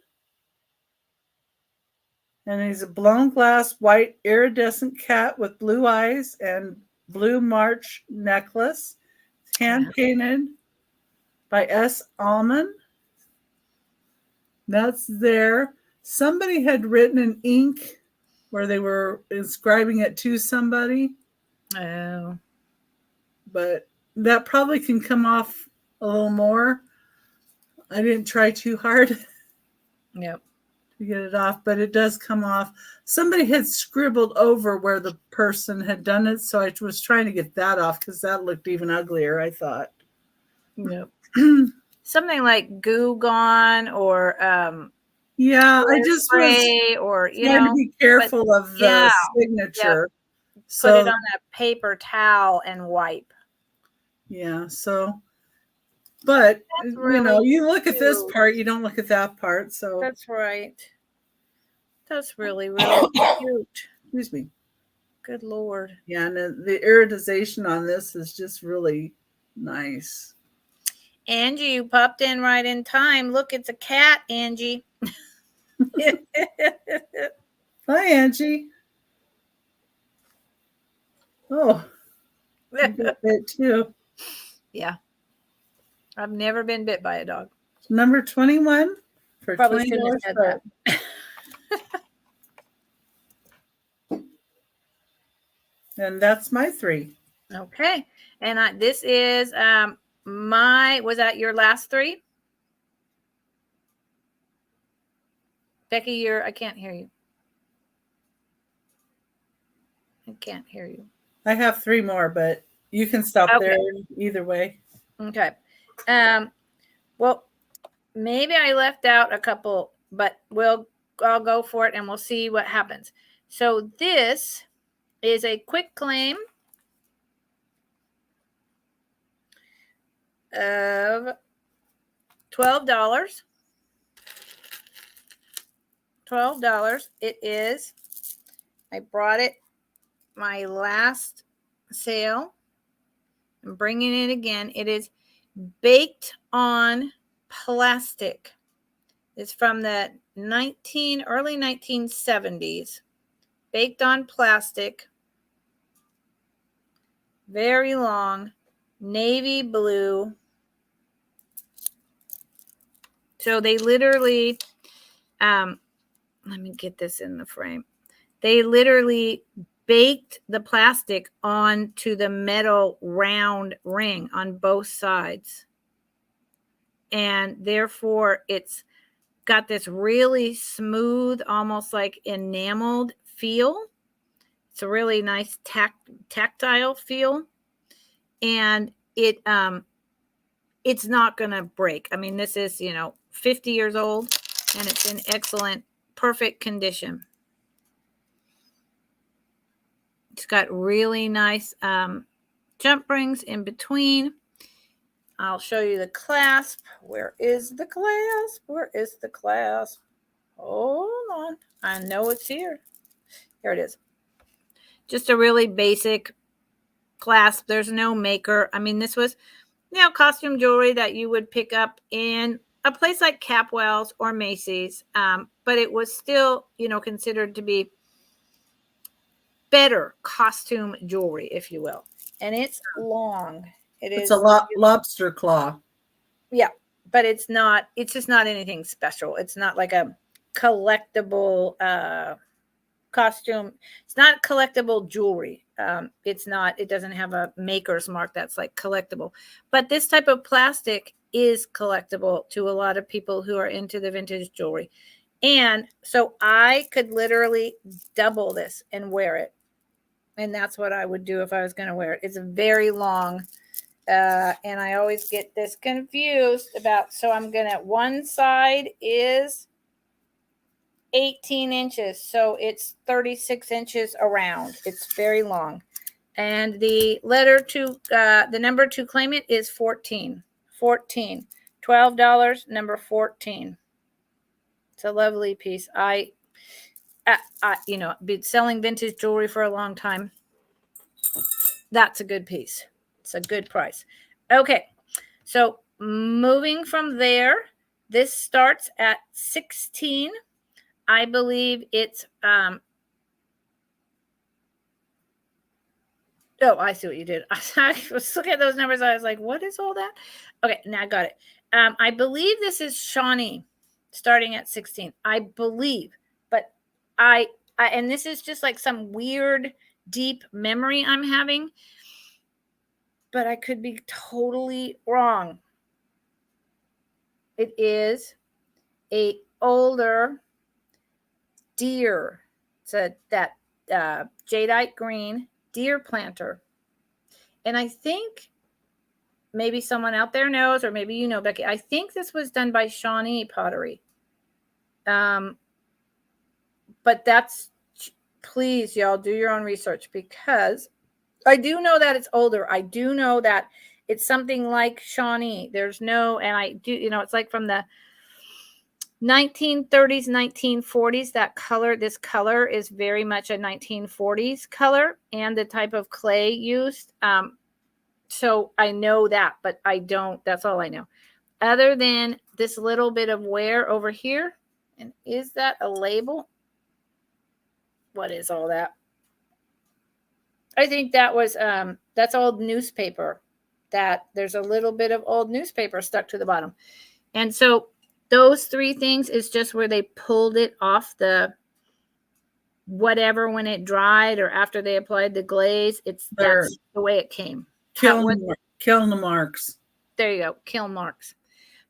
And he's a blown glass, white, iridescent cat with blue eyes and blue March necklace. It's hand painted by S. Allman. That's there. Somebody had written in ink where they were inscribing it to somebody. Oh. But that probably can come off a little more. I didn't try too hard Yep. to get it off, but it does come off. Somebody had scribbled over where the person had done it, so I was trying to get that off because that looked even uglier, I thought. Yep. Something like Goo Gone or yeah, I just spray was or trying to be careful of the signature. Yep. So, put it on a paper towel and wipe. Yeah, so but That's really you look at this cute. part, you don't look at that part. So That's right. That's really, really cute. excuse me. Good Lord. Yeah, and the iridization on this is just really nice. Angie, you popped in right in time. Look, it's a cat, Angie. Hi, Angie. Oh, you got bit too. Yeah. I've never been bit by a dog. Number 21 for Probably $20 shouldn't have said start. that. And that's my 3. Okay. And this is was that your last 3? Becky, I can't hear you. I can't hear you. I have 3 more, but you can stop there either way. Okay. Well, maybe I left out a couple, but I'll go for it and we'll see what happens. So this is a quick claim of $12. $12. It is. I brought it my last sale. I'm bringing it again. It is baked on plastic. It's from the early 1970s. Baked on plastic. Very long. Navy blue. So they literally, let me get this in the frame. They literally baked the plastic onto the metal round ring on both sides. And therefore, it's got this really smooth, almost like enameled feel. It's a really nice tactile feel. And it's not going to break. I mean, this is, 50 years old, and it's in excellent, perfect condition. It's got really nice jump rings in between. I'll show you the clasp. Where is the clasp? Where is the clasp? Hold on. I know it's here. Here it is. Just a really basic clasp. There's no maker. I mean, this was, costume jewelry that you would pick up in a place like Capwell's or Macy's. But it was still, considered to be better costume jewelry, if you will. And it's long. It's a lobster claw. Yeah, but it's just not anything special. It's not like a collectible costume. It's not collectible jewelry. It doesn't have a maker's mark that's like collectible. But this type of plastic is collectible to a lot of people who are into the vintage jewelry. And so I could literally double this and wear it. And that's what I would do if I was going to wear it. It's very long. And I always get this confused so I'm going to, one side is 18 inches. So it's 36 inches around. It's very long. And the number to claim it is 14. $12, number 14. It's a lovely piece. I been selling vintage jewelry for a long time. That's a good piece. It's a good price. Okay. So moving from there, this starts at 16. I believe it's oh, I see what you did. I was looking at those numbers. I was like, what is all that? Okay, now I got it. I believe this is Shawnee starting at 16. I believe, but I and this is just like some weird, deep memory I'm having, but I could be totally wrong. It is a older deer. It's that jadeite green deer planter. And I think maybe someone out there knows, or maybe you know, Becky, I think this was done by Shawnee Pottery. But that's, please, y'all, do your own research, because I do know that it's older. I do know that it's something like Shawnee. There's no, and I do, it's like from the 1930s, 1940s. That color, this color is very much a 1940s color, and the type of clay used. So I know that, but I don't, that's all I know. Other than this little bit of wear over here. And is that a label? What is all that? I think that was, that's old newspaper. That there's a little bit of old newspaper stuck to the bottom. And so those three things is just where they pulled it off the whatever when it dried or after they applied the glaze. That's the way it came. Kiln marks. There you go, kiln marks.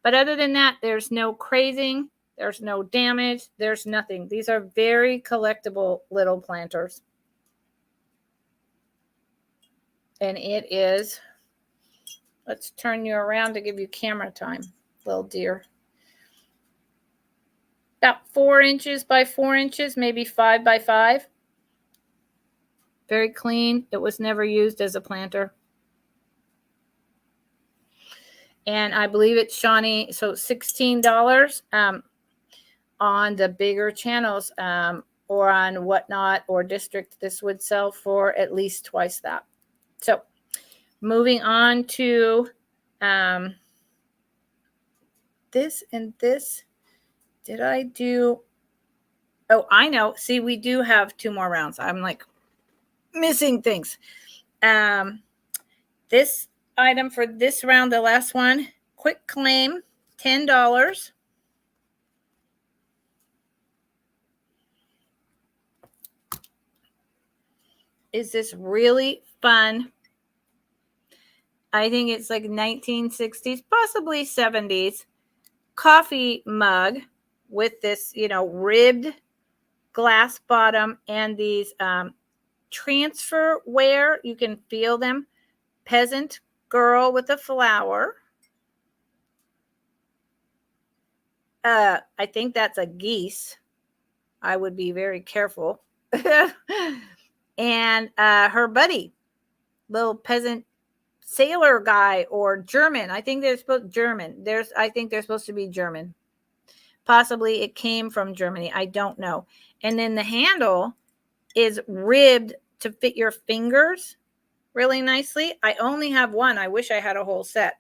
But other than that, there's no crazing, there's no damage, there's nothing. These are very collectible little planters. And it is, let's turn you around to give you camera time, little deer. About 4 inches by 4 inches, maybe 5 by 5. Very clean. It was never used as a planter. And I believe it's Shawnee, so $16 on the bigger channels or on Whatnot or District. This would sell for at least twice that. So moving on to this and this. Did I do? Oh, I know. See, we do have 2 more rounds. I'm like missing things. This item for this round, the last one, quick claim, $10. Is this really fun? I think it's like 1960s, possibly 70s coffee mug with this, ribbed glass bottom and these transfer wear. You can feel them. Peasant girl with a flower. I think that's a geese. I would be very careful. And her buddy, little peasant sailor guy, or German. I think they're supposed German. I think they're supposed to be German. Possibly it came from Germany. I don't know. And then the handle is ribbed to fit your fingers really nicely. I only have one. I wish I had a whole set.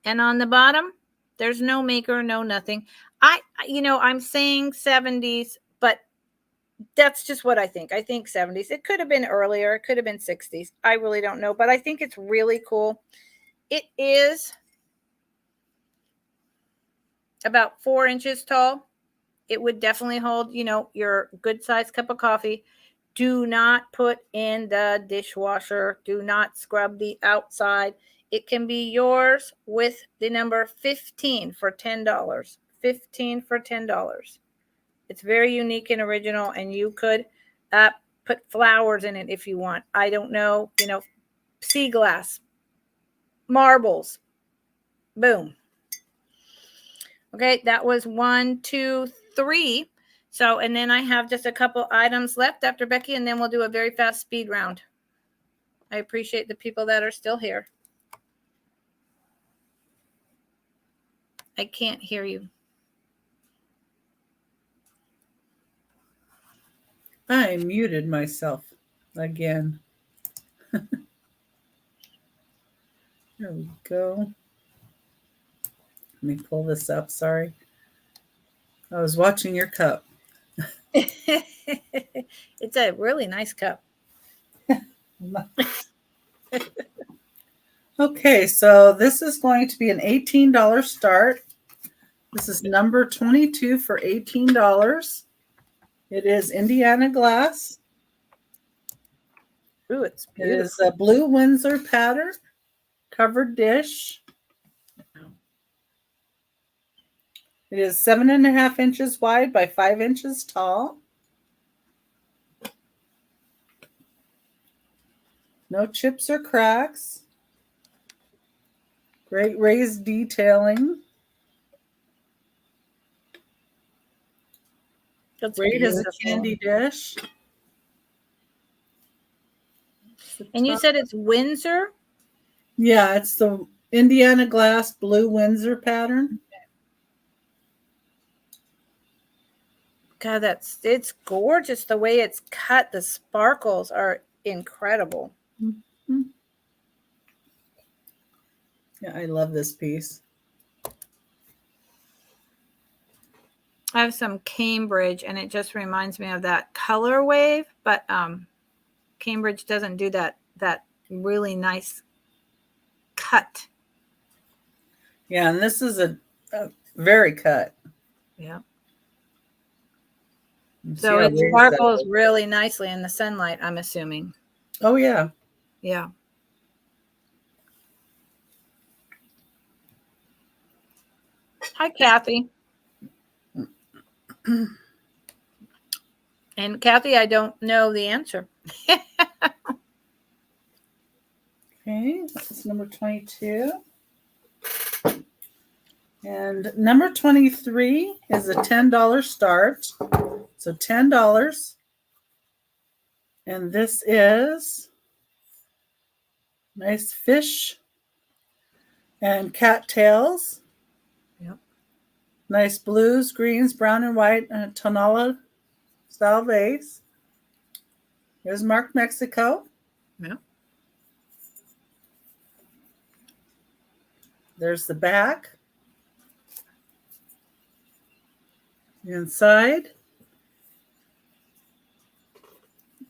And on the bottom, there's no maker, no nothing. I'm saying 70s, but that's just what I think. I think 70s. It could have been earlier. It could have been 60s. I really don't know, but I think it's really cool. It is about 4 inches tall. It would definitely hold, your good sized cup of coffee. Do not put in the dishwasher. Do not scrub the outside. It can be yours with the number 15 for $10. 15 for $10. It's very unique and original, and you could put flowers in it if you want. I don't know, sea glass, marbles. Boom. Okay, that was 1, 2, 3. So, and then I have just a couple items left after Becky, and then we'll do a very fast speed round. I appreciate the people that are still here. I can't hear you. I muted myself again. There we go. Let me pull this up. Sorry. I was watching your cup. It's a really nice cup. Okay, so this is going to be an $18 start. This is number 22 for $18. It is Indiana glass. Ooh, it's It is beautiful. a blue Windsor pattern covered dish. It is 7.5 inches wide by 5 inches tall. No chips or cracks. Great raised detailing. That's Great as a beautiful. candy dish. And you said it's Windsor? Yeah, it's the Indiana glass blue Windsor pattern. God, it's gorgeous the way it's cut. The sparkles are incredible. Mm-hmm. Yeah, I love this piece. I have some Cambridge, and it just reminds me of that color wave, but Cambridge doesn't do that really nice cut. Yeah, and this is a very cut. Yeah. See So how it raised that sparkles is. really nicely in the sunlight, I'm assuming. Oh, yeah. Yeah. Hi, Kathy. And Kathy, I don't know the answer. Okay, that's number 22. And number 23 is a $10 start. So $10. And this is nice fish and cattails. Yep. Nice blues, greens, brown and white, and a tonala style vase. Here's marked Mexico. Yep. There's the back. Inside.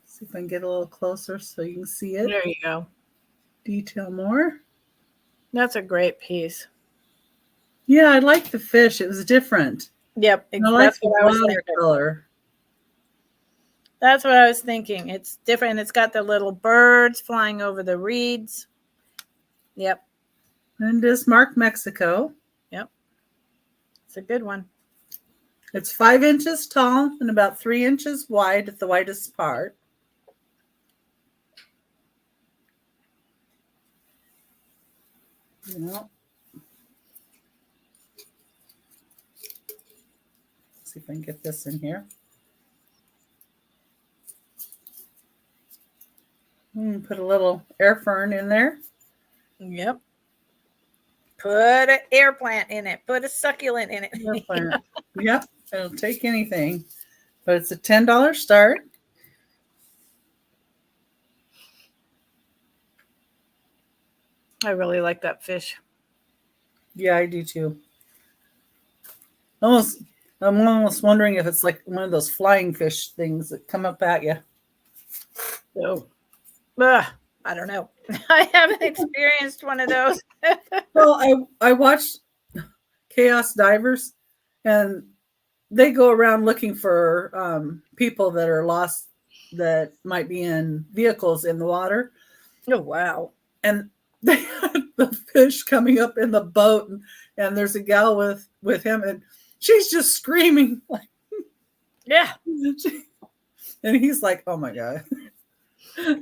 See if I can get a little closer so you can see it. There you go. Detail more. That's a great piece. Yeah, I like the fish. It was different. Yep. And I like That's the what I was thinking. watercolor. That's what I was thinking. It's different. It's got the little birds flying over the reeds. Yep. And it is marked Mexico. Yep. It's a good one. It's 5 inches tall and about 3 inches wide at the widest part. You know. See if I can get this in here. Put a little air fern in there. Yep. Put an air plant in it. Put a succulent in it. Air plant. Yep, it'll take anything. But it's a $10 start. I really like that fish. Yeah, I do too. I'm almost wondering if it's like one of those flying fish things that come up at you. So, I don't know. I haven't experienced one of those. Well, I watched Chaos Divers, and they go around looking for people that are lost that might be in vehicles in the water. Oh, wow. And they had the fish coming up in the boat, and there's a gal with him, and she's just screaming like, yeah. And he's like, oh my God. Yeah.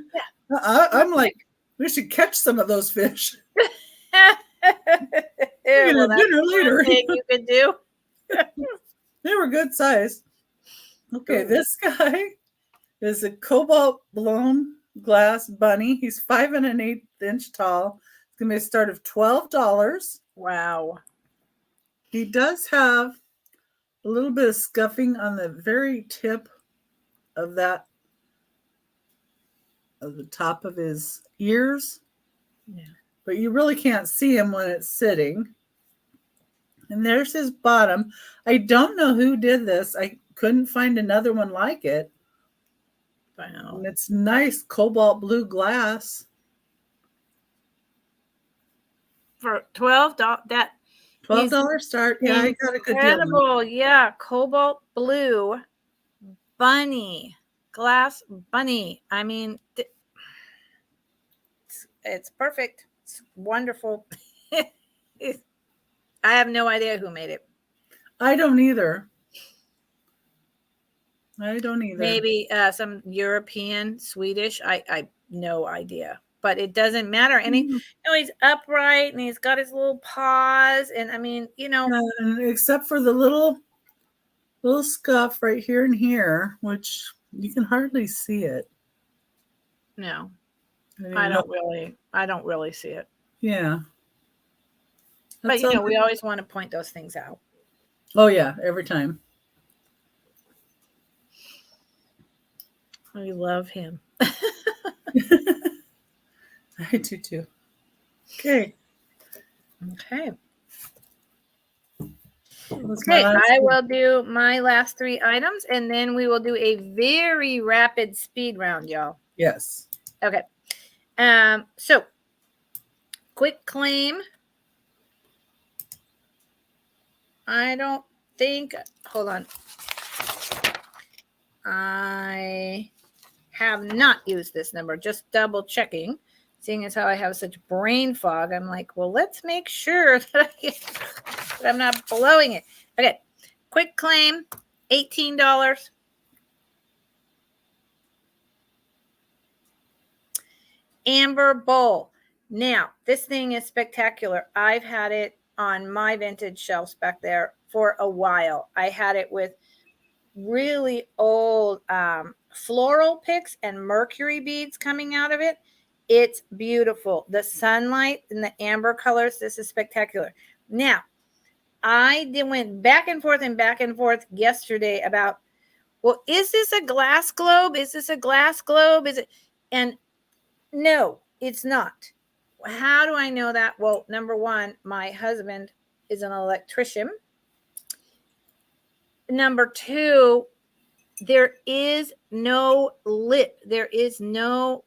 I'm like, we should catch some of those fish. Well, that's dinner later. Thing you could do. They were good size. Okay, Ooh. This guy is a cobalt blown glass bunny. He's 5 1/8 inch tall. It's gonna be a start of $12. Wow. He does have a little bit of scuffing on the very tip of the top of his ears. Yeah. But you really can't see him when it's sitting. And there's his bottom. I don't know who did this. I couldn't find another one like it. Wow. And it's nice cobalt blue glass. For $12, that $12 start. Yeah, I got a good deal. Incredible. Yeah. Cobalt blue bunny. Glass bunny. I mean, it's perfect. It's wonderful. I have no idea who made it. I don't either. I don't either. Maybe some European, Swedish. I no idea. But it doesn't matter. And he's upright and he's got his little paws. And I mean, and except for the little scuff right here and here, which you can hardly see it. No, I don't really see it. Yeah. But we always want to point those things out. Oh yeah, every time. I love him. I do too. Okay. Okay, I will do my last 3 items, and then we will do a very rapid speed round, y'all. Yes. Okay. So, quick claim. I don't think, hold on. I have not used this number, just double checking. Seeing as how I have such brain fog, I'm like, well, let's make sure that I'm not blowing it. Okay. Quick claim, $18. Amber Bowl. Now, this thing is spectacular. I've had it on my vintage shelves back there for a while. I had it with really old floral picks and mercury beads coming out of it. It's beautiful. The sunlight and the amber colors, this is spectacular. Now, I went back and forth yesterday about, well, is this a glass globe? Is this a glass globe? Is it? And no, it's not. How do I know that? Well, number one, my husband is an electrician. Number two, there is no lip. There is no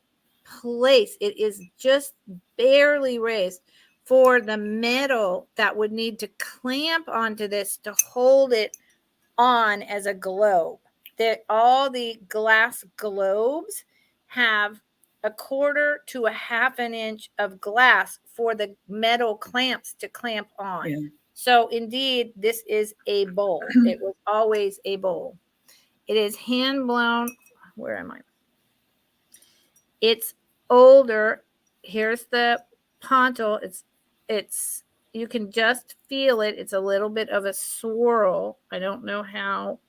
place. It is just barely raised for the metal that would need to clamp onto this to hold it on as a globe. All the glass globes have 1/4 to 1/2 an inch of glass for the metal clamps to clamp on. Yeah. So indeed, this is a bowl. It was always a bowl. It is hand blown. Where am I? It's older. Here's the pontil. It's you can just feel it. It's a little bit of a swirl. I don't know how.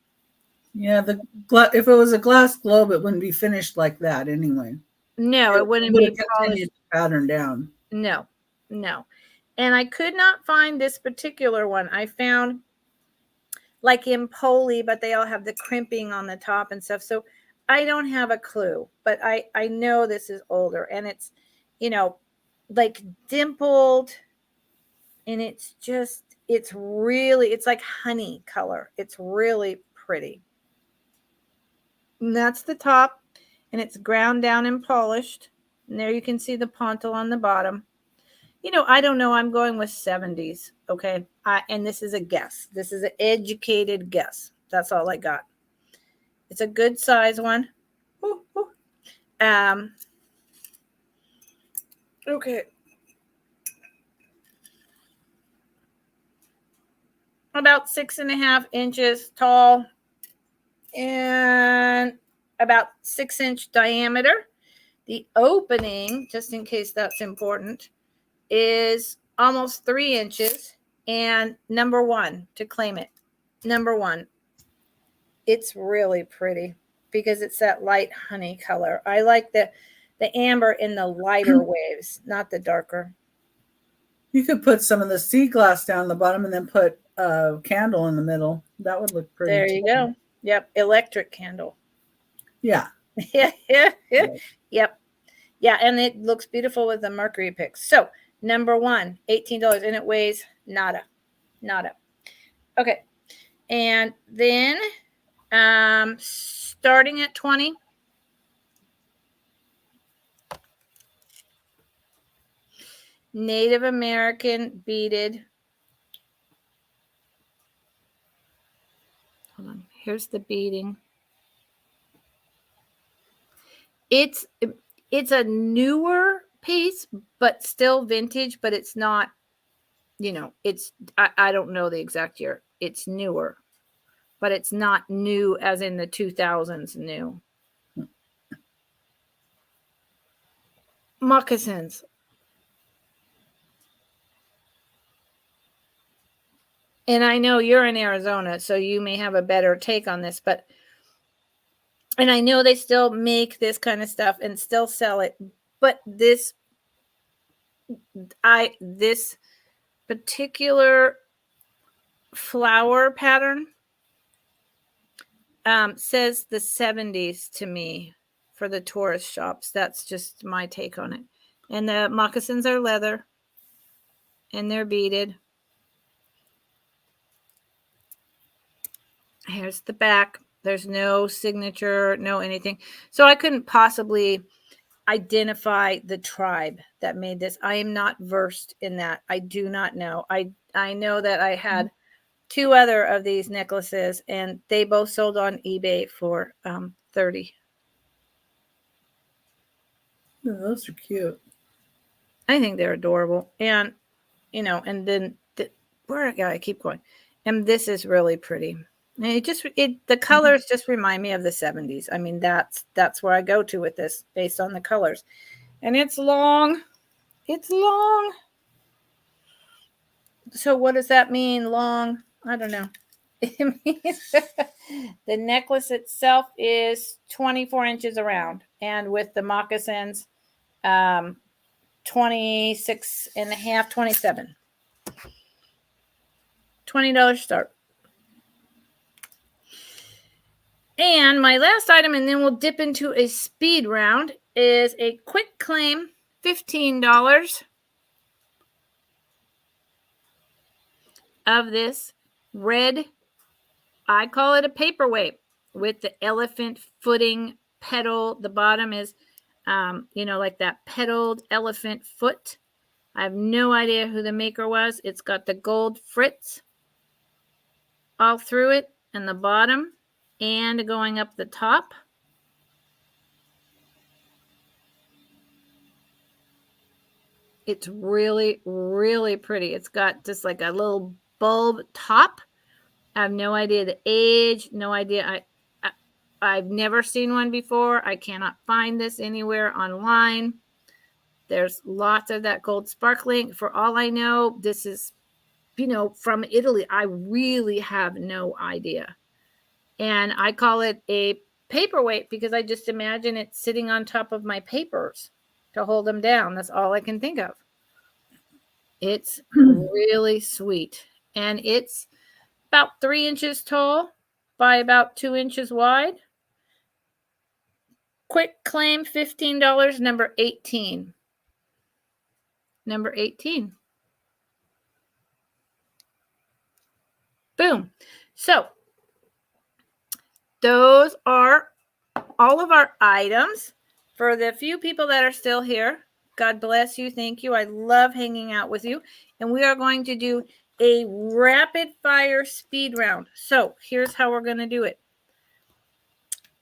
Yeah, if it was a glass globe, it wouldn't be finished like that anyway. No, it wouldn't be polished. Pattern down. No. And I could not find this particular one. I found like in Poli, but they all have the crimping on the top and stuff. So I don't have a clue, but I know this is older, and it's, like dimpled, and it's like honey color. It's really pretty. And that's the top, and it's ground down and polished. And there you can see the pontil on the bottom. I don't know. I'm going with 70s. Okay. And this is a guess. This is an educated guess. That's all I got. It's a good size one. Okay. About 6.5 inches tall and about 6-inch diameter. The opening, just in case that's important, is almost 3 inches. And number one, to claim it, number one, it's really pretty because it's that light honey color. I like the amber in the lighter waves, not the darker. You could put some of the sea glass down the bottom and then put a candle in the middle. That would look pretty. There you go. Yep. Electric candle. Yeah. Yep. Yeah. And it looks beautiful with the mercury picks. So number one, $18, and it weighs nada. Okay. And then starting at 20, Native American beaded. Hold on. Here's the beading. It's a newer piece, but still vintage, but it's not, it's I don't know the exact year. It's newer, but it's not new as in the 2000s new. Moccasins. And I know you're in Arizona, so you may have a better take on this, and I know they still make this kind of stuff and still sell it, but this particular flower pattern says the 70s to me for the tourist shops. That's just my take on it. And the moccasins are leather and they're beaded. Here's the back. There's no signature, no anything. So I couldn't possibly identify the tribe that made this. I am not versed in that. I do not know. I know that I had 2 other of these necklaces and they both sold on eBay for $30. Oh, those are cute. I think they're adorable. And and then I keep going. And this is really pretty. And the colors just remind me of the 70s. I mean, that's where I go to with this based on the colors. And it's long. It's long. So what does that mean, long? I don't know. It means the necklace itself is 24 inches around. And with the moccasins, 26 and a half, 27. $20 start. And my last item, and then we'll dip into a speed round, is a quick claim, $15 of this red, I call it a paperweight, with the elephant footing petal. The bottom is, like that petaled elephant foot. I have no idea who the maker was. It's got the gold fritz all through it and the bottom and going up the top. It's really, really pretty. It's got just like a little bulb top. I have no idea the age, no idea. I've never seen one before. I cannot find this anywhere online. There's lots of that gold sparkling. For all I know, this is, from Italy. I really have no idea. And I call it a paperweight because I just imagine it sitting on top of my papers to hold them down. That's all I can think of. It's really sweet. And it's about 3 inches tall by about 2 inches wide. Quick claim, $15, number 18. Number 18. Boom. So those are all of our items. For the few people that are still here, God bless you. Thank you. I love hanging out with you. And we are going to do a rapid fire speed round. So here's how we're going to do it.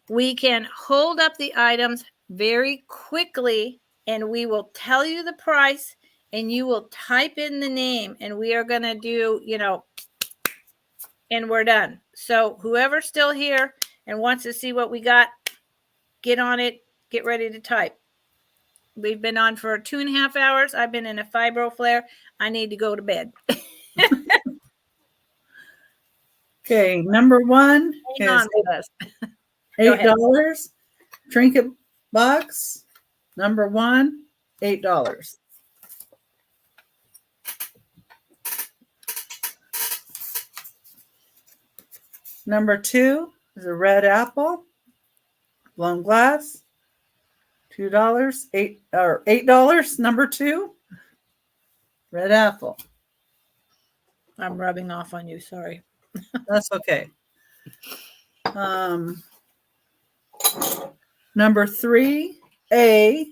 We can hold up the items very quickly and we will tell you the price and you will type in the name and we are going to do, and we're done. So whoever's still here and wants to see what we got, get on it, get ready to type. We've been on for 2.5 hours. I've been in a fibro flare. I need to go to bed. Okay, number 1 is $8. Trinket box, number 1, $8. Number 2 is a red apple, blown glass, $2, $8. Number 2, red apple. I'm rubbing off on you. Sorry. That's okay. Number 3, A,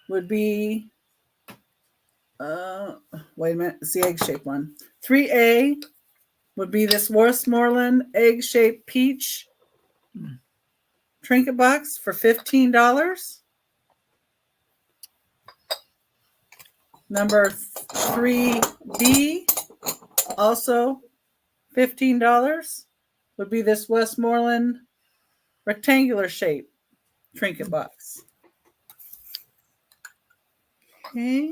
would be, wait a minute, it's the egg-shaped one. 3A would be this Westmoreland egg-shaped peach trinket box for $15. Number 3B, also $15, would be this Westmoreland rectangular shape trinket box. Okay.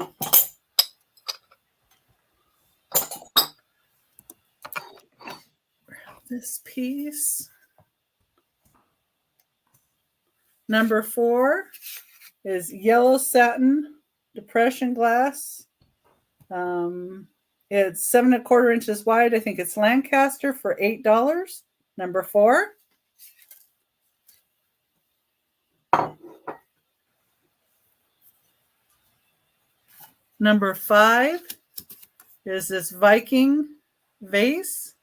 This piece. Number 4 is yellow satin depression glass. It's 7¼ inches wide. I think it's Lancaster for $8. Number 4. Number 5 is this Viking vase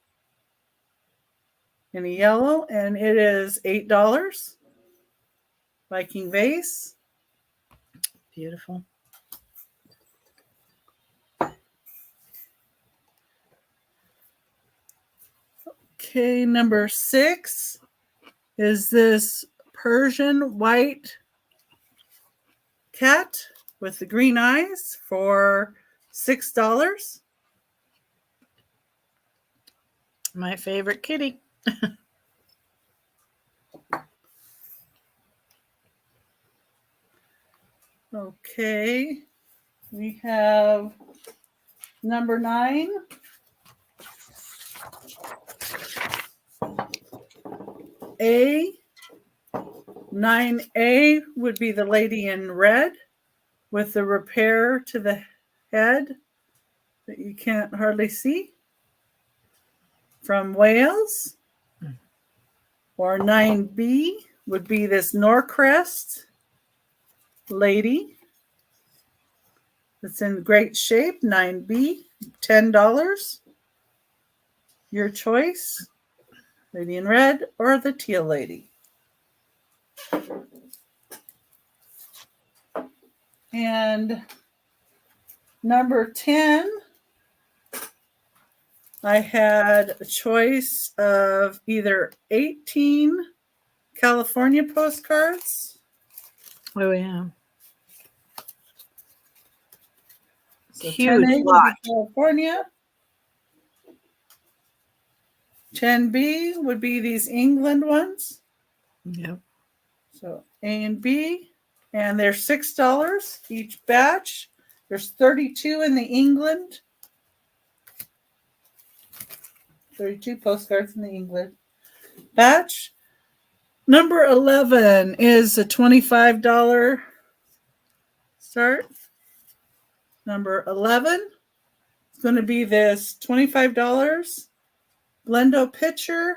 in yellow, and it is $8. Viking vase. Beautiful. Okay, number 6 is this Persian white cat with the green eyes for $6. My favorite kitty. Okay, we have number 9. A. 9A would be the lady in red with the repair to the head that you can't hardly see from Wales. Or 9B would be this Norcrest lady that's in great shape. 9B, $10. Your choice, lady in red or the teal lady. And number 10, I had a choice of either 18 California postcards. Oh, yeah. So Huge 10A would lot. be California. 10B would be these England ones. Yep. So A and B, and they're $6 each batch. There's 32 in the England. 32 postcards in the England batch. Number 11 is a $25 start. Number 11 is going to be this $25 Blendo pitcher.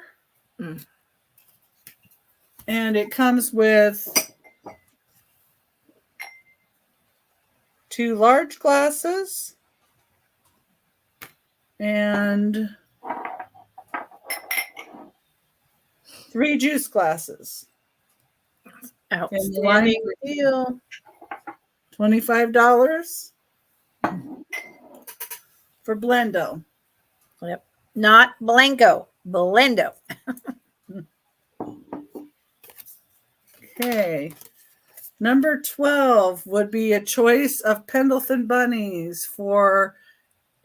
And it comes with 2 large glasses and 3 juice glasses. Outstanding deal. $25 for Blendo. Yep. Not Blanco, Blendo. Okay. Number 12 would be a choice of Pendleton bunnies for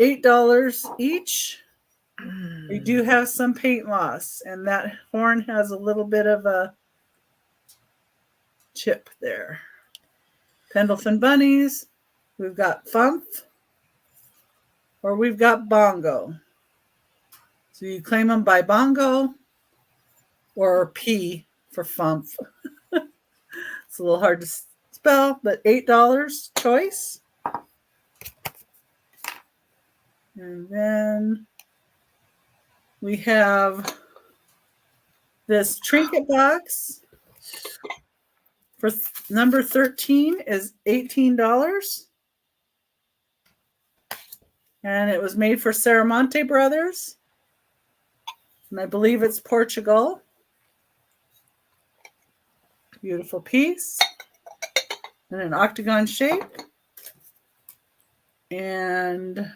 $8 each. They do have some paint loss, and that horn has a little bit of a chip there. Pendleton bunnies. We've got Fump, or we've got Bongo. So you claim them by Bongo or P for Fump. It's a little hard to spell, but $8 choice. And then we have this trinket box for number 13 is $18. And it was made for Saramonte Brothers. And I believe it's Portugal. Beautiful piece. In an octagon shape. And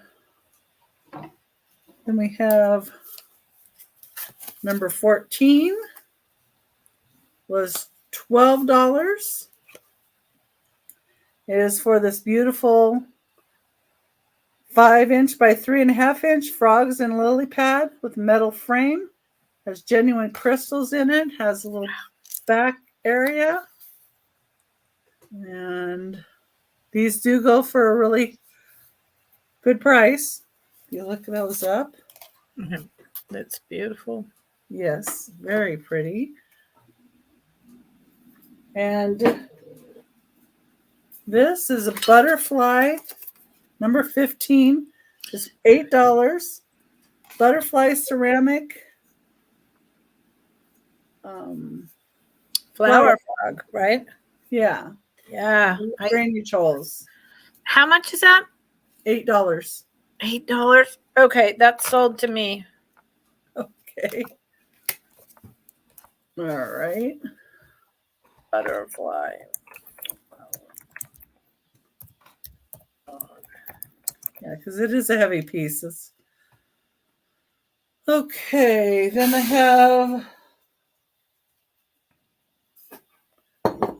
then we have number 14 was $12. It is for this beautiful 5-inch by 3.5-inch frogs and lily pad with metal frame. Has genuine crystals in it. Has a little back area. And these do go for a really good price. If you look those up. That's beautiful. Yes, very pretty. And this is a butterfly, number 15. It's $8. Butterfly ceramic. Flower frog, right? Yeah. Yeah. Drainage holes. How much is that? $8. $8. Okay, that's sold to me. Okay. All right. Butterfly. Yeah, because it is a heavy piece. Okay, then I have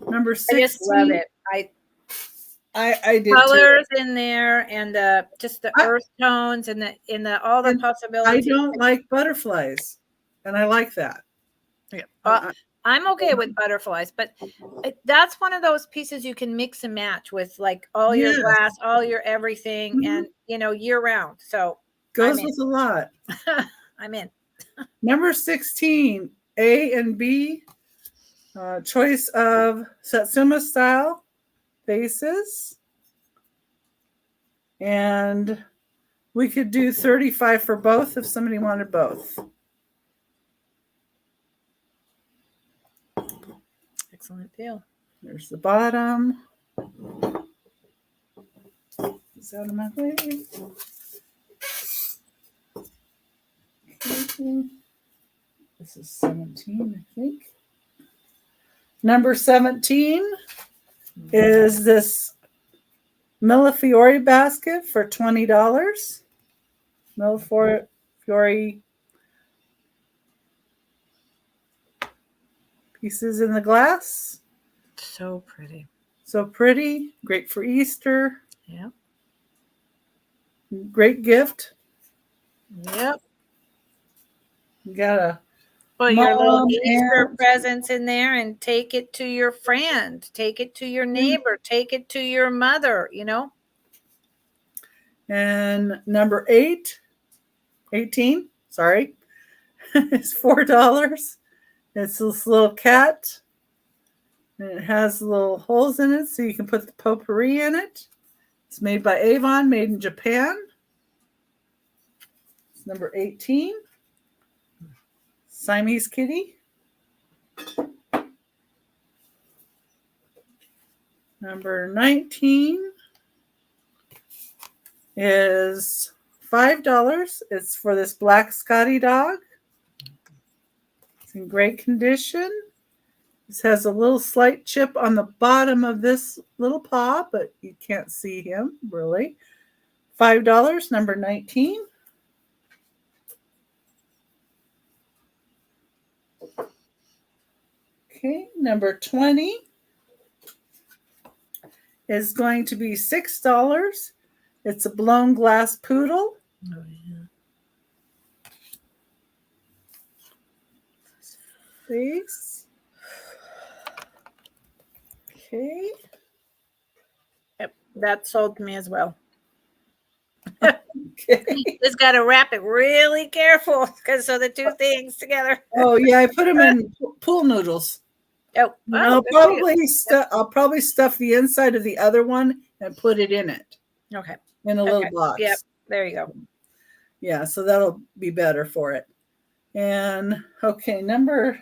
number 16. I just love it. I did colors too. in there, and just the earth tones, and all the possibilities. I don't like butterflies, and I like that. Yeah. I'm okay with butterflies, but that's one of those pieces you can mix and match with, like, all your glass, all your everything, and year round. So goes with a lot. I'm in. Number 16, A and B, choice of Satsuma style vases, and we could do $35 for both if somebody wanted both. Excellent deal. There's the bottom. Is out of my way? This is 17, I think. Number 17 is this Millefiori basket for $20. Millefiori pieces in the glass. So pretty. So pretty. Great for Easter. Yeah. Great gift. Yep. You got a your little Easter presents in there, and take it to your friend, take it to your neighbor, take it to your mother, And number 18, sorry, is $4. It's this little cat, and it has little holes in it so you can put the potpourri in it. It's made by Avon, made in Japan. It's number 18. Siamese kitty. Number 19 is $5. It's for this black Scotty dog. It's in great condition. This has a little slight chip on the bottom of this little paw, but you can't see him really. $5, number 19. Okay, number 20 is going to be $6. It's a blown glass poodle. Oh, yeah. Face. Okay. Yep, that sold to me as well. Okay. Just got to wrap it really careful, because so the two things together. Oh yeah, I put them in pool noodles. Oh, I'll probably stuff the inside of the other one and put it in it. Okay. In a little box. Yep. There you go. Yeah, so that'll be better for it. And okay, number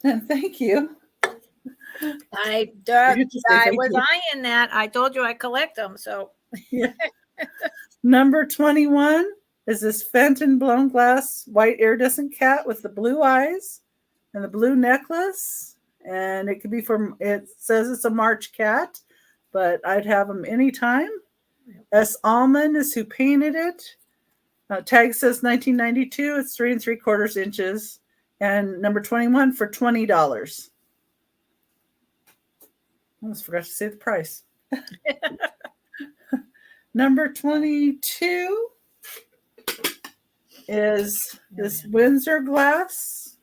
10. Thank you. I was eyeing that. I told you I collect them. So yeah. Number 21 is this Fenton blown glass white iridescent cat with the blue eyes and the blue necklace. And it could be it says it's a March cat, but I'd have them anytime. S. Allman is who painted it. Tag says 1992. It's 3 3/4 inches. And number 21 for $20. Almost forgot to say the price. Number 22 is this Windsor glass.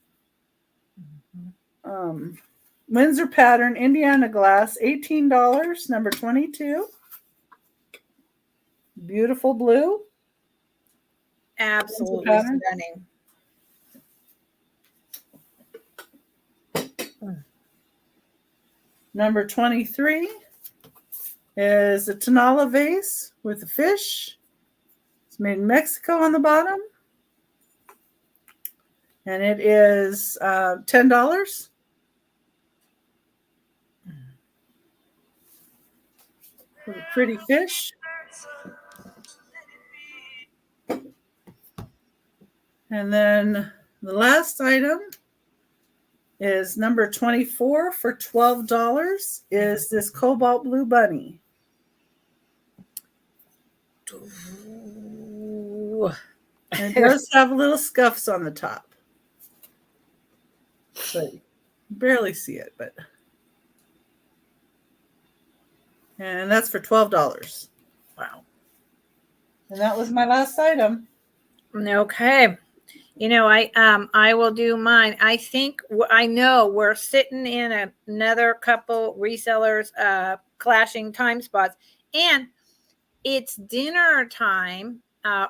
Windsor pattern Indiana glass, $18, number 22. Beautiful blue. Absolutely stunning. Number 23 is a Tonala vase with a fish. It's made in Mexico on the bottom. And it is $10. With a pretty fish. And then the last item is number 24 for $12 is this cobalt blue bunny. Ooh. And it does have little scuffs on the top. But you barely see it, but and that's for $12. Wow. And that was my last item. Okay. You know, I will do mine. I think I know we're sitting in another couple resellers clashing time spots, and it's dinner time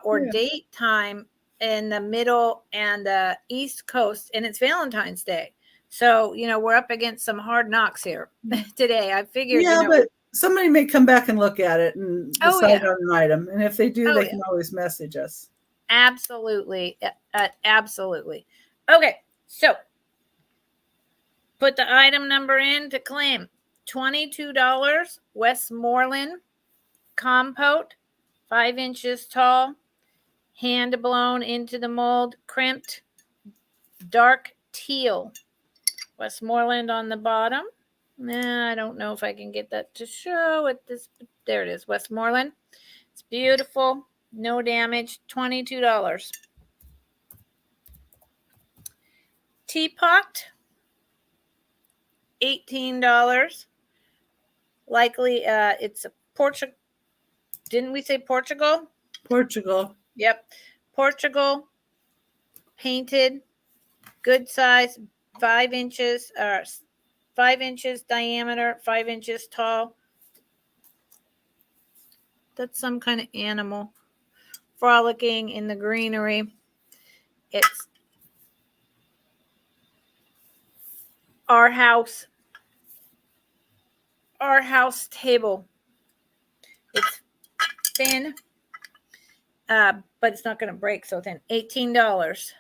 or date time in the middle and the East Coast, and it's Valentine's Day. So, you know, we're up against some hard knocks here today. I figured, but somebody may come back and look at it and decide on an item. And if they do, they can always message us. Absolutely. Absolutely. Okay. So put the item number in to claim. $22 Westmoreland compote, 5 inches tall, hand blown into the mold, crimped, dark teal. Westmoreland on the bottom. I don't know if I can get that to show at this. There it is. Westmoreland. It's beautiful. No damage. $22. Teapot. $18. Likely it's a Portugal. Didn't we say Portugal? Portugal. Yep. Portugal. Painted. Good size. 5 inches. 5 inches diameter. 5 inches tall. That's some kind of animal frolicking in the greenery. It's our house table. It's thin, but it's not going to break so thin. $18.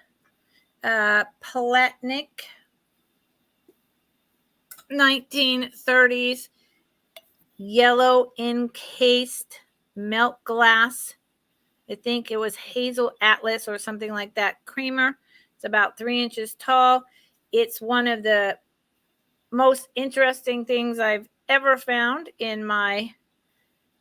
Palatnik, 1930s, yellow encased melt glass. I think it was Hazel Atlas or something like that. Creamer. It's about 3 inches tall. It's one of the most interesting things I've ever found in my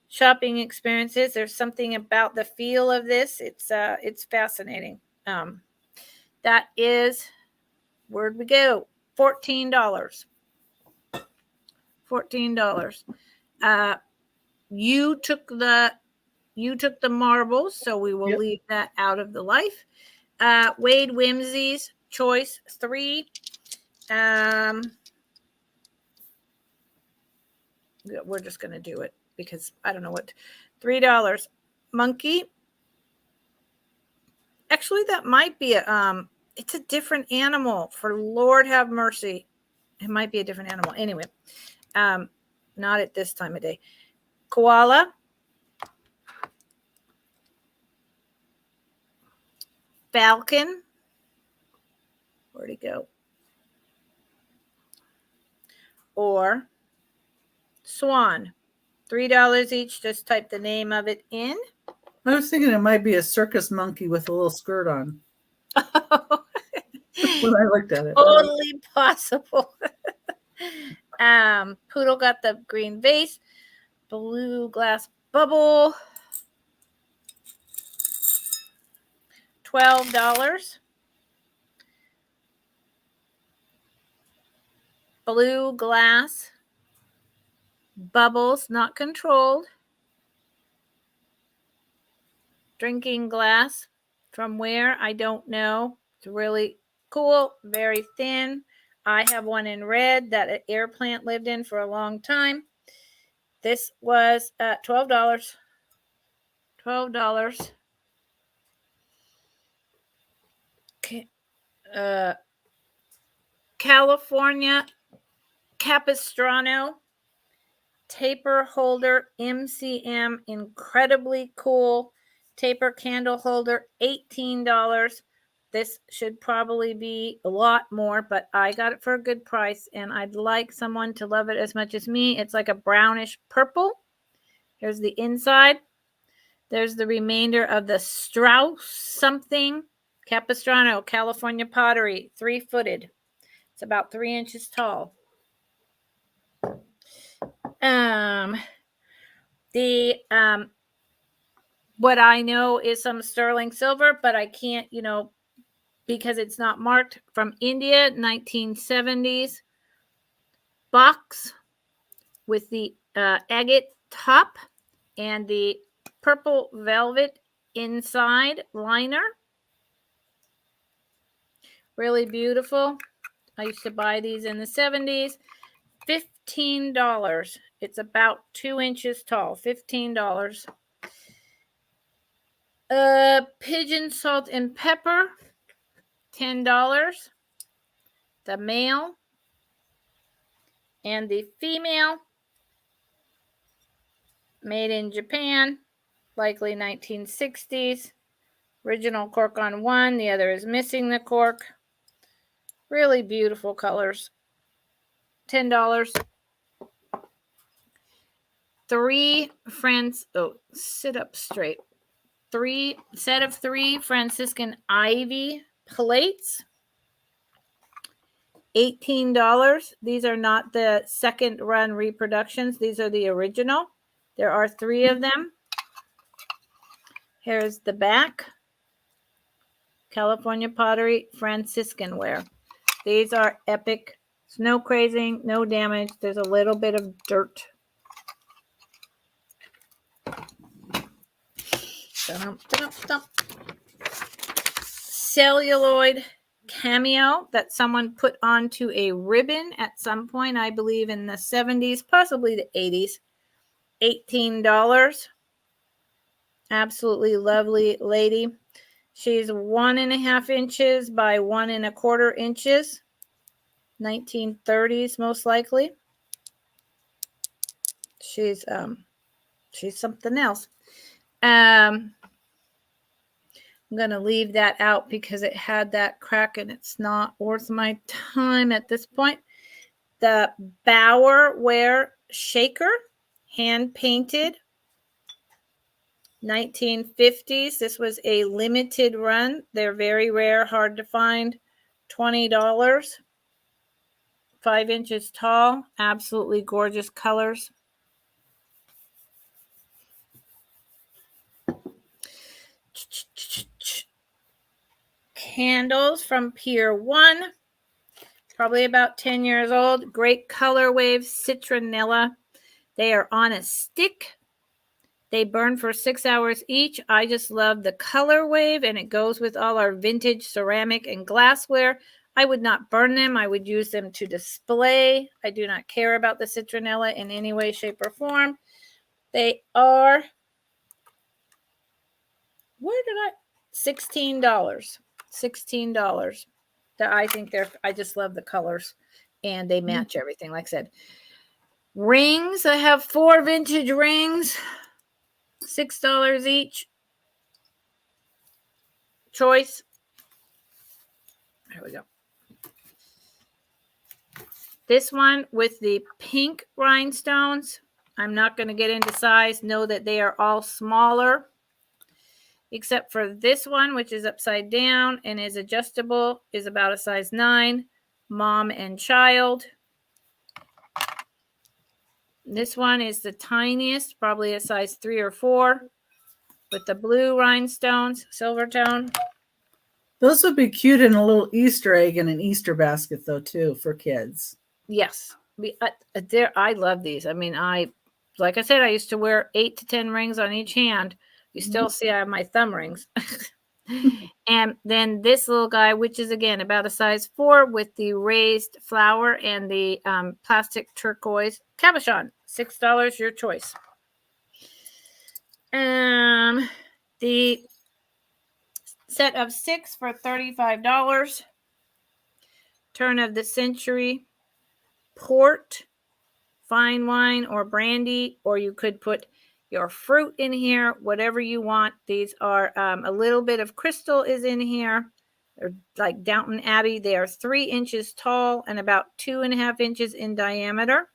shopping experiences. There's something about the feel of this. It's fascinating. That is, where'd we go? $14. $14. You took the marbles, so we will leave that out of the life. Wade Whimsy's Choice 3. We're just going to do it because I don't know what. $3. Monkey. Actually, that might be it's a different animal. For Lord have mercy. It might be a different animal. Anyway, not at this time of day. Koala. Falcon. Where'd he go? Or swan. $3 each. Just type the name of it in. I was thinking it might be a circus monkey with a little skirt on. When I looked at it. Totally possible. Poodle got the green vase. Blue glass bubble. $12. Blue glass Bubbles, not controlled. Drinking glass. From where? I don't know. It's really cool, very thin. I have one in red that an air plant lived in for a long time. This was $12. $12. California Capistrano taper holder MCM, incredibly cool taper candle holder, $18. This should probably be a lot more, but I got it for a good price, and I'd like someone to love it as much as me. It's like a brownish purple. Here's the inside. There's the remainder of the Strauss something Capistrano California pottery, 3-footed. It's about 3 inches tall. The what I know is some sterling silver, but I can't, because it's not marked, from India, 1970s box with the agate top and the purple velvet inside liner. Really beautiful. I used to buy these in the 70s. $15. It's about 2 inches tall. $15. Pigeon salt and pepper, $10. The male and the female, made in Japan, likely 1960s. Original cork on one, the other is missing the cork. Really beautiful colors. $10. Sit up straight. Set of 3 Franciscan ivy plates. $18. These are not the second run reproductions. These are the original. There are 3 of them. Here's the back. California pottery Franciscan ware. These are epic. Snow crazing, no damage. There's a little bit of dirt. Celluloid cameo that someone put onto a ribbon at some point, I believe in the 70s, possibly the 80s. $18. Absolutely lovely lady. She's 1.5 inches by 1.25 inches. 1930s, most likely. She's something else. I'm going to leave that out because it had that crack and it's not worth my time at this point. The Bauer Ware Shaker, hand painted, 1950s. This was a limited run. They're very rare, hard to find. $20. 5 inches tall. Absolutely gorgeous colors. Candles from Pier 1. Probably about 10 years old. Great color wave, citronella. They are on a stick. They burn for 6 hours each. I just love the color wave, and it goes with all our vintage ceramic and glassware. I would not burn them. I would use them to display. I do not care about the citronella in any way, shape, or form. They are, $16. $16. I just love the colors, and they match everything, like I said. Rings. I have 4 vintage rings. $6 each. Choice. There we go. This one with the pink rhinestones. I'm not going to get into size. Know that they are all smaller, except for this one, which is upside down and is adjustable, is about a size 9. Mom and child. This one is the tiniest, probably a size 3 or 4, with the blue rhinestones, silver tone. Those would be cute in a little Easter egg in an Easter basket, though, too, for kids. Yes. I love these. I mean, like I said, I used to wear 8 to 10 rings on each hand. You still see I have my thumb rings. And then this little guy, which is again about a size 4 with the raised flower and the plastic turquoise cabochon. $6, your choice. The set of 6 for $35. Turn of the century port, fine wine or brandy, or you could put your fruit in here, whatever you want. These are a little bit of crystal is in here. They're like Downton Abbey. They are 3 inches tall and about 2.5 inches in diameter.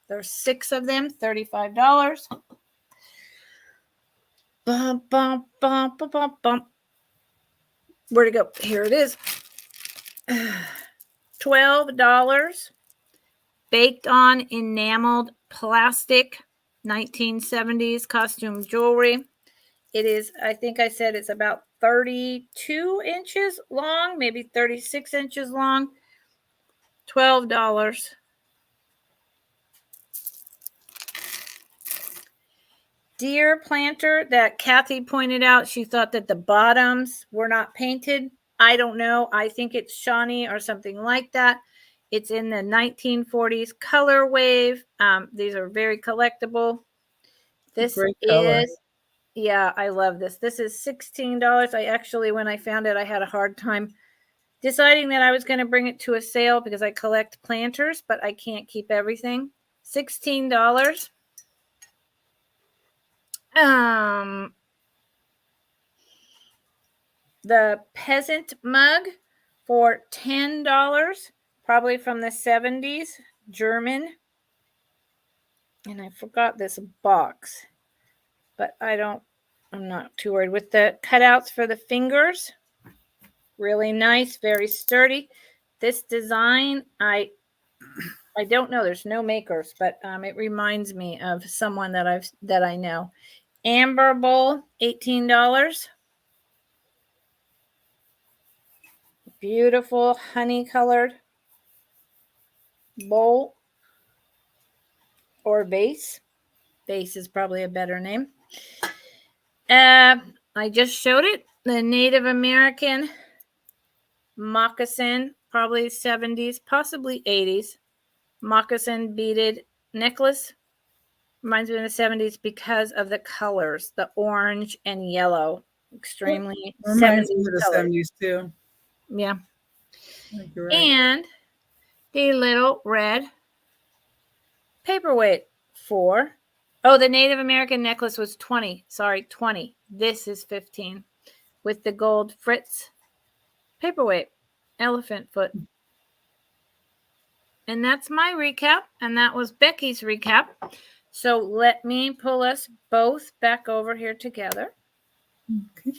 There's 6 of them, $35. Bum, bum, bum, bum, bum, bum. Where'd it go? Here it is. $12. Baked on enameled plastic 1970s costume jewelry. It is, I think I said it's about 32 inches long, maybe 36 inches long. $12. Deer planter that Kathy pointed out. She thought that the bottoms were not painted. I don't know. I think it's Shawnee or something like that. It's in the 1940s color wave. These are very collectible. This Great color. is, yeah, I love this. This is $16. I actually, when I found it, I had a hard time deciding that I was going to bring it to a sale because I collect planters, but I can't keep everything. $16. The peasant mug for $10, probably from the 70s, German. And I forgot this box, but I'm not too worried. With the cutouts for the fingers, really nice, very sturdy. This design, I don't know. There's no makers, but it reminds me of someone that I know. Amber bowl, $18. Beautiful honey colored bowl or vase. Vase is probably a better name. I just showed it. The Native American moccasin, probably 70s, possibly 80s. Moccasin beaded necklace. Reminds me of the 70s because of the colors, the orange and yellow. Extremely Reminds 70s me of the colors. 70s too. Yeah. I think you're right. And the little red paperweight for, the Native American necklace was 20. Sorry, 20. This is 15 with the gold Fritz paperweight, elephant foot. And that's my recap. And that was Becky's recap. So let me pull us both back over here together. Okay.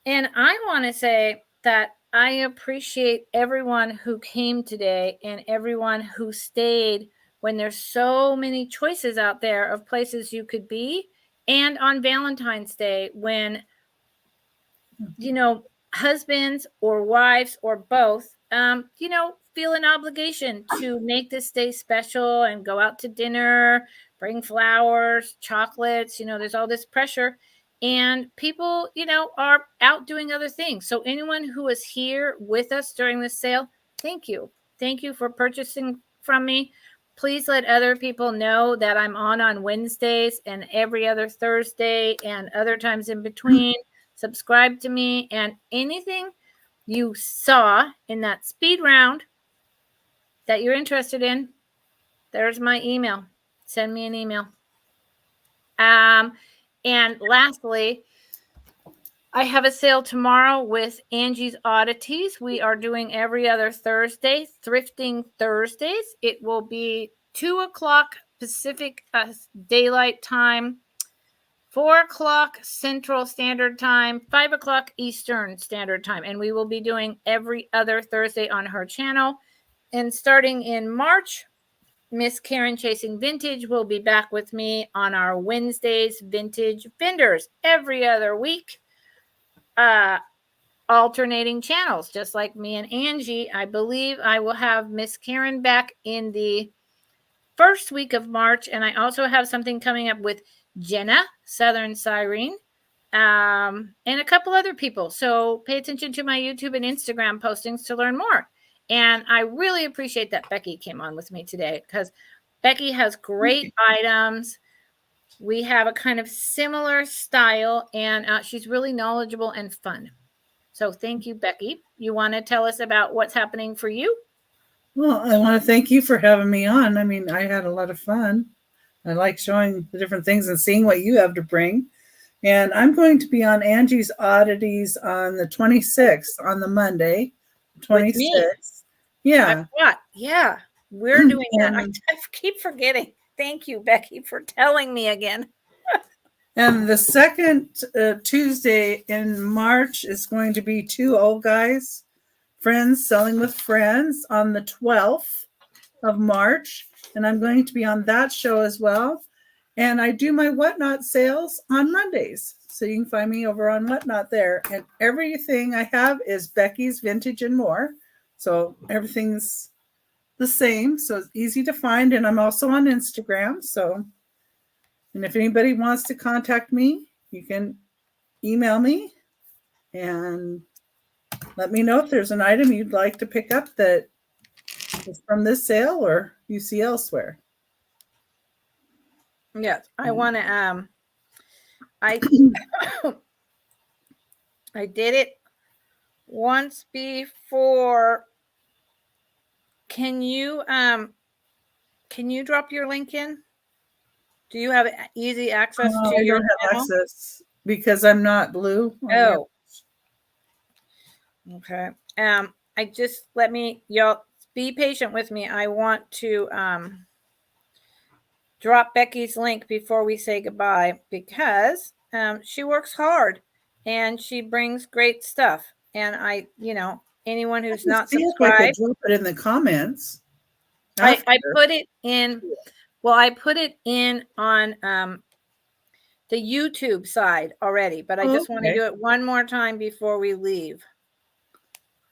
And I want to say that I appreciate everyone who came today and everyone who stayed when there's so many choices out there of places you could be. And on Valentine's Day, when, husbands or wives or both, feel an obligation to make this day special and go out to dinner, bring flowers, chocolates, there's all this pressure. And people, are out doing other things. So anyone who is here with us during this sale, thank you. Thank you for purchasing from me. Please let other people know that I'm on Wednesdays and every other Thursday and other times in between. Subscribe to me, and anything you saw in that speed round that you're interested in, there's my email. Send me an email. And lastly, I have a sale tomorrow with Angie's Oddities. We are doing every other Thursday, Thrifting Thursdays. It will be 2:00 Pacific Daylight Time, 4:00 Central Standard Time, 5:00 Eastern Standard Time. And we will be doing every other Thursday on her channel. And starting in March, Miss Karen Chasing Vintage will be back with me on our Wednesdays Vintage Vendors every other week. Alternating channels, just like me and Angie. I believe I will have Miss Karen back in the first week of March. And I also have something coming up with Jenna, Southern Siren, and a couple other people. So pay attention to my YouTube and Instagram postings to learn more. And I really appreciate that Becky came on with me today, because Becky has great items. We have a kind of similar style, and she's really knowledgeable and fun. So thank you, Becky. You want to tell us about what's happening for you? Well, I want to thank you for having me on. I mean, I had a lot of fun. I like showing the different things and seeing what you have to bring. And I'm going to be on Angie's Oddities on the 26th, on the Monday, 26th. Yeah. Yeah, we're doing that. I keep forgetting. Thank you, Becky, for telling me again. And the second Tuesday in March is going to be Two Old Guys, Friends Selling with Friends, on the 12th of March. And I'm going to be on that show as well. And I do my Whatnot sales on Mondays. So you can find me over on Whatnot there. And everything I have is Becky's Vintage and More. So everything's the same. So it's easy to find. And I'm also on Instagram. So, and if anybody wants to contact me, you can email me and let me know if there's an item you'd like to pick up that is from this sale or you see elsewhere. Yes, I want to, I did it once before. Can you drop your link in? Do you have easy access to your channel? Access because I'm not blue. Oh. Okay. I just y'all be patient with me. I want to drop Becky's link before we say goodbye, because she works hard and she brings great stuff. And anyone who's not subscribed, drop it in the comments. I put it in. Well, I put it in on the YouTube side already, but I just want to do it one more time before we leave.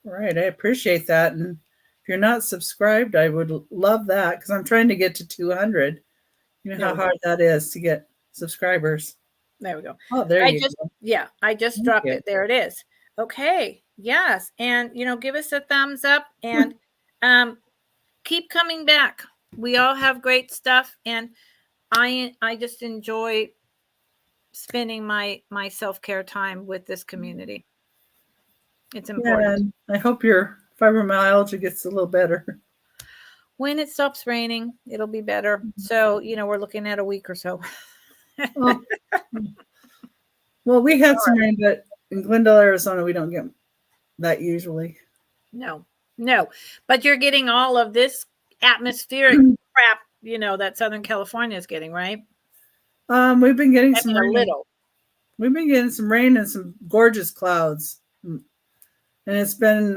Right. I appreciate that. And if you're not subscribed, I would love that, because I'm trying to get to 200. You know how hard that is to get subscribers. There we go. Oh, there you go. Yeah, I just dropped it. There it is. Okay. Yes. And, give us a thumbs up and keep coming back. We all have great stuff. And I just enjoy spending my self-care time with this community. It's important. Yeah, I hope your fibromyalgia gets a little better. When it stops raining, it'll be better. So, we're looking at a week or so. Well, we had some rain, but in Glendale, Arizona, we don't get that usually. No. But you're getting all of this atmospheric crap, that Southern California is getting, right? We've been getting some rain. A little. We've been getting some rain and some gorgeous clouds. And it's been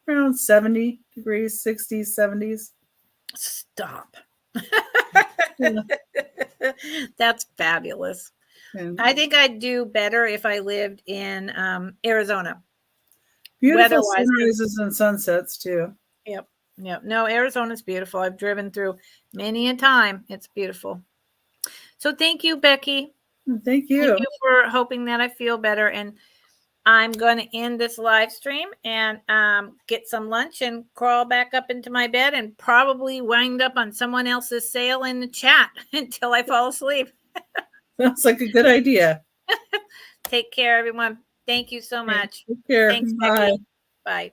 around 70 degrees, 60s, 70s. Stop. That's fabulous. And I think I'd do better if I lived in Arizona. Beautiful sunrises and sunsets too. Yep. No, Arizona's beautiful. I've driven through many a time. It's beautiful. So thank you, Becky. Thank you. Thank you for hoping that I feel better. And I'm going to end this live stream and get some lunch and crawl back up into my bed and probably wind up on someone else's sale in the chat until I fall asleep. Sounds like a good idea. Take care, everyone. Thank you so much. Take care. Thanks, Bye. Becky. Bye.